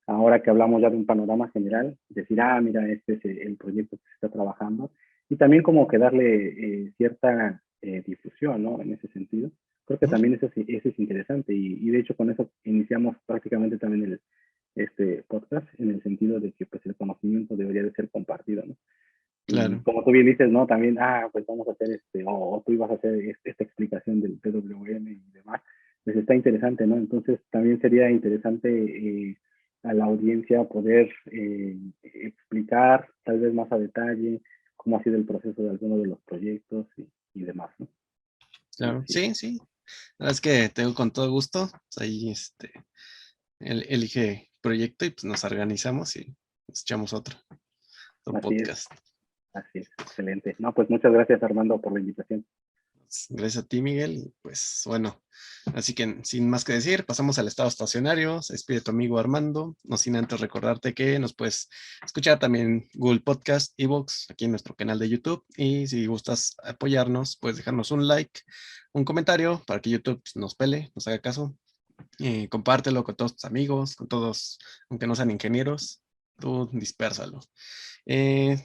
ahora que hablamos ya de un panorama general, decir, ah, mira, este es el proyecto que se está trabajando, y también como que darle cierta difusión, ¿no? En ese sentido. Creo que Ujú. también eso es interesante, y de hecho con eso iniciamos prácticamente también este podcast, en el sentido de que pues el conocimiento debería de ser compartido, ¿no? Y Claro, como tú bien dices, ¿no? También, pues vamos a hacer o tú ibas a hacer esta explicación del PWM y demás, pues está interesante, ¿no? Entonces también sería interesante a la audiencia poder explicar tal vez más a detalle cómo ha sido el proceso de alguno de los proyectos y demás, ¿no? claro. Así es, Sí, sí. La verdad es que te digo con todo gusto. Pues ahí elige proyecto y pues nos organizamos y nos echamos otro así es, podcast. así es, excelente. No, pues muchas gracias Armando por la invitación. Gracias a ti, Miguel. Y pues bueno, así que sin más que decir, pasamos al estado estacionario. Se despide tu amigo Armando. No sin antes recordarte que nos puedes escuchar también Google Podcast, Evox, aquí en nuestro canal de YouTube. Y si gustas apoyarnos, puedes dejarnos un like, un comentario para que YouTube nos pele, nos haga caso. Compártelo con todos tus amigos, con todos, aunque no sean ingenieros, tú dispérsalo.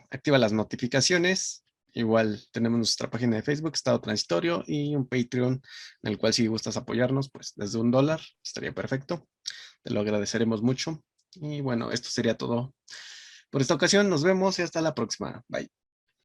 Activa las notificaciones. Igual tenemos nuestra página de Facebook, Estado Transitorio, y un Patreon, en el cual si gustas apoyarnos, pues desde $1 estaría perfecto. Te lo agradeceremos mucho. Y bueno, esto sería todo por esta ocasión. Nos vemos y hasta la próxima. Bye.